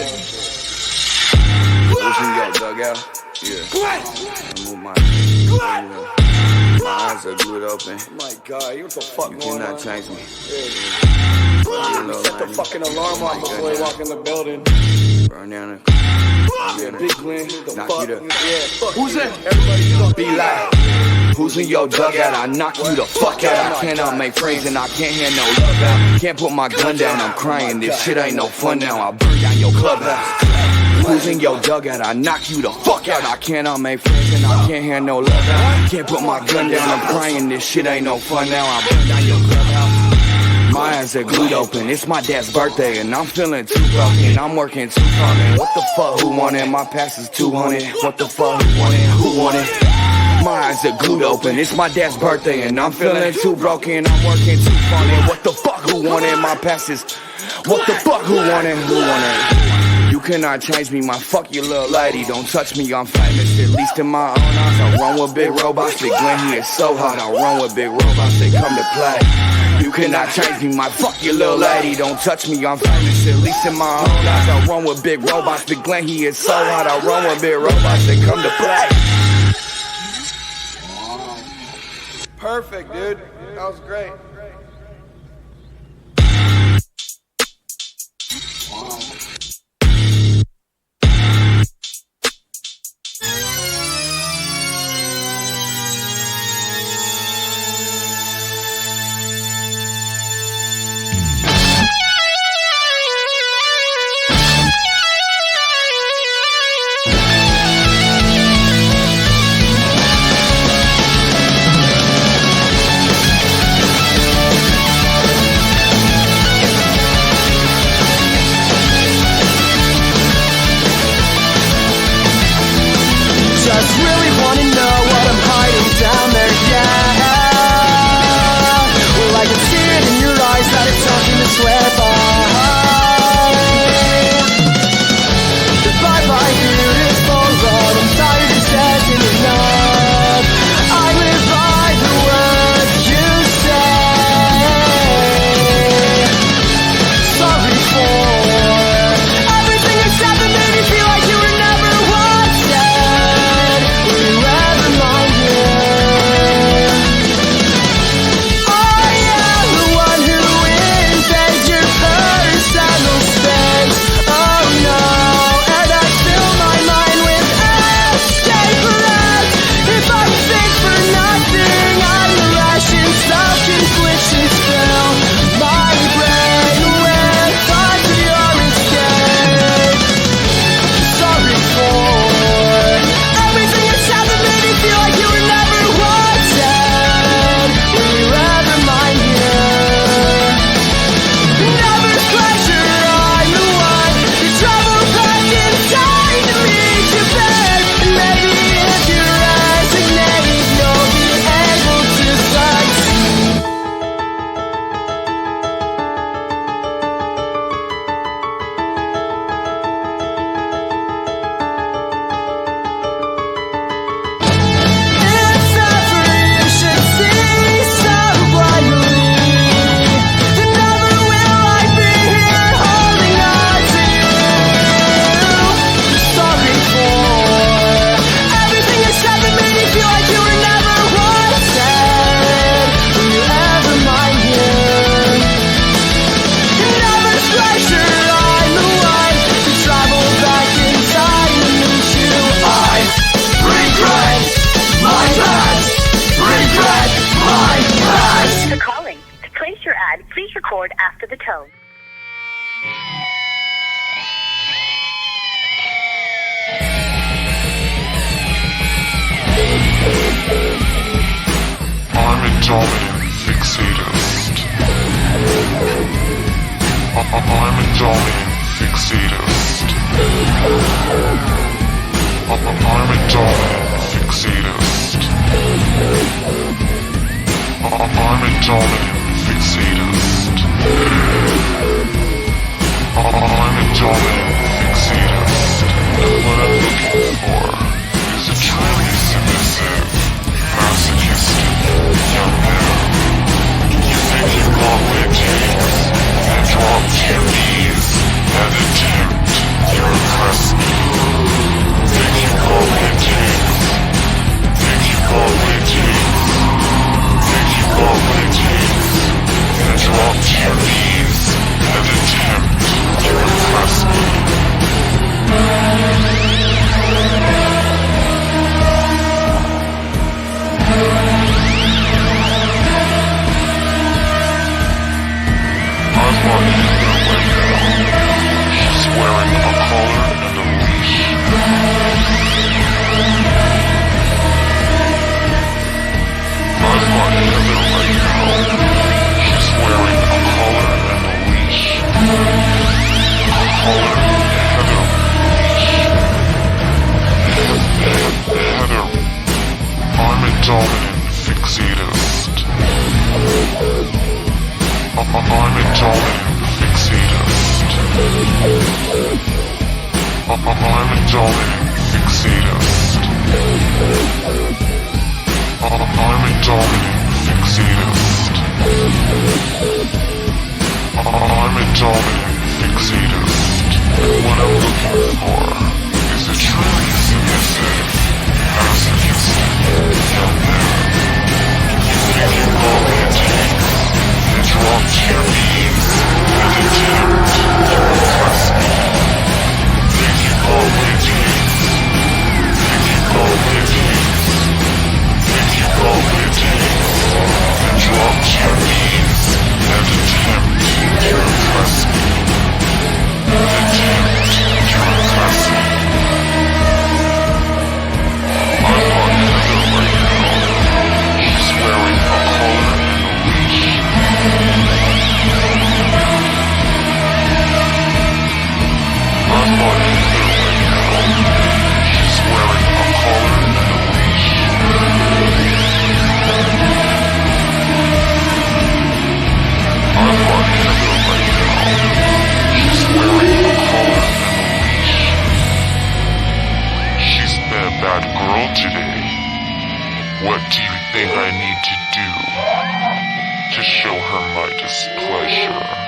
Listen, yo, dugout. Yeah. Move my eyes are glued open. My God, what the fuck going on? You cannot change me. Set the fucking alarm off before you walk in the building. Burn down the big Glenn. Knock you the. Who's that? Everybody be like. Who's in your dugout? I knock you the fuck out. I cannot make friends and I can't hear no love out. Can't put my gun down, I'm crying. This shit ain't no fun now. I'll burn down your clubhouse. Who's in your dugout? I knock you the fuck out. I cannot make friends and I can't hear no love out. Can't put my gun down, I'm crying. This shit ain't no fun now. I'll burn down your clubhouse. My eyes are glued open. It's my dad's birthday and I'm feeling too broken. I'm working too fucking. What the fuck? Who want it? My pass is 200. What the fuck? Who want it? Who want it? My eyes are glued open. It's my dad's birthday and I'm feeling too broken. I'm working too funny. What the fuck? Who want it? My pass is. What the fuck? Who want it? Who want it? You cannot change me, my fuck you little lady. Don't touch me, I'm famous, at least in my own eyes. I run with big robots, Big Glenn, he is so hot. I run with big robots, they come to play. You cannot change me, my fuck you little lady. Don't touch me, I'm famous, at least in my own eyes. I run with big robots, Big Glenn, he is so hot. I run with big robots, they come to play. Perfect, dude. That was great. After the tone. I'm a dominant fixatist. I'm a dominant fixatist. I'm a dominant fixatist. I'm a dominant fixatist. I'm a dominant fixatist. And what I'm looking for is a truly submissive, masochistic young man. You think you've gone with James and dropped your knees drop to your knees and attempt to impress me. I've already hit her right now. She's wearing a collar and a leash. I've already hit her right now. She's wearing a collar and a leash. A collar, Heather, leash. Heather, I'm a dominant fixatist. I'm a dominant fixatist. I'm a dominant fixatist. I'm a dominant fixatist. I'm a dominant fixatist. And what I'm looking for is a truly submissive, masochistic young man. If you call me a tank, drop to your knees and attempt to impress me. If you call me a tank, if you call me a tank, if you call me a tank, then drop to your knees and attempt to impress me. Attempt to impress me. I'm on Heather right now. She's wearing a collar and a leash. I'm on Heather right now. She's wearing a collar and a leash. I'm on Heather right now. She's wearing a collar and a leash. She's been a bad girl today. What do you think I need to do to show her my displeasure?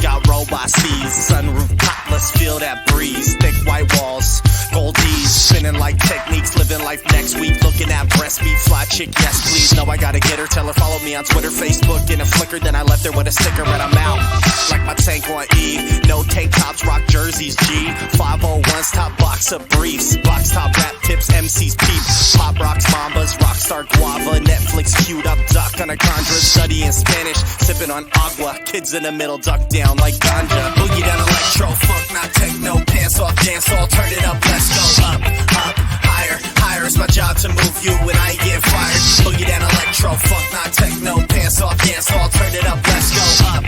got robot seas, sunroof topless, feel that breeze, thick white walls, gold D's, spinning like techniques, living life next week, looking at breast beat, fly chick, yes please, know I gotta get her, tell her follow me on Twitter, Facebook, and a Flickr, then I left her with a sticker and I'm out, like my tank on E, no tank tops, rock jerseys, G, 501s, top box of briefs, box top rap tips, MCs peep, pop rocks, mambas, rockstar guava, Netflix queued up, duck on a conjure, studying Spanish, sipping on agua, kids in the middle, duck down like ganja, boogie down electro, funk, not techno, pants off, dance all, turn it up, let's go, up, higher, higher, it's my job to move you when I get fired, boogie down electro, funk, not techno, pants off, dance all, turn it up, let's go, up,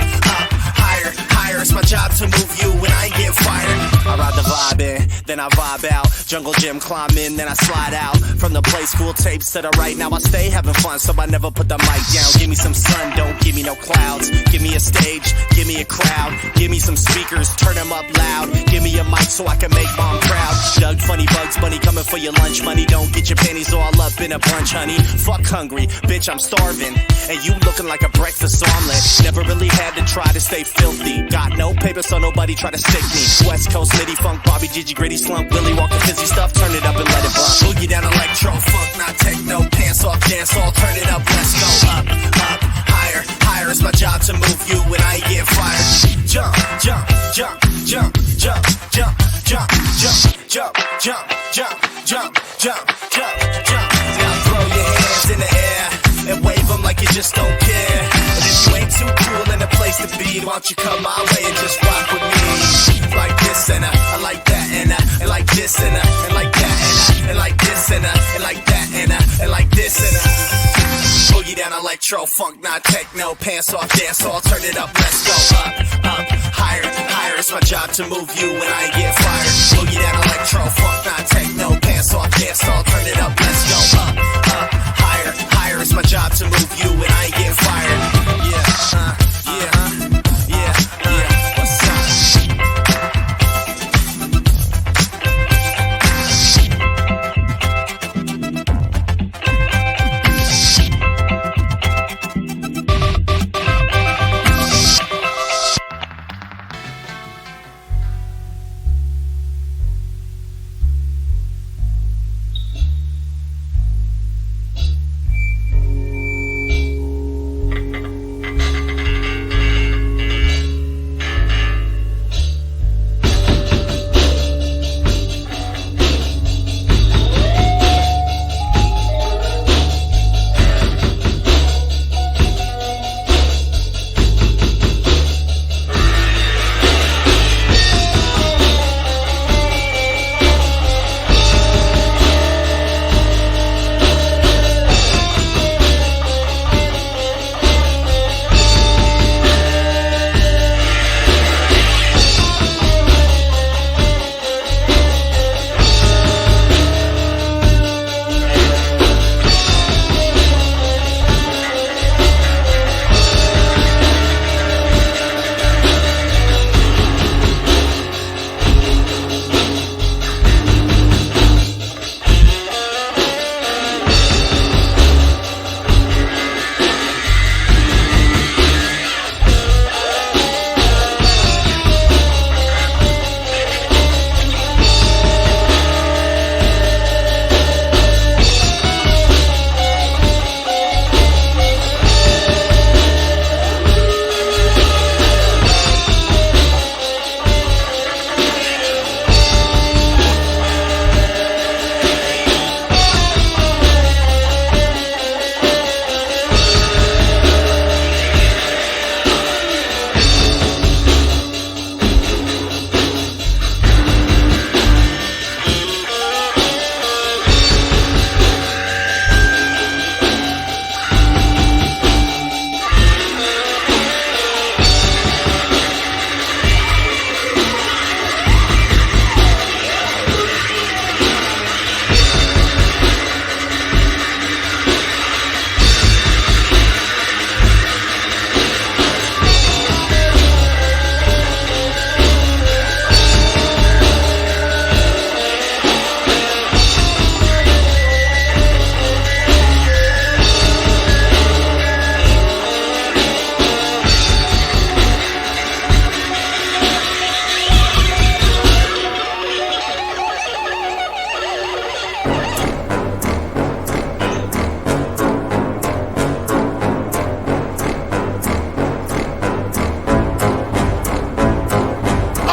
higher, higher, it's my job to move you when I get fired, I ride the vibe in, then I vibe out, jungle gym, climb in, then I slide out, from the play school tapes to the right, now I stay having fun, so I never put the mic down, give me some sun, don't give me no clouds, give me a stage, give me a crowd, give me some speakers, turn them up loud, give me a mic so I can make mom proud, Doug Funny Bugs Bunny coming for your lunch money, don't get your panties all up in a bunch honey, fuck hungry, bitch I'm starving, and you looking like a breakfast omelet, never really had to try to stay filthy, got no paper so nobody try to stick me, West Coast MIDI funk, Bobby Gigi Gritty slump, Willie Walker fizzy stuff, turn it up and let it bump, boogie down electro, funk, not techno, pants off, dance all, turn it up, let's go, up, higher, higher, it's my job to move you when I get fired, jump, jump, jump, jump, jump, jump, jump, jump, jump, jump, jump, jump, jump, jump, jump, now throw your hands in the air, and wave them like you just don't care, and if you ain't too cool in a place to be, why don't you come my way and just rock with me, like this and I like that and like this and like that and like this and like that and like this and boogie down electro, funk, not techno, pants off, dance all, turn it up, let's go, up, higher, higher, it's my job to move you when I get fired, boogie down electro, funk, not techno, pants off, dance all, turn it up, let's go, up, higher, higher, it's my job to move you when I get fired, yeah, what's up?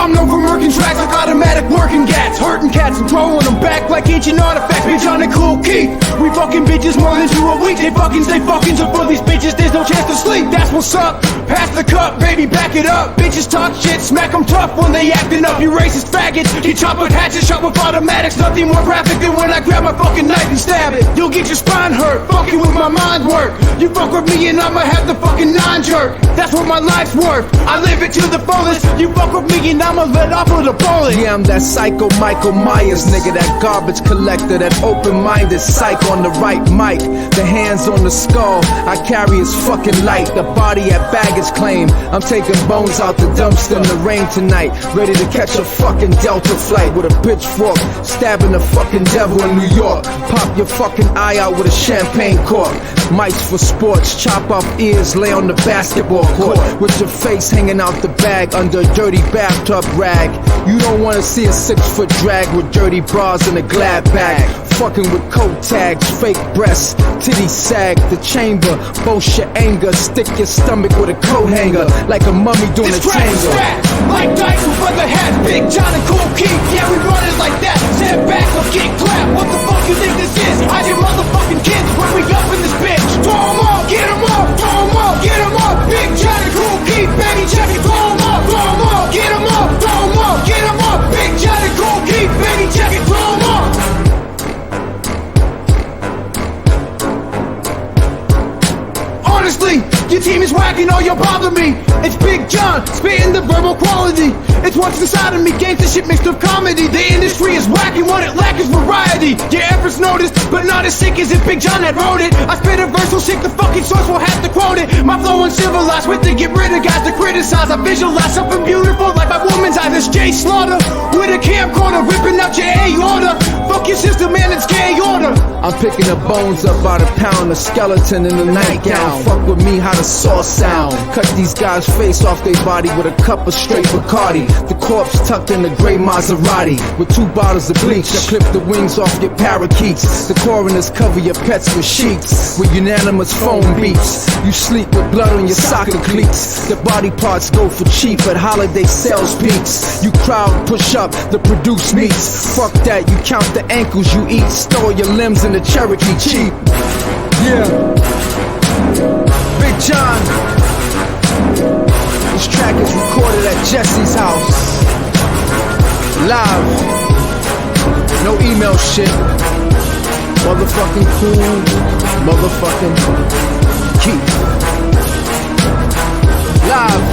I'm known for murking tracks like automatic working gats. Hurting cats and throwing them back like ancient artifacts. Bitch on a cool key. We fucking bitches more than 2 a week. They fucking stay fucking, so for these bitches there's no chance to sleep. That's what's up. Pass the cup, baby, back it up. Bitches talk shit, smack them tough when they acting up. You racist faggots, you chop with hatchets, shot with automatics. Nothing more graphic than when I grab my fucking knife and stab it. You'll get your spine hurt, fucking with my mind work. You fuck with me and I'ma have the fucking non-jerk. That's what my life's worth. I live it to the fullest. You fuck with me and I'ma let off with a bullet. Yeah, I'm that psycho Michael Myers nigga, that garbage collector, that open-minded psych on the right mic. The hands on the skull, I carry his fucking light. The body at baggage claim. I'm taking bones out the dumpster in the rain tonight. Ready to catch a fucking Delta flight with a pitchfork, stabbing the fucking devil in New York. Pop your fucking eye out with a champagne cork. Mics for sports, chop off ears, lay on the basketball court with your face hanging out the bag under a dirty bathtub rag. You don't wanna see a 6-foot drag with dirty bras in a glad bag. Fucking with coat tags, fake breasts, titties sag, the chamber, boast your anger, stick your stomach with a coat hanger, like a mummy doing a tango. Like dice with other hats, Big John and Cool Keith, yeah we run it like that. Stand back or get clapped, what the fuck you think this is? Hide your motherfucking kids when we up in this bitch. Throw them all, get them all, throw them all, get them all. Big John and Cool Keith, baby check it, throw them all, get them all, throw them all, get them all. Big John and Cool Keith, baby check it, throw them all. Honestly, your team is whacking, all you bother me. It's Big John, spitting the verbal quality. It's what's inside of me, gangsta shit mixed with comedy. The industry is whacking, what it lacks is variety. Your efforts noticed, but not as sick as if Big John had wrote it. I spit a verse so sick the fucking source will have to quote it. My flow uncivilized, with to get rid of guys to criticize. I visualize something beautiful like my woman's eyes. It's Jay Slaughter, with a camcorder, ripping out your aorta. Fuck your sister, man, it's gay order. I'm picking the bones up by the pound, a skeleton in the nightgown. Fuck with me, how the sauce sound. Cut these guys' face off their body with a cup of straight Bacardi. The corpse tucked in the gray Maserati with 2 bottles of bleach. I clip the wings off your parakeets. The coroners cover your pets with sheets with unanimous foam beats. You sleep with blood on your soccer cleats. The body parts go for cheap at holiday sales peaks. You crowd push up the produced meats. Fuck that, you count the ankles you eat. Store your limbs in the Cherokee cheap. Yeah, Big John. This track is recorded at Jesse's house. Live. No email shit. Motherfucking cool. Motherfucking Keith. Live.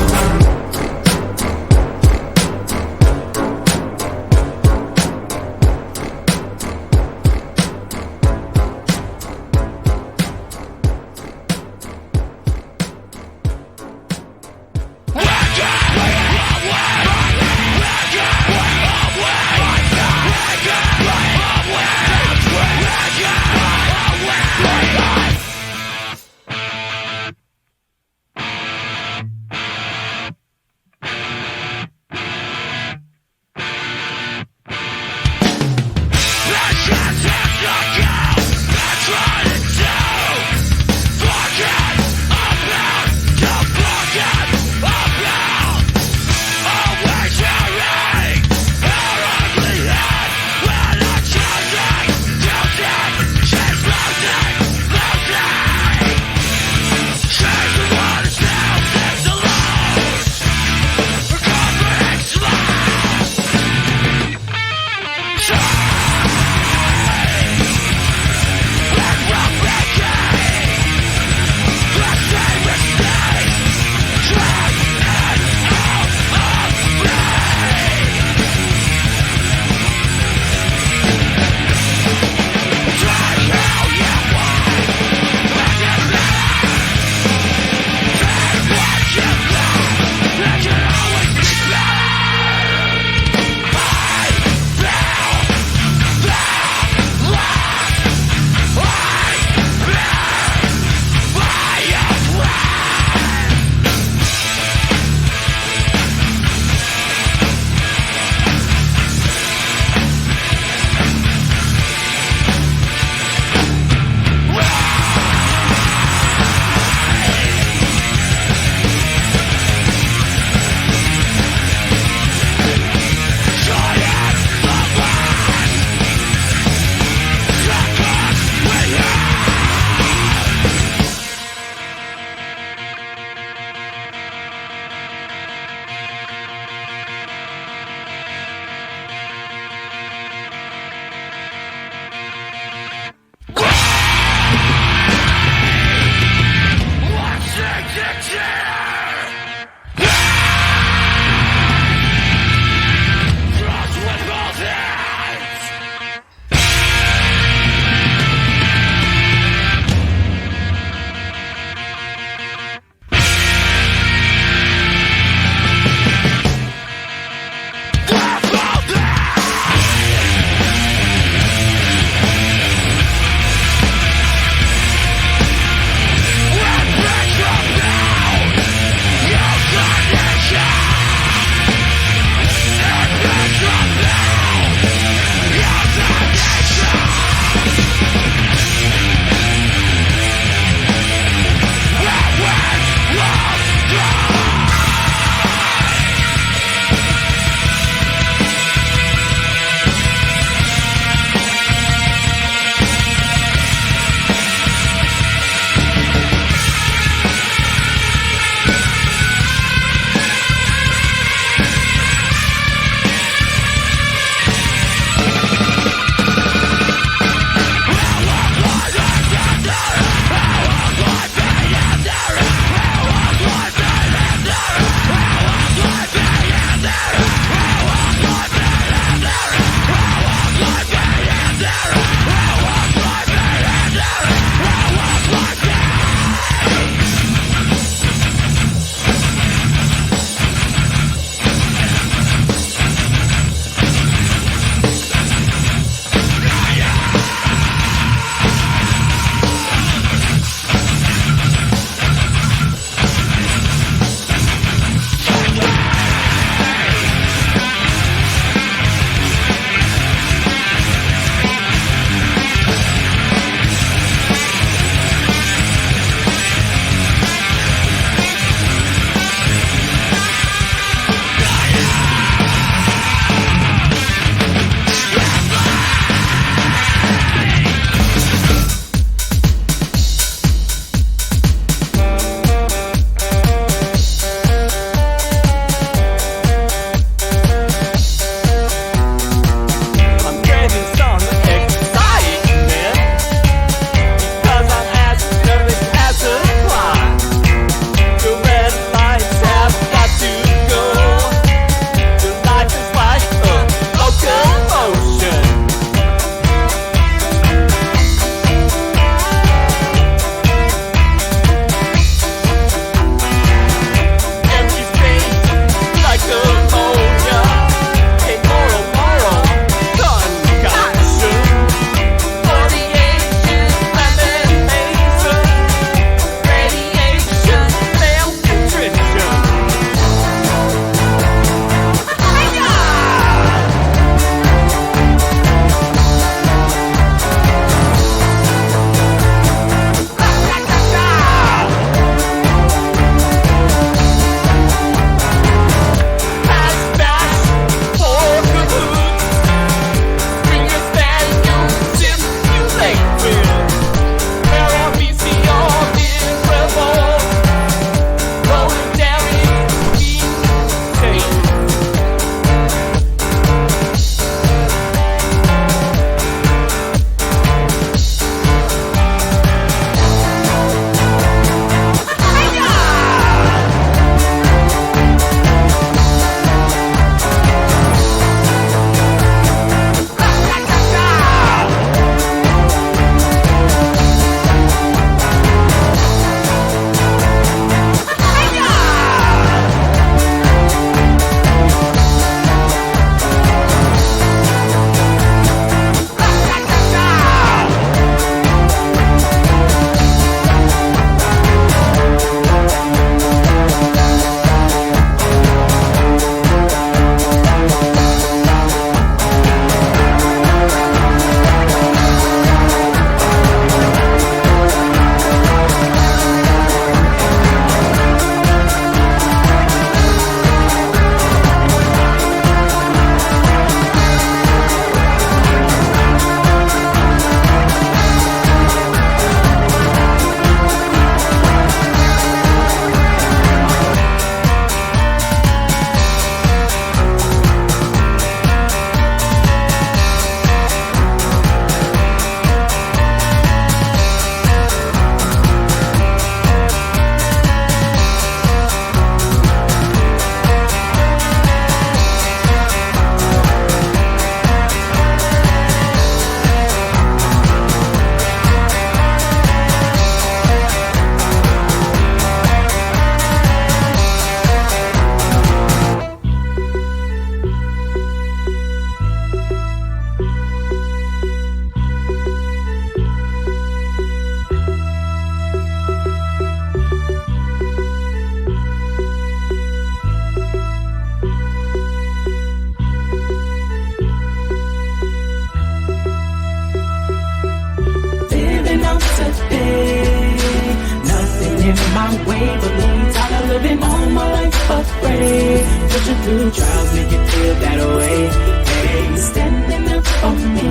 Pushing through trials, make it feel that way. Hey, standing up for me,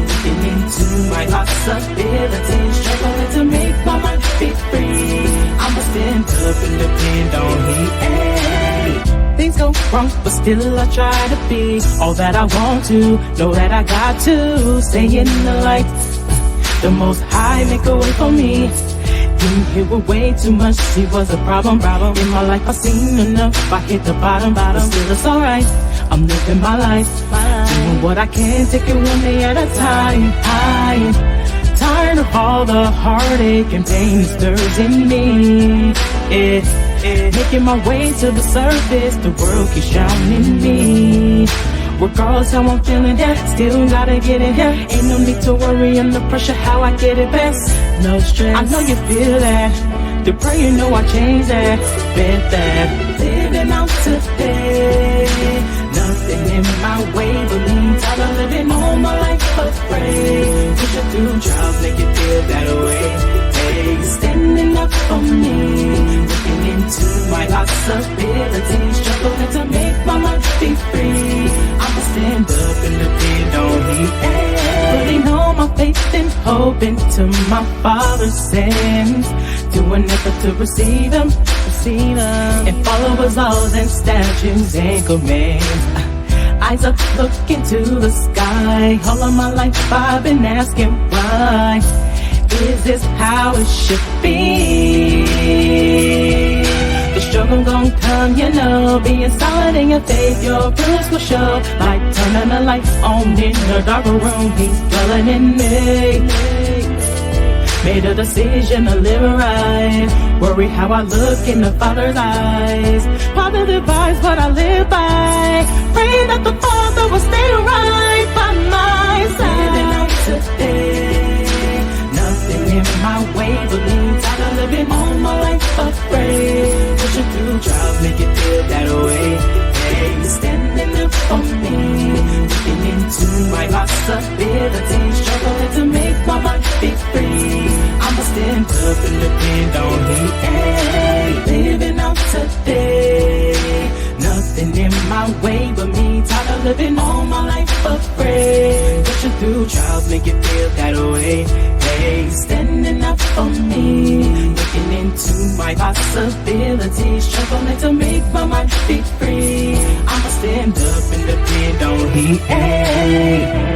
looking into my possibilities, struggling to make my mind be free. I'ma stand up and depend on He. Hey, things go wrong, but still I try to be all that I want to. Know that I got to stay in the light. The Most High make a way for me. Didn't hear with way too much, she was a problem. In my life I've seen enough, I hit the bottom. But still it's alright, I'm living my life, doing what I can, take it one day at a time. I'm tired of all the heartache and pain that stirs in me. Making my way to the surface, the world keeps drowning me. Regardless how I'm feeling, still gotta get it, ain't no need to worry under pressure how I get it best. No stress, I know you feel that. The pray you know I changed that. Bet that living out today, nothing in my way but me. Tired of living all my life afraid. Pushing through trials, make it feel that way. Hey, standing up for me, looking into my possibilities, struggling to make my life be free. I'ma stand up and depend on He. Putting all my faith and hope into my Father's hands, do an effort to receive Him, and follow His laws and statutes and commands. Eyes up, look into the sky. All of my life I've been asking why. Is this how it should be? The struggle gon' come, you know. Being solid in your faith, your fruits will show. Like turning the lights on in the darker room, He's dwelling in me. Made a decision to live right. Worry how I look in the Father's eyes. Positive vibes, what I live by. Pray that the Father will stay right by my side. Living out today, nothing in my way but me. Tired of living all my life afraid. Pushing through trials, make it feel that way. Hey, standing up for me, looking into my possibilities, struggling to make my mind be free. I'ma stand up and depend on He. Hey, living out today, nothing in my way but me. Tired of living all my life afraid. Pushing through trials, make it feel that way. Hey, standing up for me, looking into my possibilities, struggling to make my mind be free. I'ma stand up and depend on He. Hey.